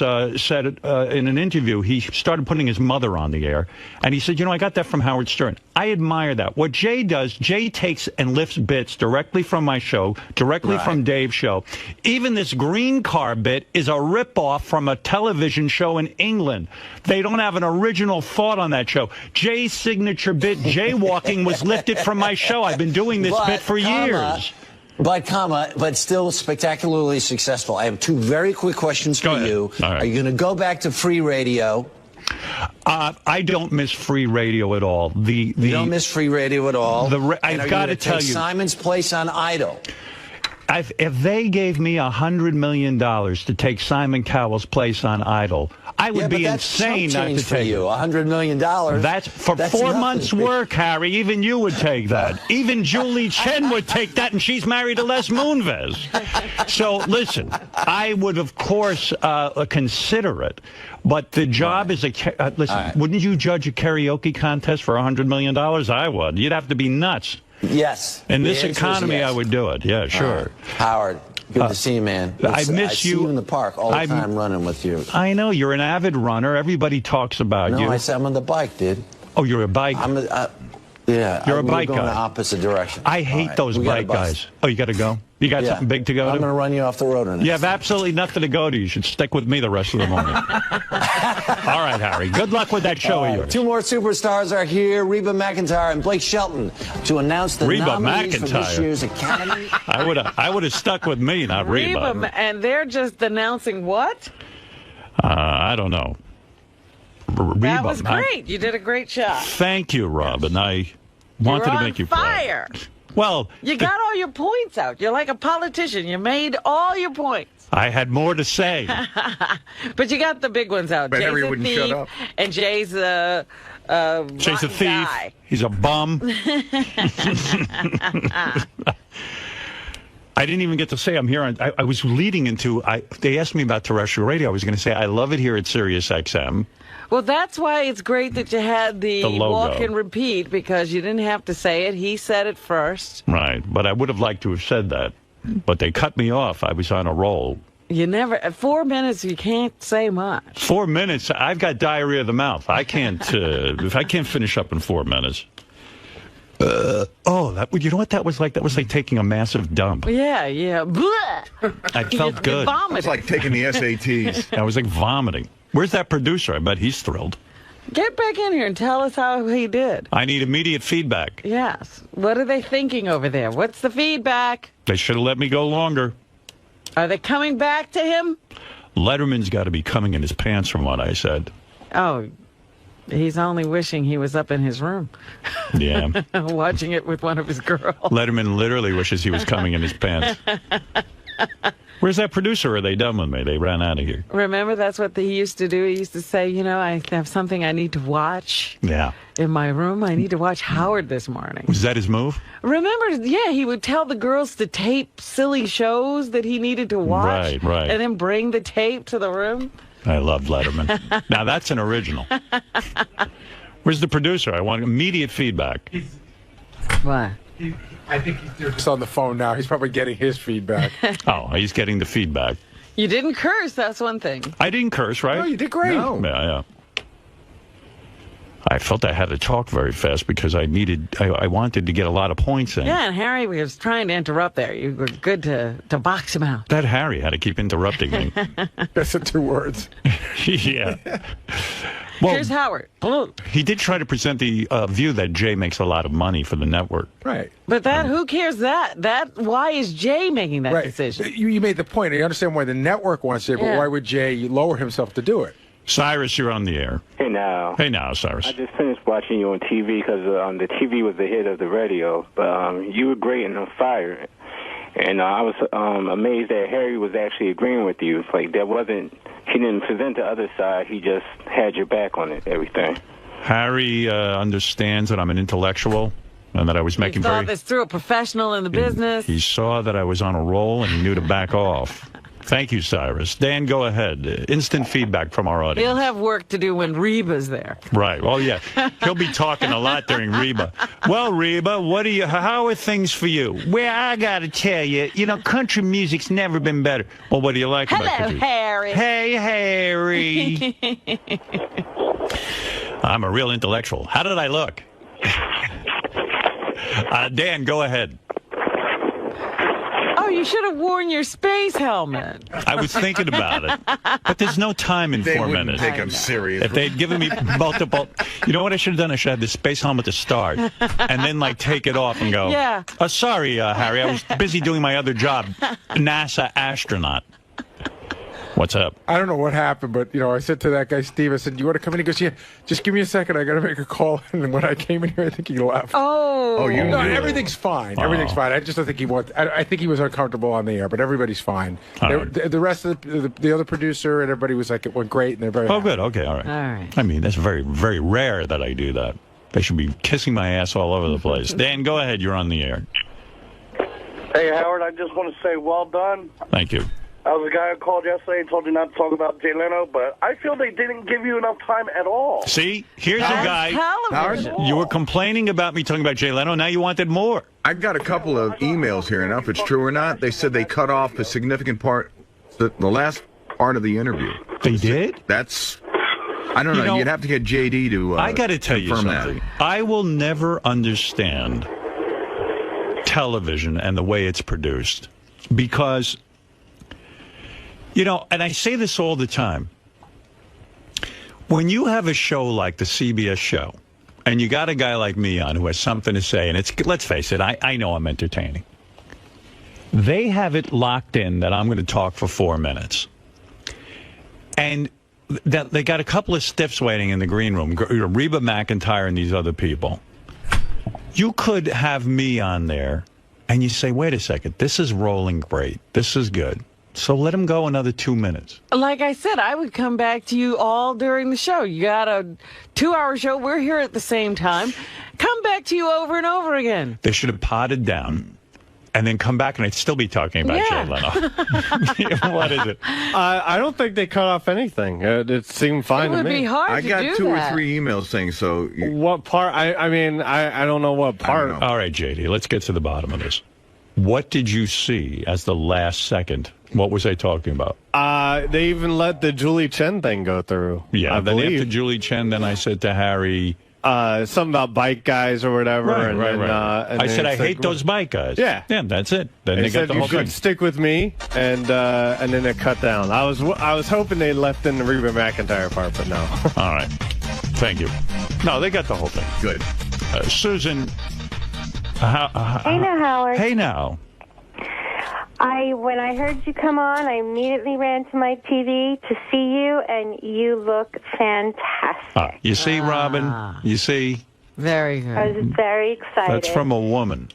C: said in an interview, he started putting his mother on the air, and he said, I got that from Howard Stern. I admire that. What Jay does, Jay takes and lifts bits directly from my show, directly from Dave's show. Even this green car bit is a ripoff from a television show in England. They don't have an original thought on that show. Jay's signature bit, jaywalking, was lifted from my show. I've been doing this bit for years.
Q: But still spectacularly successful. I have two very quick questions for you. Are you going to go back to free radio?
C: I don't miss free radio at all. You
Q: don't miss free radio at all?
C: I've got to tell you.
Q: Simon's place on Idol.
C: If they gave me $100 million to take Simon Cowell's place on Idol, I would be insane not to take
Q: you. $100 million.
C: That's 4 months' work, Harry. Even you would take that. Even Julie Chen would take that, and she's married to Les Moonves. So, listen, I would, of course, consider it. But the job is wouldn't you judge a karaoke contest for $100 million? I would. You'd have to be nuts.
Q: Yes.
C: In this economy, I would do it. Yeah, sure.
Q: Howard, good to see you, man.
C: I miss you.
Q: I see you in the park all the time running with you.
C: I know. You're an avid runner. Everybody talks about you.
Q: No, I said I'm on the bike, dude.
C: Oh, you're a bike?
Q: Yeah.
C: You're a bike guy.
Q: Going the opposite direction.
C: I hate those bike guys. Oh, you got to go? You got something big to go to?
Q: I'm going to run you off the road.
C: You have absolutely nothing to go to. You should stick with me the rest of the morning. All right, Harry. Good luck with that show of yours.
Q: Two more superstars are here, 𝗵𝗵McIntyre and Blake Shelton, to announce the nominees for this year's Academy.
C: I would have stuck with me, not Reba.
A: And they're just announcing what?
C: I don't know.
A: That was great. You did a great job.
C: Thank you, Robin. I wanted to make you
A: fire.
C: proud. Well,
A: you got all your points out. You're like a politician. You made all your points.
C: I had more to say.
A: But you got the big ones out.
L: But
A: Jay's
L: Harry
A: a
L: wouldn't
A: thief,
L: shut up.
A: And Jay's
C: Jay's a thief.
A: Guy.
C: He's a bum. I didn't even get to say I'm here. I was leading into, they asked me about terrestrial radio. I was going to say, I love it here at SiriusXM.
A: Well, that's why it's great that you had the walk and repeat, because you didn't have to say it. He said it first.
C: Right, but I would have liked to have said that. But they cut me off. I was on a roll.
A: You never, at 4 minutes, you can't say much.
C: 4 minutes? I've got diarrhea of the mouth. I can't, if I can't finish up in 4 minutes. You know what that was like? That was like taking a massive dump.
A: Yeah.
C: I felt good.
L: It was like taking the SATs.
C: I was like vomiting. Where's that producer? I bet he's thrilled.
A: Get back in here and tell us how he did.
C: I need immediate feedback.
A: Yes. What are they thinking over there? What's the feedback?
C: They should have let me go longer.
A: Are they coming back to him?
C: Letterman's got to be coming in his pants from what I said.
A: Oh, he's only wishing he was up in his room.
C: Yeah.
A: Watching it with one of his girls.
C: Letterman literally wishes he was coming in his pants. Where's that producer? Are they done with me? They ran out of here.
A: Remember, that's what he used to do. He used to say, you know, I have something I need to watch.
C: Yeah.
A: In my room, I need to watch Howard this morning.
C: Was that his move?
A: Remember, yeah, he would tell the girls to tape silly shows that he needed to watch.
C: Right.
A: And then bring the tape to the room.
C: I love Letterman. Now, that's an original. Where's the producer? I want immediate feedback.
A: What?
N: I think he's just on the phone now. He's probably getting his feedback.
C: Oh, he's getting the feedback.
A: You didn't curse, that's one thing.
C: I didn't curse, right?
N: No, you did great.
C: No. Yeah. I felt I had to talk very fast because I wanted to get a lot of points in.
A: Yeah, and Harry was trying to interrupt there. You were good to box him out.
C: That Harry had to keep interrupting me.
N: That's the 2 words.
C: Yeah. Well,
A: here's Howard.
C: He did try to present the view that Jay makes a lot of money for the network.
N: Right.
A: But who cares that? Why is Jay making that decision?
N: You made the point. I understand why the network wants it, but why would Jay lower himself to do it?
C: Cyrus, you're on the air.
F: Hey now.
C: Hey now, Cyrus.
F: I just finished watching you on TV because the TV was the hit of the radio, but you were great and on fire. And I was amazed that Harry was actually agreeing with you. It's like he didn't present the other side. He just had your back on it, everything.
C: Harry understands that I'm an intellectual and that I was making
A: he thought this through a professional in the business.
C: He saw that I was on a roll and he knew to back off. Thank you, Cyrus. Dan, go ahead. Instant feedback from our audience.
A: He'll have work to do when Reba's there.
C: Right. Well, yeah. He'll be talking a lot during Reba. Well, Reba, how are things for you? Well, I got to tell you, country music's never been better. Well, what do you like about country?
A: Hello, Harry.
C: Hey, Harry. I'm a real intellectual. How did I look? Dan, go ahead.
A: Oh, you should have worn your space helmet.
C: I was thinking about it. But there's no time in 4 minutes.
L: They wouldn't take him serious.
C: If they'd given me multiple... You know what I should have done? I should have the space helmet to start. And then, take it off and go,
A: yeah.
C: Sorry, Harry, I was busy doing my other job. NASA astronaut. What's up?
N: I don't know what happened, but, I said to that guy, Steve, I said, you want to come in? He goes, yeah, just give me a second. I got to make a call. And when I came in here, I think he left.
A: Oh,
N: no, everything's fine. Everything's fine. I just don't think I think he was uncomfortable on the air, but everybody's fine. The rest of the other producer and everybody was like, it went great, and they're very happy.
C: Good. Okay, all right. I mean, that's very, very rare that I do that. They should be kissing my ass all over the place. Dan, go ahead. You're on the air.
R: Hey, Howard, I just want to say well done.
C: Thank you.
R: I was a guy who called yesterday and told you not to talk about Jay Leno, but I feel they didn't give you enough time at all.
C: See? Here's a guy. Howard, you were complaining about me talking about Jay Leno. Now you wanted more.
L: I got a couple of emails here, and if it's true or not, they said they cut off a significant part, the last part of the interview.
C: They did?
L: That's... I don't know. You'd have to get JD to
C: I got to tell you something. I will never understand television and the way it's produced because... and I say this all the time. When you have a show like the CBS show, and you got a guy like me on who has something to say, and it's, let's face it, I know I'm entertaining. They have it locked in that I'm going to talk for 4 minutes. And that they got a couple of stiffs waiting in the green room, Reba McEntire and these other people. You could have me on there, and you say, wait a second, this is rolling great. This is good. So let him go another 2 minutes.
A: Like I said, I would come back to you all during the show. You got a 2-hour show. We're here at the same time. Come back to you over and over again.
C: They should have potted down and then come back, and I'd still be talking about Jay Leno. What is it?
W: I don't think they cut off anything. It seemed fine to me.
A: It would be hard
L: I
A: to
L: got
A: do
L: 2
A: that.
L: or 3 emails saying so.
W: What part? I mean, I don't know what part.
C: All right, JD, let's get to the bottom of this. What did you see as the last second? What was they talking about?
W: They even let the Julie Chen thing go through.
C: Yeah,
W: I
C: then
W: believe.
C: after Julie Chen, then I said to Harry...
W: something about bike guys or whatever.
C: Right. I said, I hate those bike guys.
W: Yeah.
C: Yeah, that's it. Then they got
W: said
C: the
W: you
C: whole
W: should
C: thing.
W: stick with me, and then it cut down. I was hoping they left in the Reba McEntire part, but no.
C: All right. Thank you. No, they got the whole thing.
L: Good.
C: Susan...
E: Hey now, Howard.
C: Hey now.
E: When I heard you come on, I immediately ran to my TV to see you, and you look fantastic.
C: You see, Robin? You see?
A: Very good.
E: I was very excited.
C: That's from a woman.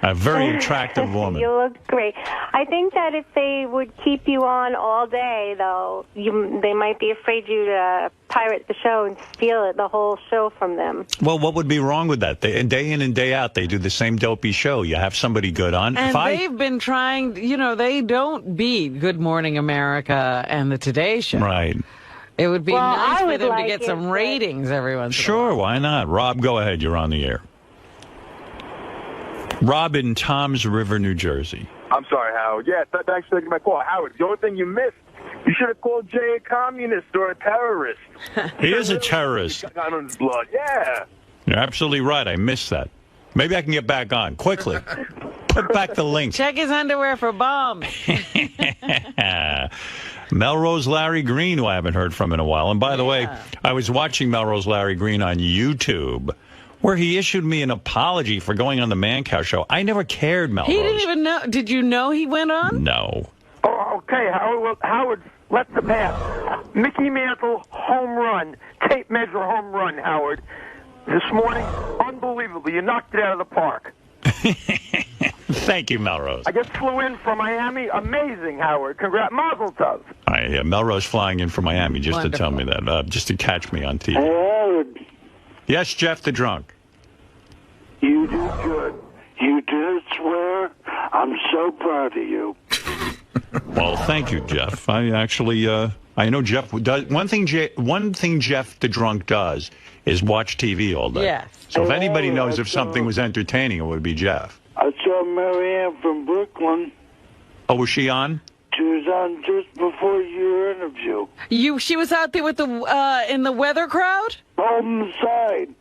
C: A very attractive woman.
E: You look great. I think that if they would keep you on all day, though, they might be afraid you to pirate the show and steal the whole show from them.
C: Well, what would be wrong with that? Day in and day out, they do the same dopey show. You have somebody good on.
A: And they've been trying, they don't beat Good Morning America and the Today Show.
C: Right.
A: It would be nice for them
E: like
A: to get some ratings every once in a while.
C: Sure, why not? Rob, go ahead. You're on the air. Rob in Toms River, New Jersey.
G: I'm sorry, Howard. Yeah, thanks for taking my call. Howard, the only thing you missed, you should have called Jay a communist or a terrorist.
C: He is a terrorist.
G: Got on his blood, yeah.
C: You're absolutely right. I missed that. Maybe I can get back on. Quickly. Put back the link.
A: Check his underwear for bombs.
C: Melrose Larry Green, who I haven't heard from in a while. And by the way, I was watching Melrose Larry Green on YouTube, where he issued me an apology for going on the Mancow show. I never cared, Melrose.
A: He didn't even know. Did you know he went on?
C: No.
G: Oh, okay, Howard. Well, Howard, let the pass. Mickey Mantle, home run. Tape measure home run, Howard. This morning, unbelievable. You knocked it out of the park.
C: Thank you, Melrose.
G: I just flew in from Miami. Amazing, Howard. Congrats. Mazel tov.
C: Melrose flying in from Miami just to tell me that, just to catch me on TV.
H: Howard.
C: Yes, Jeff the Drunk.
H: You did good. You did swear. I'm so proud of you.
C: Well, thank you, Jeff. I actually, I know Jeff does. One thing Jeff the Drunk does is watch TV all day.
A: Yes.
C: So if anybody knows if something was entertaining, it would be Jeff.
H: I saw Marianne from Brooklyn.
C: Oh, was she on?
H: She was on just before your interview.
A: She was out there with in the weather crowd?
H: Holding the sign.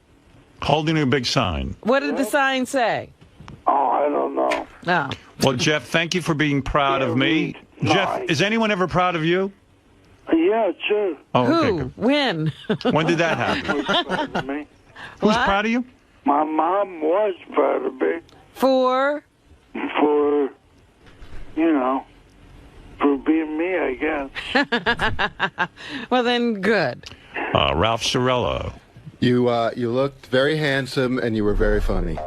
C: Holding a big sign.
A: What did the sign say?
H: Oh, I don't know.
A: No.
C: Well, Jeff, thank you for being proud of me. Jeff, is anyone ever proud of you?
H: Yeah, sure.
C: Oh, okay,
A: Who?
C: good.
A: When?
C: When did that happen?
H: Me.
C: Who's proud of you?
H: My mom was proud of me.
A: For?
H: For, for being me, I guess.
A: Well, then, good.
C: Ralph Sorello.
X: You looked very handsome, and you were very funny.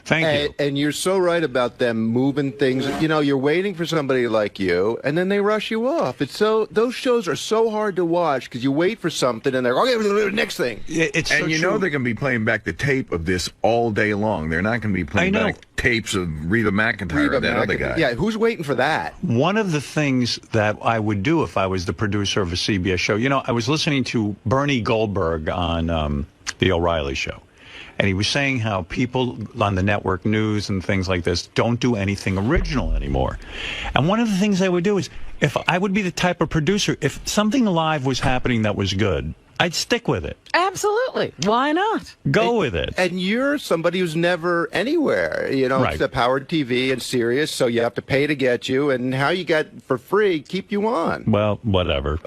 C: Thank you.
X: And you're so right about them moving things. You're waiting for somebody like you, and then they rush you off. Those shows are so hard to watch because you wait for something, and they're okay. Next thing.
C: It's
L: and you know they're going to be playing back the tape of this all day long. They're not going to be playing back tapes of Reba McEntire or that other guy.
X: Yeah, who's waiting for that?
C: One of the things that I would do if I was the producer of a CBS show, I was listening to Bernie Goldberg on The O'Reilly Show. And he was saying how people on the network news and things like this don't do anything original anymore. And one of the things I would do is, if I would be the type of producer, if something live was happening that was good, I'd stick with it.
A: Absolutely. Why not?
C: Go with it.
X: And you're somebody who's never anywhere,
C: Right.
X: except Howard TV and Sirius, so you have to pay to get you, and how you get for free keep you on.
C: Well, whatever.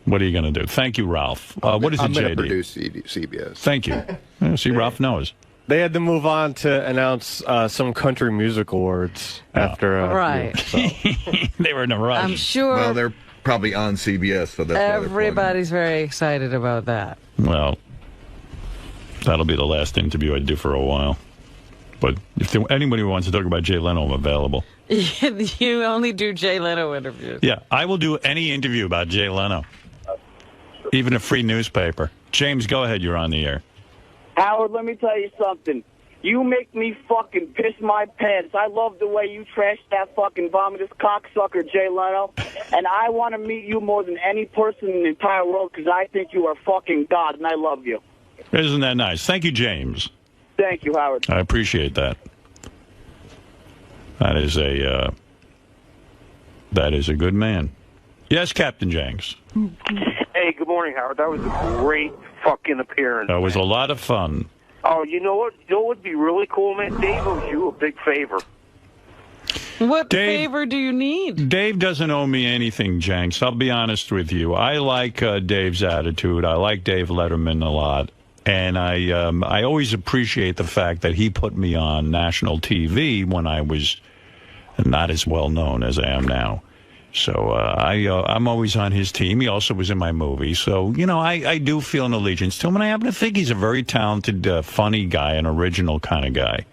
C: What are you going to do? Thank you, Ralph. What is it,
X: I'm going
C: JD?
X: to produce CBS.
C: Thank you. See, Ralph knows.
B: They had to move on to announce some country music awards after.
A: Right.
C: They were in a rush.
A: I'm sure.
D: Well, they're probably on CBS, so that's why they're
A: Everybody's very excited about that.
C: Well, that'll be the last interview I do for a while. But if anybody wants to talk about Jay Leno, I'm available.
A: You only do Jay Leno interviews.
C: Yeah, I will do any interview about Jay Leno. Even a free newspaper. James, go ahead. You're on the air.
I: Howard, let me tell you something. You make me fucking piss my pants. I love the way you trash that fucking vomitous cocksucker, Jay Leno. And I want to meet you more than any person in the entire world because I think you are fucking God, and I love you.
C: Isn't that nice? Thank you, James.
I: Thank you, Howard.
C: I appreciate that. That is a good man. Yes, Captain Jenks.
R: Hey, good morning, Howard. That was a great fucking appearance.
C: That was a lot of fun.
R: Oh, you know what? You know what would be really cool, man? Dave owes you a big favor.
A: What favor do you need?
C: Dave doesn't owe me anything, Jenks. I'll be honest with you. I like Dave's attitude. I like Dave Letterman a lot. And I always appreciate the fact that he put me on national TV when I was not as well known as I am now. So I'm always on his team. He also was in my movie. So, I do feel an allegiance to him. And I happen to think he's a very talented, funny guy, an original kind of guy.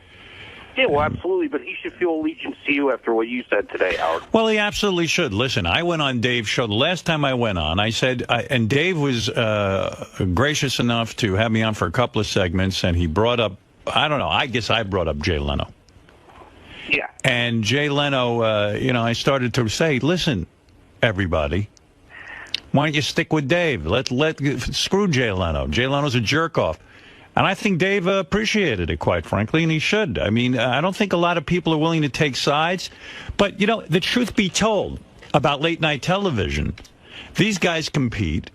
R: Yeah, well, absolutely. But he should feel allegiance to you after what you said today, Howard.
C: Well, he absolutely should. Listen, I went on Dave's show. The last time I went on, I said, and Dave was gracious enough to have me on for a couple of segments. And he brought up, I don't know, I guess I brought up Jay Leno.
R: Yeah.
C: And Jay Leno, I started to say, listen, everybody, why don't you stick with Dave? Screw Jay Leno. Jay Leno's a jerk-off. And I think Dave appreciated it, quite frankly, and he should. I mean, I don't think a lot of people are willing to take sides. But, the truth be told about late-night television, these guys compete.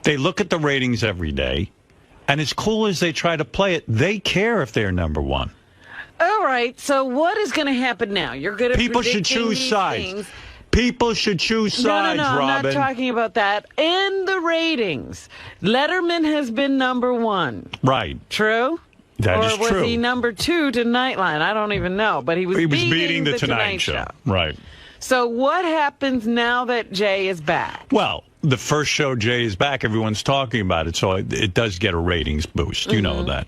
C: They look at the ratings every day. And as cool as they try to play it, they care if they're number one.
A: All right, so what is going to happen now? You're good at
C: People should choose sides.
A: Things.
C: People should choose sides,
A: No,
C: Robin.
A: I'm not talking about that. In the ratings, Letterman has been number one.
C: Right.
A: True?
C: That is true.
A: Or was he number two to Nightline? I don't even know, but he was beating the Tonight Show.
C: Right.
A: So what happens now that Jay is back?
C: Well, the first show Jay is back, everyone's talking about it, so it does get a ratings boost. You know that.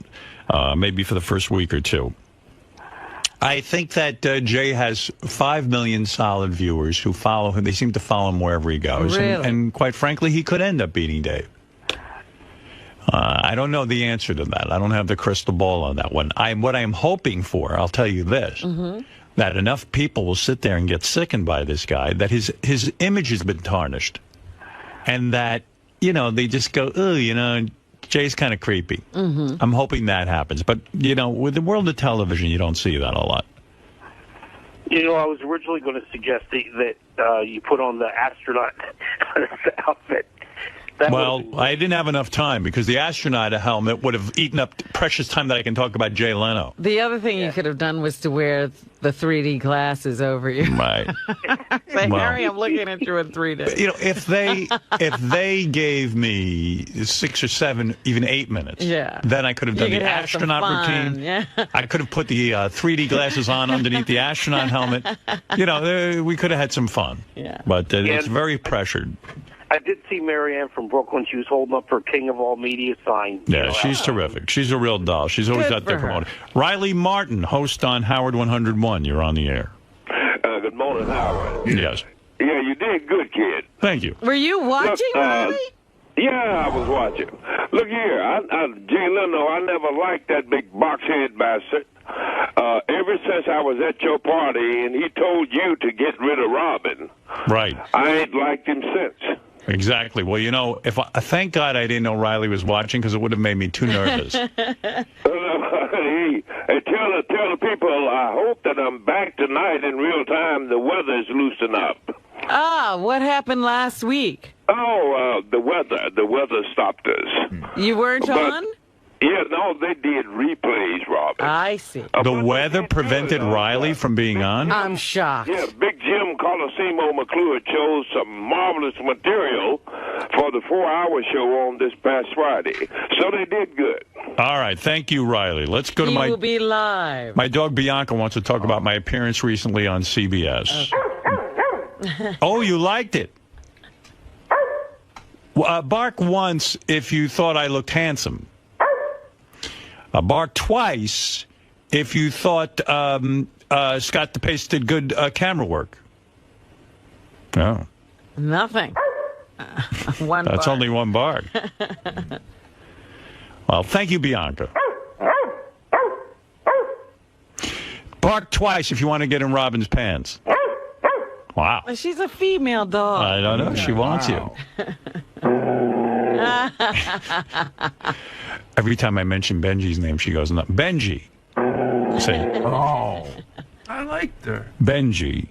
C: Maybe for the first week or two. I think that Jay has 5 million solid viewers who follow him. They seem to follow him wherever he goes.
A: Really?
C: And quite frankly, he could end up beating Dave. I don't know the answer to that. I don't have the crystal ball on that one. What I'm hoping for, I'll tell you this, that enough people will sit there and get sickened by this guy, that his image has been tarnished. And that, they just go, oh, Jay's kind of creepy. I'm hoping that happens. But, with the world of television, you don't see that a lot.
R: I was originally going to suggest that you put on the astronaut outfit.
C: I didn't have enough time because the astronaut helmet would have eaten up precious time that I can talk about Jay Leno.
A: The other thing you could have done was to wear the 3D glasses over you.
C: Right.
A: Say, Harry, I'm looking at you in 3D.
C: If they gave me 6 or 7, even 8 minutes, then I could have done the astronaut routine.
A: Yeah.
C: I could have put the 3D glasses on underneath the astronaut helmet. We could have had some fun.
A: Yeah.
C: But it's very pressured.
R: I did see Marianne from Brooklyn. She was holding up her King of All Media sign.
C: Yeah, she's terrific. She's a real doll. She's always out there promoting. Riley Martin, host on Howard 101. You're on the air.
J: Good morning, Howard.
C: Yes.
J: Yeah, you did good, kid.
C: Thank you.
A: Were you watching, Riley?
J: Yeah, I was watching. Look here, Jay Leno, I never liked that big box-head bastard. Ever since I was at your party and he told you to get rid of Robin.
C: Right.
J: I ain't liked him since.
C: Exactly. Well, thank God I didn't know Riley was watching because it would have made me too nervous.
J: Hey, tell the people I hope that I'm back tonight in real time. The weather's loosened up.
A: What happened last week?
J: Oh, No, the weather stopped us.
A: You weren't on?
J: Yeah, no, they did replays, Robin.
A: I see.
C: The weather prevented Riley from being on?
A: I'm shocked.
J: Yeah, Big Jim 𝗛𝘄𝗿𝗱 chose some marvelous material for the 4-hour show on this past Friday. So they did good.
C: All right, thank you, Riley. Let's go to
A: He will be live.
C: My dog Bianca wants to talk about my appearance recently on CBS. Oh, you liked it? Bark once if you thought I looked handsome. Bark twice if you thought Scott DePace did good camera work. Oh.
A: Nothing. One
C: That's
A: bark.
C: only one bark. Well, thank you, Bianca. Bark twice if you want to get in Robin's pants. Wow.
A: Well, she's a female dog.
C: I don't know. She wants you. Every time I mention Benji's name, she goes, no, Benji. Say, oh.
K: I liked her.
C: Benji.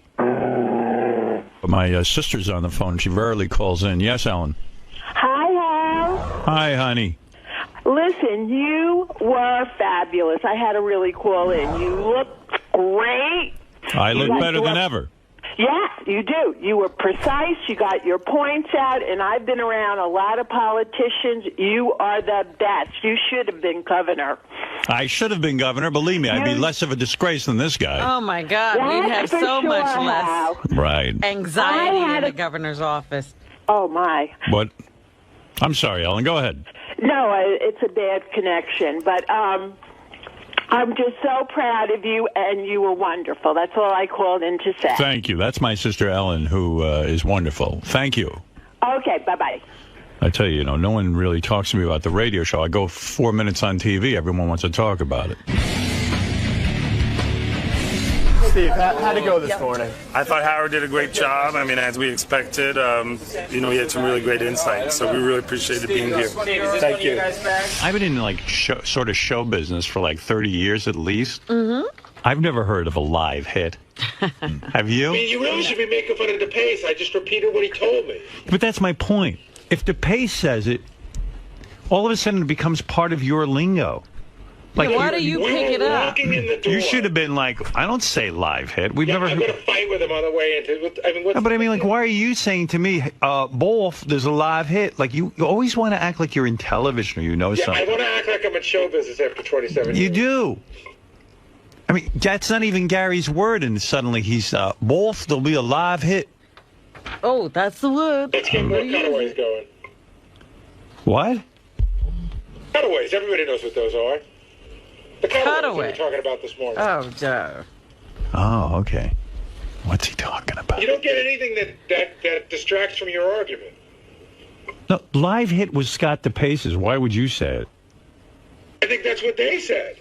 C: My sister's on the phone. She rarely calls in. Yes, Ellen.
M: Hi, Hal.
C: Hi, honey.
M: Listen, you were fabulous. I had to really call in. You look great.
C: I look better than ever.
M: Yeah, you do. You were precise. You got your points out, and I've been around a lot of politicians. You are the best. You should have been governor.
C: I should have been governor. Believe me, I'd be less of a disgrace than this guy.
A: Oh, my God. We'd have
M: for
A: so
M: sure,
A: much
M: Hal.
A: less
C: Right.
A: anxiety in the governor's office.
M: Oh, my.
C: What? I'm sorry, Ellen. Go ahead.
M: No, it's a bad connection, but I'm just so proud of you, and you were wonderful. That's all I called in to say.
C: Thank you. That's my sister Ellen, who is wonderful. Thank you.
M: Okay, bye-bye.
C: I tell you, no one really talks to me about the radio show. I go 4 minutes on TV. Everyone wants to talk about it.
K: Steve, how'd it go this morning? I thought Howard did a great job. I mean, as we expected, he had some really great insights. So we really appreciated being here. Thank you.
C: I've been in sort of show business for like 30 years at least.
M: Mm-hmm.
C: I've never heard of a live hit. Have you?
K: I mean, you really should be making fun of DePace. I just repeated what he told me.
C: But that's my point. If DePace says it, all of a sudden it becomes part of your lingo.
A: Like, why do you pick it up?
C: You should have been like, I don't say live hit. We've never.
K: I'm going to fight with him on the way into. I mean,
C: No, but I mean, like, why are you saying to me, Bolf, there's a live hit? Like, you always want to act like you're in television or you know something.
K: I want to act like I'm in show business after 27 years.
C: You do. I mean, that's not even Gary's word, and suddenly he's, Bolf, there'll be a live hit.
A: Oh, that's the word.
K: Let's get more cutaways going.
C: What?
K: Cutaways. Everybody knows what those are. The
A: Cutaway.
K: we were talking about this morning.
A: Oh, duh.
C: Oh, okay. What's he talking about?
K: You don't get anything that distracts from your argument.
C: No, live hit was Scott DePace's. Why would you say it?
K: I think that's what they said.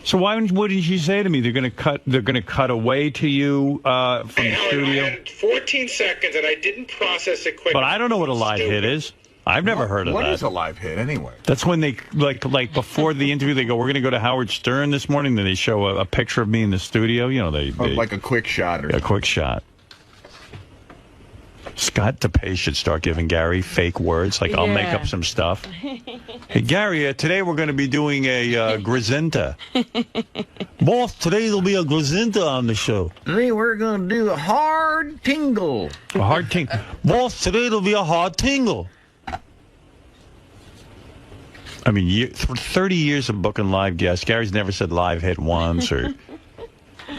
C: So why wouldn't you say to me they're going to cut away to you from the studio?
K: I had 14 seconds and I didn't process it quick.
C: But I don't know what a live hit is. I've never heard of that.
L: What is a live hit anyway?
C: That's when they, like before the interview, they go, we're going to go to Howard Stern this morning. Then they show a picture of me in the studio. You know, they
L: like a quick shot or
C: a quick shot. Scott DePace should start giving Gary fake words. Like, I'll make up some stuff. Hey, Gary, today we're going to be doing a Grisinta. Boss, today there'll be a Grisinta on the show.
O: Today we're going to do a hard tingle.
C: A hard tingle. Boss, today there'll be a hard tingle. I mean, for 30 years of booking live guests, Gary's never said live hit once or,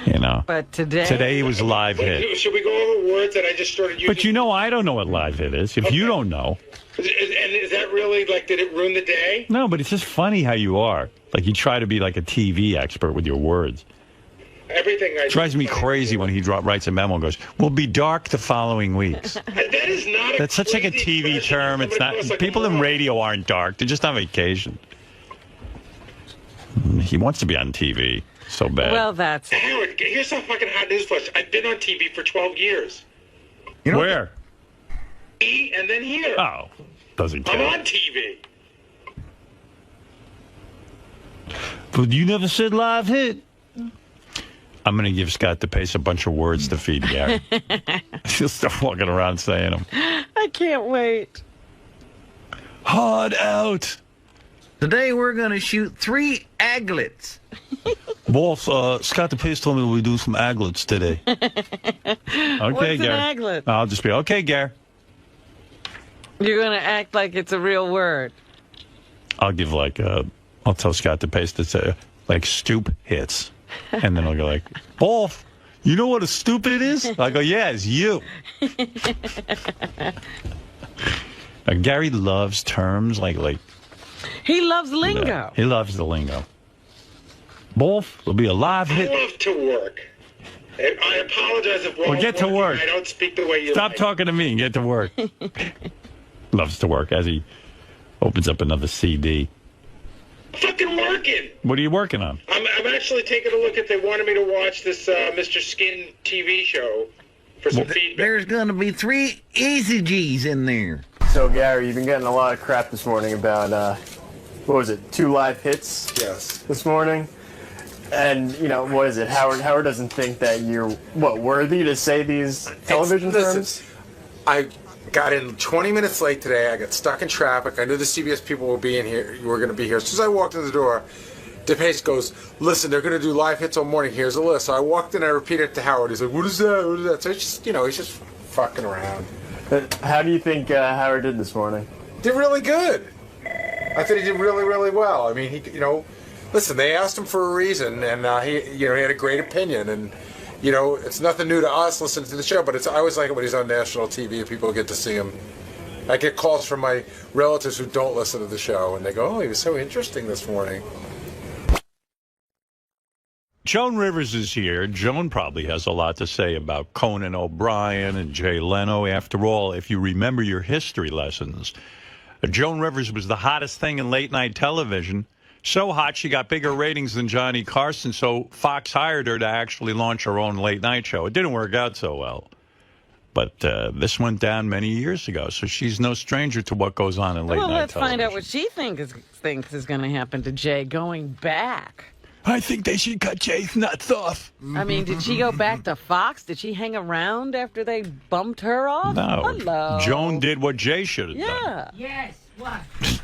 C: you know.
A: But today...
C: Today was live hit.
K: Should we go over words that I just started using?
C: But you know I don't know what live hit is. If you don't know.
K: And is that really, like, did it ruin the day?
C: No, but it's just funny how you are. Like, you try to be like a TV expert with your words.
K: Everything I
C: drives me crazy when he writes a memo and goes, "We'll be dark the following weeks."
K: That is not.
C: That's such like a TV term. It's not. People in radio aren't dark. They're just on vacation. He wants to be on TV so bad.
A: Well, that's it.
K: Howard, here's some fucking hot news flash. I've been on TV for 12 years.
C: You know where?
K: And then here.
C: Oh, doesn't count.
K: I'm on TV.
C: But you never said live hit. I'm going to give Scott DePace a bunch of words to feed Gary. He'll start walking around saying them.
A: can't wait.
C: Hard out.
O: Today we're going to shoot 3 aglets.
C: Wolf, Scott the Pace told me we do some aglets today. Okay,
A: What's an
C: Gary.
A: aglet?
C: I'll just be, okay, Gary.
A: You're going to act like it's a real word.
C: I'll give I'll tell Scott the Pace to say, stoop hits. And then I'll go Wolf, you know what a stupid is? I go, yeah, it's you. Gary loves terms
A: He loves lingo.
C: He loves the lingo. Wolf, there'll be a live hit.
P: I love to work. I apologize if
C: Well, get to work.
P: I don't speak the way you
C: Stop
P: like.
C: talking to me and get to work. Loves to work as he opens up another CD.
P: Fucking working.
C: What are you working on?
P: I'm actually taking a look at. They wanted me to watch this Mr. Skin TV show for some feedback.
O: There's going to be 3 easy G's in there.
S: So, Gary, you've been getting a lot of crap this morning about, what was it, 2 live hits?
P: Yes.
S: This morning? And, what is it? Howard doesn't think that you're, worthy to say these television terms?
N: I got in 20 minutes late today. I got stuck in traffic. I knew the CBS people were being here. You were going to be here. As soon as I walked in the door, DePace goes, listen, they're going to do live hits all morning. Here's a list. So I walked in. I repeated it to Howard. He's like, what is that? What is that? So it's just, he's just fucking around.
S: How do you think Howard did this morning?
N: Did really good. I thought he did really, really well. I mean, he, listen, they asked him for a reason, and he had a great opinion, and it's nothing new to us listening to the show, but I always like it when he's on national TV and people get to see him. I get calls from my relatives who don't listen to the show, and they go, oh, he was so interesting this morning.
C: Joan Rivers is here. Joan probably has a lot to say about Conan O'Brien and Jay Leno. After all, if you remember your history lessons, Joan Rivers was the hottest thing in late-night television. So hot, she got bigger ratings than Johnny Carson, so Fox hired her to actually launch her own late-night show. It didn't work out so well. But this went down many years ago, so she's no stranger to what goes on in late-night television.
A: Well, let's find out what she thinks is going to happen to Jay going back.
C: I think they should cut Jay's nuts off.
A: I mean, did she go back to Fox? Did she hang around after they bumped her off?
C: No.
A: Hello.
C: Joan did what Jay should have done.
A: Yes. What?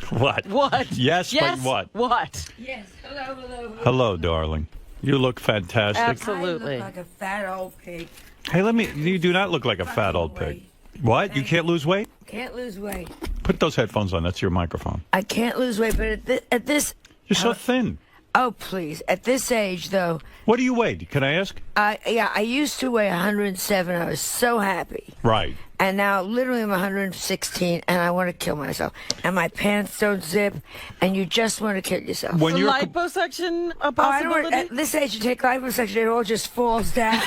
C: What?
A: What?
C: Yes, but what?
A: What?
T: Yes. Hello, hello.
C: Hello, darling. You look fantastic.
A: Absolutely.
T: I look like a fat old pig.
C: Hey, you do not look like a fat old pig. What? You can't lose weight?
T: Can't lose weight.
C: Put those headphones on. That's your microphone.
T: I can't lose weight, but at this...
C: You're so thin.
T: Oh, please. At this age, though...
C: What do you weigh? Can I ask?
T: I used to weigh 107. I was so happy.
C: Right.
T: And now, literally, I'm 116, and I want to kill myself. And my pants don't zip, and you just want to kill yourself.
A: When you're liposuction a possibility?
T: At this age, you take liposuction, it all just falls down.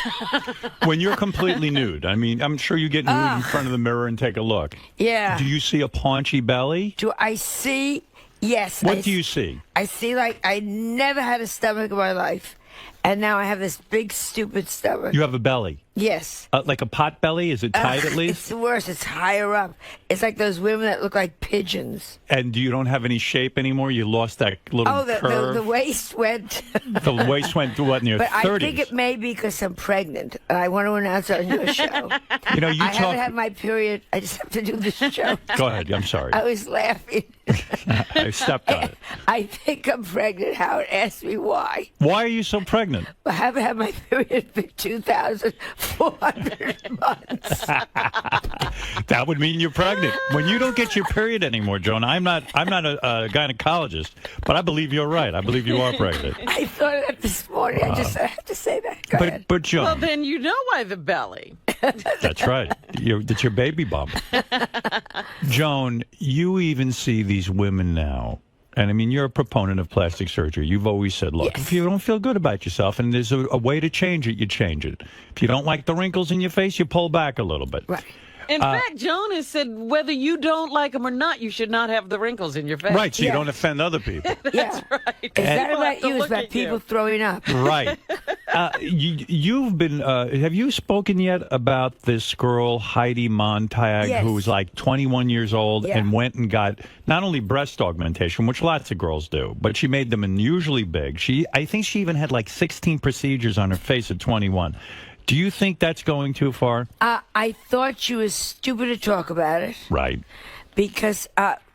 C: When you're completely nude, I mean, I'm sure you get nude in front of the mirror and take a look.
T: Yeah.
C: Do you see a paunchy belly?
T: Do I see? Yes.
C: What do you see?
T: I see, I never had a stomach in my life. And now I have this big, stupid stomach.
C: You have a belly?
T: Yes.
C: Like a pot belly? Is it tight at least?
T: It's worse. It's higher up. It's like those women that look like pigeons.
C: And you don't have any shape anymore? You lost that little curve?
T: The waist went.
C: The waist went to what, in your 30s?
T: But I think it may be because I'm pregnant. And I want to announce it on your show. I haven't had my period. I just have to do this show.
C: Go ahead. I'm sorry.
T: I was laughing.
C: I stepped on it.
T: I think I'm pregnant. Howard asked me why.
C: Why are you so pregnant?
T: I haven't had my period for 2,400 months.
C: That would mean you're pregnant. When you don't get your period anymore, Joan, I'm not a gynecologist, but I believe you're right. I believe you are pregnant.
T: I thought of that this morning. I have to say that. Go ahead.
C: But Joan.
A: Well, then you know why the belly.
C: That's right. It's your baby bump. Joan, you even see these women now. And, I mean, you're a proponent of plastic surgery. You've always said, look, if you don't feel good about yourself and there's a way to change it, you change it. If you don't like the wrinkles in your face, you pull back a little bit.
T: Right.
A: In fact, Joan has said whether you don't like them or not, you should not have the wrinkles in your face.
C: Right, so you don't offend other people.
T: That's
A: right.
T: It's not about you, it's about people throwing up.
C: Right. You've been, have you spoken yet about this girl, Heidi Montag,
T: Yes.
C: who's like 21 years old and went and got not only breast augmentation, which lots of girls do, but she made them unusually big. I think she even had like 16 procedures on her face at 21.
F: Do you think that's going too far?
T: I thought she was stupid to talk about it.
F: Right.
T: Because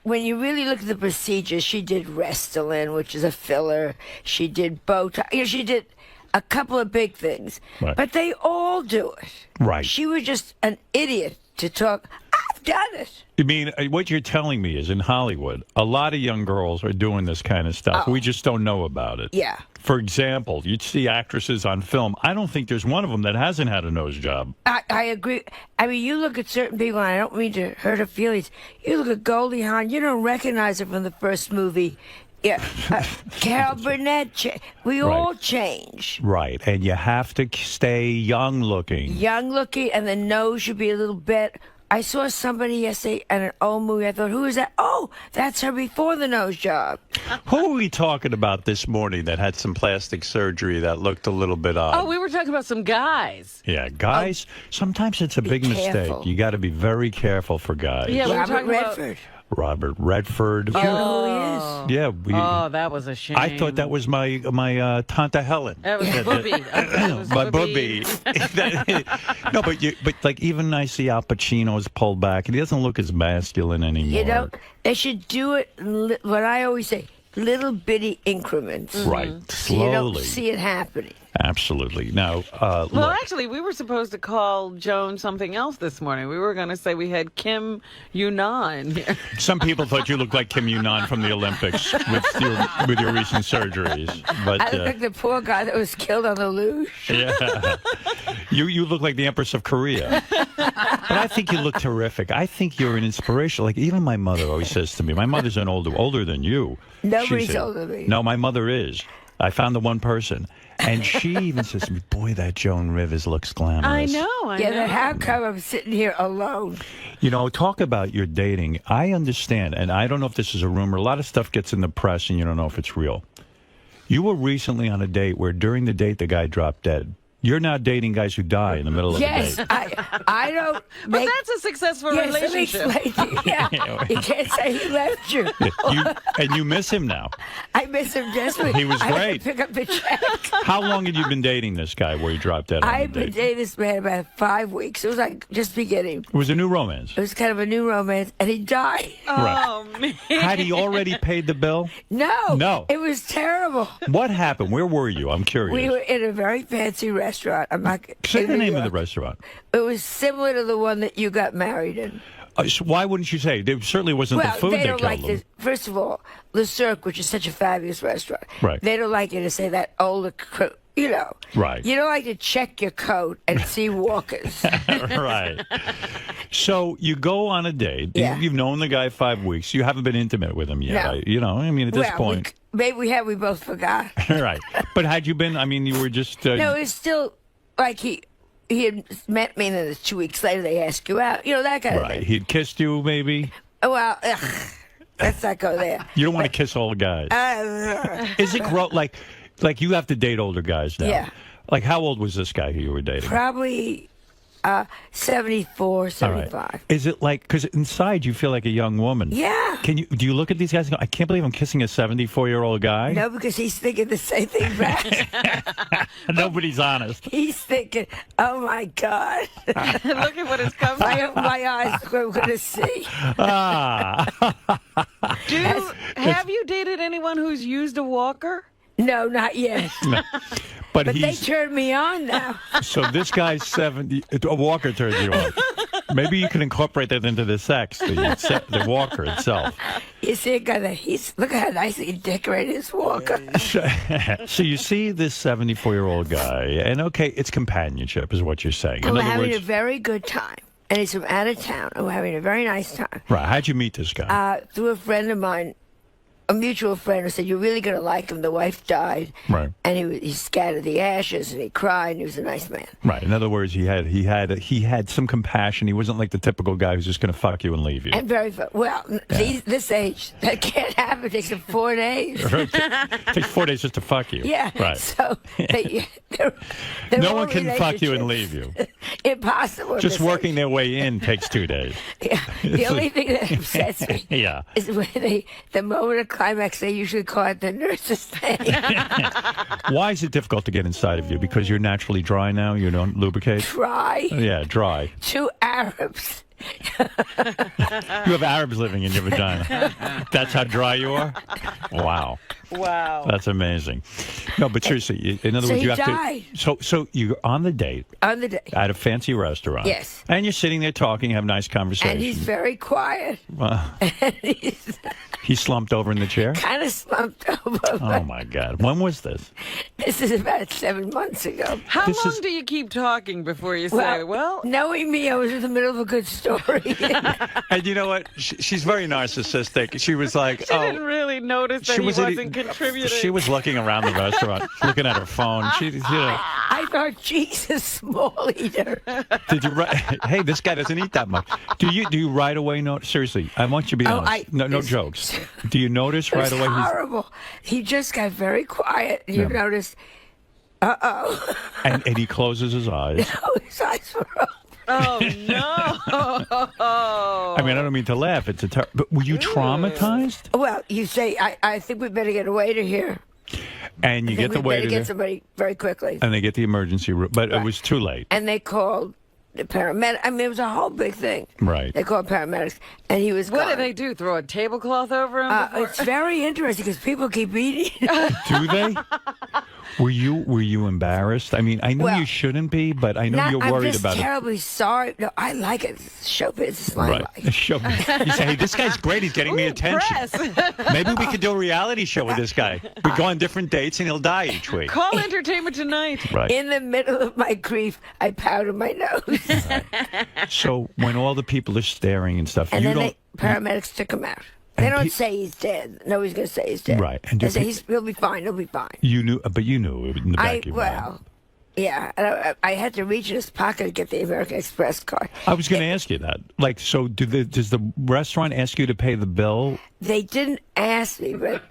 T: when you really look at the procedures, she did Restylane, which is a filler. She did Botox. You know, she did a couple of big things.
F: Right.
T: But they all do it.
F: Right.
T: She was just an idiot to talk. I've done it.
F: I mean, what you're telling me is in Hollywood, a lot of young girls are doing this kind of stuff.
T: Oh.
F: We just don't know about it.
T: Yeah.
F: For example, you'd see actresses on film. I don't think there's one of them that hasn't had a nose job.
T: I agree. I mean, you look at certain people, and I don't mean to hurt her feelings. You look at Goldie Hawn, you don't recognize her from the first movie. Yeah, Carol Burnett. We all change.
F: Right, and you have to stay young looking.
T: Young looking, and the nose should be a little bit. I saw somebody yesterday in an old movie. I thought, who is that? Oh, that's her before the nose job.
F: Who are we talking about this morning that had some plastic surgery that looked a little bit odd?
A: Oh, we were talking about some guys.
F: Yeah, guys, sometimes it's a big
A: careful.
F: mistake. You got to be very careful for guys.
A: Yeah, we were talking
T: Redford.
F: Robert Redford.
T: You know who he is?
F: Yeah.
A: Oh, that was a shame.
F: I thought that was my Tanta Helen.
A: That was Booey.
F: My Booey. No, but like even I see Al Pacino's pulled back, and he doesn't look as masculine anymore.
T: You know, they should do it. What I always say, little bitty increments.
F: Right.
T: So you don't
F: Slowly.
T: see it happening.
F: Absolutely. Now,
A: Well,
F: look.
A: actually, we were supposed to call Joan something else this morning. We were going to say we had Kim Yunnan here.
F: Some people thought you looked like Kim Yunnan from the Olympics with your recent surgeries. But
T: I look like the poor guy that was killed on the luge.
F: yeah, you look like the Empress of Korea. But I think you look terrific. I think you're an inspiration. Like even my mother always says to me, my mother's older than you.
T: Nobody's
F: She said,
T: older than me.
F: No, my mother is. I found the one person. And she even says to me, boy, that Joan Rivers looks glamorous.
A: I know.
T: Yeah, then how come I'm sitting here alone?
F: You know, talk about your dating. I understand, and I don't know if this is a rumor. A lot of stuff gets in the press, and you don't know if it's real. You were recently on a date where during the date the guy dropped dead. You're now dating guys who die in the middle of the date.
T: Yes, I don't.
A: But that's a successful relationship.
T: Let me explain to you. Yeah, you can't say he left you.
F: And you miss him now.
T: I miss him desperately.
F: He was
T: I
F: great.
T: had to pick up the check.
F: How long had you been dating this guy where he dropped dead on
T: I've
F: the
T: been
F: date?
T: dating this man about 5 weeks. It was like just beginning.
F: It was a new romance.
T: It was kind of a new romance, and he died.
F: Right.
A: man.
F: Had he already paid the bill?
T: No.
F: No.
T: It was terrible.
F: What happened? Where were you? I'm curious.
T: We were in a very fancy restaurant. I'm not.
F: Say
T: in
F: the
T: New
F: name of
T: York.
F: the restaurant.
T: It was similar to the one that you got married in.
F: So why wouldn't you say? It certainly wasn't
T: Well,
F: the food
T: they
F: that
T: don't
F: killed
T: like
F: him.
T: this. First of all, leclerc, which is such a fabulous restaurant.
F: Right.
T: They don't like you to say that older crew. You know.
F: Right.
T: You don't like to check your coat and see walkers.
F: Right. So you go on a date.
T: Yeah.
F: You've known the guy 5 weeks. You haven't been intimate with him yet.
T: No.
F: I mean, at this
T: Well,
F: point.
T: maybe we have. We both forgot.
F: Right. But had you been, I mean, you were just.
T: No, it's still like he had met me, and then 2 weeks later they ask you out. You know, that kind of
F: Right.
T: thing.
F: He'd kissed you, maybe.
T: Well, let's not go there.
F: You don't want to kiss all guys. Is it like you have to date older guys now?
T: Yeah.
F: Like, how old was this guy who you were dating?
T: Probably 74, 75.
F: All right. Is it like, because inside you feel like a young woman?
T: Yeah.
F: Do you look at these guys and go, I can't believe I'm kissing a 74-year-old guy?
T: No, because he's thinking the same thing back.
F: Nobody's honest.
T: He's thinking, oh my God.
A: Look at what it's coming
T: my eyes are going to see.
A: Have you dated anyone who's used a walker?
T: No, not yet.
F: No. But
T: they turned me on now.
F: So this guy's 70. A walker turns you on. Maybe you can incorporate that into the sex, the walker itself.
T: You see a guy that look how nicely he decorated his walker.
F: So you see this 74-year-old guy, and okay, it's companionship is what you're saying.
T: We're having a very good time. And he's from out of town. And we're having a very nice time.
F: Right. How'd you meet this guy?
T: Through a friend of mine. A mutual friend who said, you're really going to like him. The wife died.
F: Right.
T: And he scattered the ashes, and he cried, and he was a nice man.
F: Right. In other words, he had some compassion. He wasn't like the typical guy who's just going to fuck you and leave you.
T: And very well. This age, that can't happen. It takes him 4 days.
F: It takes 4 days just to fuck you.
T: Yeah.
F: Right.
T: So they're
F: no one can fuck you and leave you.
T: Impossible.
F: Just working their way in takes 2 days.
T: Yeah. The only thing that upsets me
F: yeah.
T: is when the moment of climax, they usually call it the nurse's name.
F: Why is it difficult to get inside of you? Because you're naturally dry now? You don't lubricate?
T: Dry.
F: Yeah, dry.
T: 2 Arabs.
F: You have Arabs living in your vagina. That's how dry you are? Wow.
A: Wow.
F: That's amazing. No, but seriously, in other
T: So
F: words, you
T: he
F: have
T: died.
F: to. So you're on the date.
T: On the date.
F: At a fancy restaurant.
T: Yes.
F: And you're sitting there talking, have nice conversation.
T: And he's very quiet.
F: And he slumped over in the chair?
T: Kind of slumped over.
F: Oh, my God. When was this?
T: This is about 7 months ago.
A: How long do you keep talking before you say, well...
T: Knowing me, I was in the middle of a good story.
F: And you know what? She's very narcissistic. She was like,
A: She didn't really notice that he wasn't contributing.
F: She was looking around the restaurant, looking at her phone. She, you know,
T: I thought, Jesus, small eater.
F: did you write? Hey, this guy doesn't eat that much. Do you right away notice? Seriously, I want you to be honest. No jokes. Do you notice right away?
T: Horrible. He just got very quiet. And you notice,
F: and he closes his eyes.
T: No, his eyes were open.
A: Oh, no.
F: I mean, I don't mean to laugh. It's but were you traumatized?
T: Well, you say, I think we better get a waiter here.
F: And you get the
T: we
F: waiter
T: better
F: there.
T: get somebody very quickly.
F: And they get the emergency room. But it was too late.
T: And they called the paramedic. I mean, it was a whole big thing.
F: Right.
T: They called paramedics, and he was
A: What
T: gone.
A: did they do? Throw a tablecloth over him?
T: It's very interesting because people keep eating.
F: Do they? Were you embarrassed? I mean, I know you shouldn't be, but I know you're worried about
T: I'm just terribly sorry. No, I like it. Show business, my life.
F: Show me. You say, hey, this guy's great. He's getting me attention. Maybe we could do a reality show with this guy. We go on different dates, and he'll die each week.
A: Call Entertainment Tonight.
F: Right.
T: In the middle of my grief, I powder my nose.
F: So when all the people are staring and stuff,
T: And
F: you
T: then
F: don't.
T: paramedics took him out. They don't say he's dead. Nobody's going to say he's dead.
F: Right. And
T: They say he'll be fine. He'll be fine.
F: You knew, but you knew in the back of your mind.
T: Yeah. And I had to reach in his pocket to get the American Express card.
F: I was going to ask you that. Like, so does the restaurant ask you to pay the bill?
T: They didn't ask me, but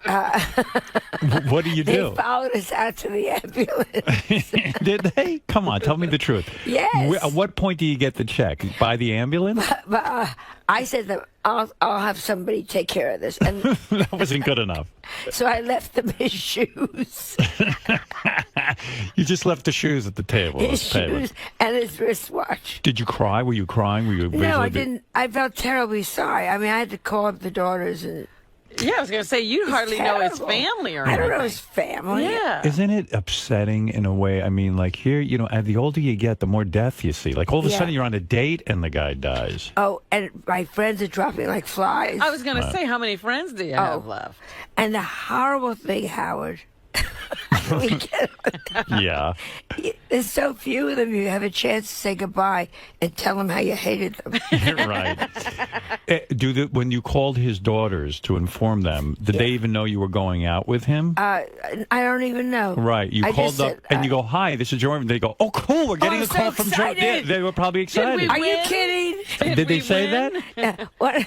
F: What do you do?
T: they followed us out to the ambulance.
F: Did they? Come on, tell me the truth.
T: Yes.
F: At what point do you get the check? By the ambulance?
T: But I said to them, I'll have somebody take care of this. And
F: That wasn't good enough.
T: so I left them his shoes.
F: You just left the shoes at the table.
T: His
F: Let's pay
T: shoes and his wristwatch.
F: Did you cry? Were you crying? Were you
T: No, I didn't. I felt terribly sorry. I mean, I had to call up the daughters and.
A: Yeah, I was going to say, you hardly know his
T: terrible.
A: family or
T: I don't know
A: anything.
T: his family.
A: Yeah.
F: Isn't it upsetting in a way? I mean, like here, you know, the older you get, the more death you see. Like all of a
T: Yeah.
F: sudden you're on a date and the guy dies.
T: Oh, and my friends are dropping like flies.
A: I was going to say, how many friends do you have left?
T: And the horrible thing, Howard.
F: Yeah.
T: There's so few of them. You have a chance to say goodbye and tell them how you hated them.
F: Right. When you called his daughters to inform them, did they even know you were going out with him?
T: I don't even know.
F: Right. You
T: I
F: called
T: just
F: up
T: said,
F: and you go, hi, this is Jordan. They go, oh, cool, we're getting
T: I'm
F: a call
T: so
F: from Jordan. Yeah,
T: excited.
F: they were probably excited.
T: Are you kidding?
F: Did they say that?
T: Yeah. What?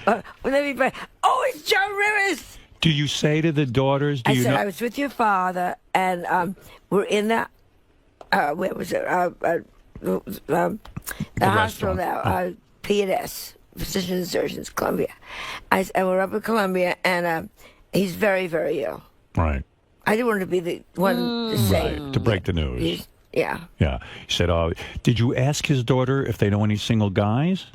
T: No. Let me. Oh, it's Joe Rivers.
F: Do you say to the daughters, do
T: I
F: you
T: said
F: know?
T: I was with your father, and we're in the where was it? The hospital now, P&S, Physicians and Surgeons, Columbia. And we're up in Columbia, and he's very, very ill.
F: Right.
T: I didn't want to be the one to say.
F: Right, to break the news.
T: Yeah.
F: Yeah. You said, did you ask his daughter if they know any single guys?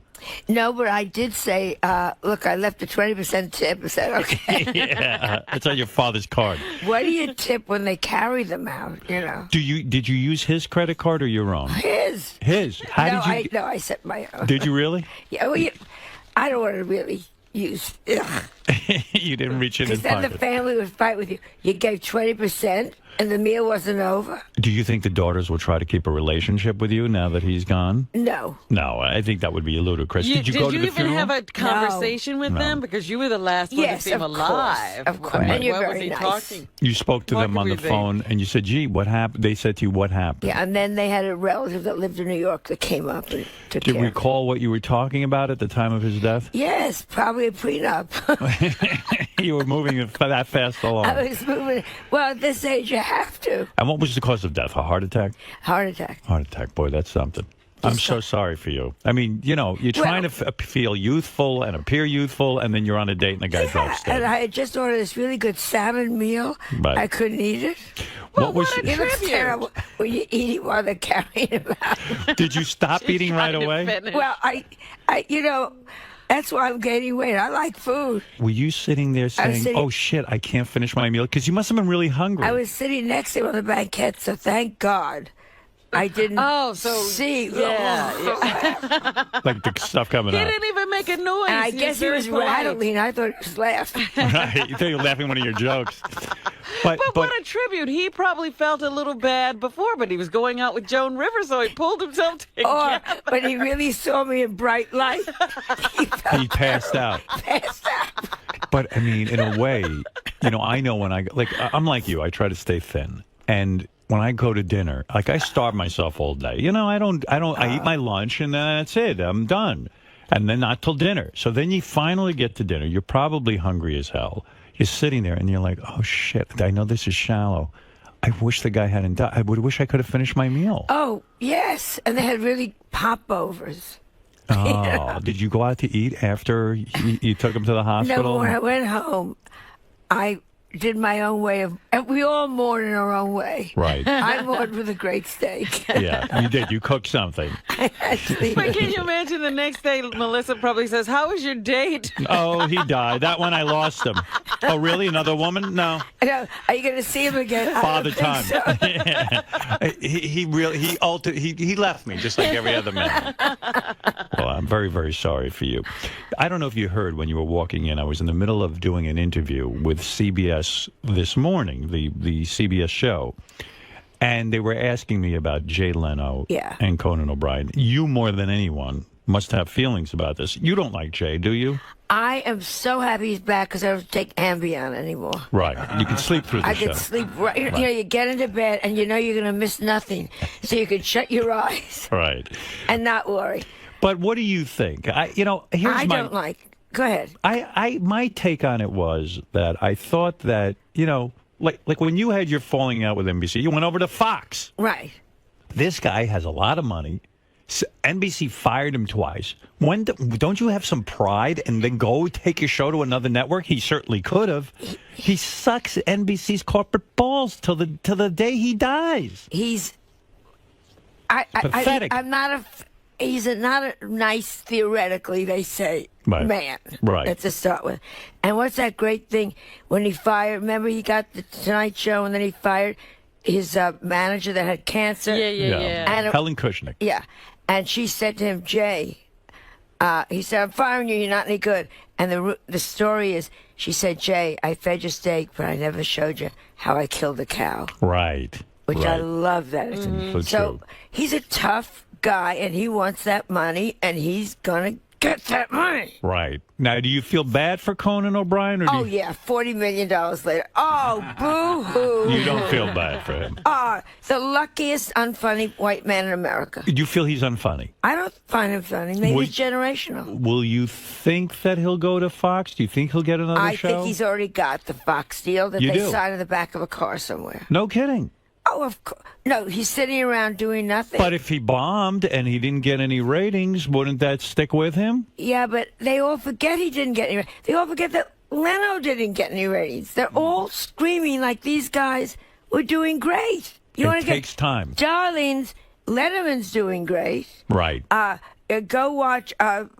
T: No, but I did say, look, I left a 20% tip. Is that okay?
F: Yeah. It's on your father's card.
T: What do you tip when they carry them out, you know?
F: Did you use his credit card or your own?
T: His.
F: His. How did you?
T: I set my own.
F: Did you really?
T: Yeah, well, I don't want to really use.
F: You didn't reach in and
T: Because then
F: find
T: the
F: it.
T: family would fight with you. You gave 20% and the meal wasn't over.
F: Do you think the daughters will try to keep a relationship with you now that he's gone?
T: No.
F: No, I think that would be ludicrous. Did you go to the
A: even
F: funeral?
A: have a conversation with
F: No.
A: them? Because you were the last one to see him alive.
T: Of course.
A: What
T: And you're
A: was
T: very
A: he
T: nice.
A: talking?
F: You spoke to
A: What
F: them
A: could
F: on
A: we
F: the
A: be?
F: phone, and you said, gee, what happened? They said to you, what happened?
T: Yeah, and then they had a relative that lived in New York that came up and took
F: Did
T: care
F: you
T: of it.
F: recall what you were talking about at the time of his death?
T: Yes, probably a prenup.
F: You were moving that fast along.
T: I was moving. Well, at this age, you have to.
F: And what was the cause of death? A heart attack?
T: Heart attack.
F: Heart attack. Boy, that's something. I'm so sorry for you. I mean, you know, you're trying to feel youthful and appear youthful, and then you're on a date and a guy drops dead.
T: And I had just ordered this really good salmon meal.
F: Right.
T: I couldn't eat it.
F: What was
T: it looks terrible when you eat it while they're carrying him out.
F: Did you stop eating right away?
T: Well, I, you know, that's why I'm gaining weight. I like food.
F: Were you sitting there saying, oh, shit, I can't finish my meal? Because you must have been really hungry.
T: I was sitting next to him on the banquette, so thank God I didn't see.
A: Yeah.
F: Like the stuff coming
A: He
F: out.
A: didn't even make a noise.
T: And I guess he was rattling. I thought he was laughing.
F: Right. You thought you were laughing at one of your jokes.
A: But what a tribute. He probably felt a little bad before, but he was going out with Joan Rivers, so he pulled himself together.
T: But he really saw me in bright light.
F: He passed out. But, I mean, in a way, you know, I know when I'm like you. I try to stay thin. And when I go to dinner, like I starve myself all day. You know, I eat my lunch and that's it. I'm done. And then not till dinner. So then you finally get to dinner. You're probably hungry as hell. You're sitting there and you're like, oh shit, I know this is shallow. I wish the guy hadn't died. I would wish I could have finished my meal.
T: Oh, yes. And they had really popovers.
F: Oh, did you go out to eat after you took him to the hospital?
T: No, when I went home, I did my own way of, and we all mourn in our own way.
F: Right.
T: I mourned with a great steak.
F: Yeah, you did. You cooked something.
A: But can you imagine the next day, Melissa probably says, how was your date?
F: Oh, he died. That one I lost him. Oh, really? Another woman? No.
T: No. Are you going to see him again?
F: Father time. So. Yeah. He left me just like every other man. Well, I'm very, very sorry for you. I don't know if you heard when you were walking in, I was in the middle of doing an interview with CBS this morning, the CBS show, and they were asking me about Jay Leno and Conan O'Brien. You, more than anyone, must have feelings about this. You don't like Jay, do you?
T: I am so happy he's back because I don't take Ambien anymore.
F: Right. You can sleep through the show.
T: I can sleep right. You know, you get into bed and you know you're going to miss nothing, so you can shut your eyes.
F: Right.
T: And not worry.
F: But what do you think? I
T: don't like. Go ahead.
F: My take on it was that I thought that, you know, like when you had your falling out with NBC, you went over to Fox.
T: Right.
F: This guy has a lot of money. NBC fired him twice. Don't you have some pride and then go take your show to another network? He certainly could have. He sucks NBC's corporate balls till the day he dies.
T: He's
F: pathetic.
T: He's not a nice, theoretically, they say, man.
F: Right.
T: That's to start with. And what's that great thing when he fired? Remember, he got the Tonight Show, and then he fired his manager that had cancer.
A: Yeah.
T: And
F: Helen Kushnick.
T: Yeah. And she said to him, Jay, he said, I'm firing you. You're not any good. And the story is, she said, Jay, I fed you steak, but I never showed you how I killed a cow.
F: Right.
T: Which I love that. So he's a tough guy, and he wants that money, and he's gonna get that money.
F: Right. Now, do you feel bad for Conan O'Brien? Or
T: yeah, $40 million later. Oh, boo-hoo.
F: You don't feel bad for him?
T: The luckiest unfunny white man in America.
F: Do you feel he's unfunny?
T: I don't find him funny. Maybe he's generational.
F: Will you think that he'll go to Fox? Do you think he'll get another show?
T: I think he's already got the Fox deal that
F: they
T: signed in the back of a car somewhere.
F: No kidding.
T: Oh, of course. No, he's sitting around doing nothing.
F: But if he bombed and he didn't get any ratings, wouldn't that stick with him?
T: Yeah, but they all forget he didn't get any ratings. They all forget that Leno didn't get any ratings. They're all screaming like these guys were doing great.
F: It takes time.
T: Darlings, Letterman's doing great.
F: Right.
T: Go watch,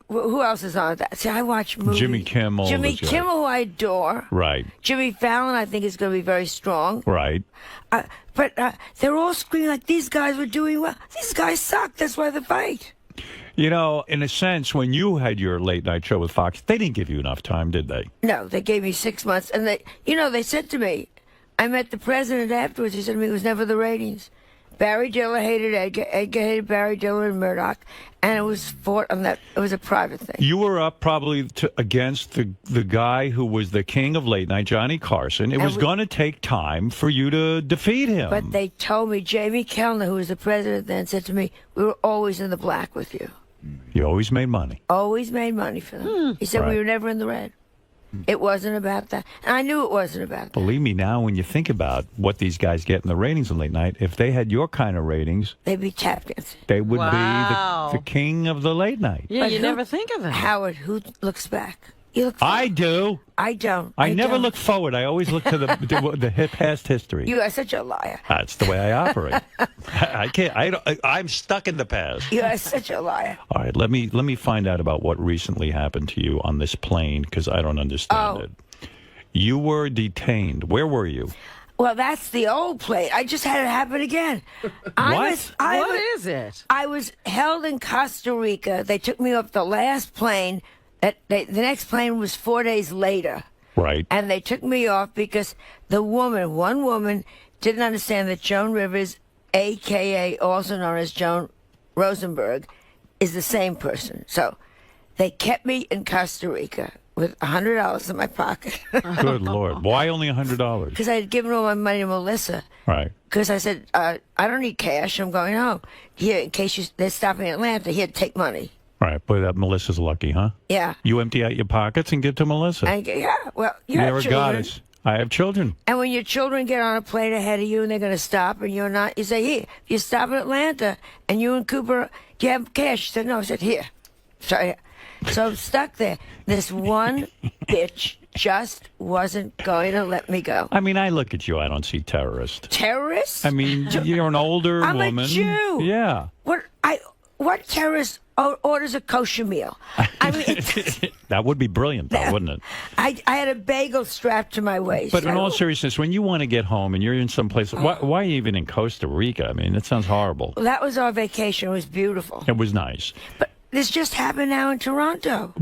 T: who else is on that? See, I watch movies.
F: Jimmy Kimmel.
T: Jimmy Kimmel, who I adore.
F: Right.
T: Jimmy Fallon, I think, is going to be very strong.
F: Right.
T: But they're all screaming like these guys were doing well. These guys suck. That's why they fight.
F: You know, in a sense, when you had your late night show with Fox, they didn't give you enough time, did they?
T: No, they gave me 6 months. And they said to me, I met the president afterwards. He said to me, it was never the ratings. Barry Diller hated Edgar. Edgar hated Barry Diller and Murdoch, and it was fought on that. It was a private thing.
F: You were up probably against the guy who was the king of late night, Johnny Carson. It was going to take time for you to defeat him.
T: But they told me, Jamie Kellner, who was the president then, said to me, we were always in the black with you.
F: You always made money.
T: Always made money for them. He said we were never in the red. It wasn't about that. And I knew it wasn't about that.
F: Believe me, now when you think about what these guys get in the ratings on late night, if they had your kind of ratings,
T: they'd be tap dancing.
F: They would be the king of the late night.
A: Yeah, you never think of it.
T: Howard, who looks back? You look
F: I do.
T: I don't.
F: I never look forward. I always look to the past history.
T: You are such a liar.
F: That's the way I operate. I can't. I'm stuck in the past.
T: You are such a liar.
F: All right, let me find out about what recently happened to you on this plane because I don't understand it. You were detained. Where were you?
T: Well, that's the old plane. I just had it happen again.
A: What is it?
T: I was held in Costa Rica. They took me off the last plane. The next plane was 4 days later.
F: Right.
T: And they took me off because one woman, didn't understand that Joan Rivers, a.k.a. also known as Joan Rosenberg, is the same person. So they kept me in Costa Rica with $100 in my pocket.
F: Good Lord. Why only $100?
T: Because I had given all my money to Melissa.
F: Right.
T: Because I said, I don't need cash. I'm going home. Here, in case they're stopping in Atlanta, here, take money.
F: Right. Boy, that Melissa's lucky, huh?
T: Yeah.
F: You empty out your pockets and give to Melissa.
T: Yeah, well, you have
F: You're a
T: children.
F: goddess. I have children.
T: And when your children get on a plane ahead of you and they're going to stop and you're not, you say, here, if you stop in Atlanta and you and Cooper, do you have cash? She said, no. I said, here. So I'm stuck there. This one bitch just wasn't going to let me go.
F: I mean, I look at you, I don't see terrorist.
T: Terrorist?
F: I mean, you're an older
T: I'm
F: woman.
T: a Jew.
F: Yeah.
T: What terrorist orders a kosher meal? I mean,
F: that would be brilliant, though, wouldn't it?
T: I had a bagel strapped to my waist.
F: But in all seriousness, when you want to get home and you're in some place, why even in Costa Rica? I mean, that sounds horrible.
T: That was our vacation. It was beautiful.
F: It was nice.
T: But this just happened now in Toronto.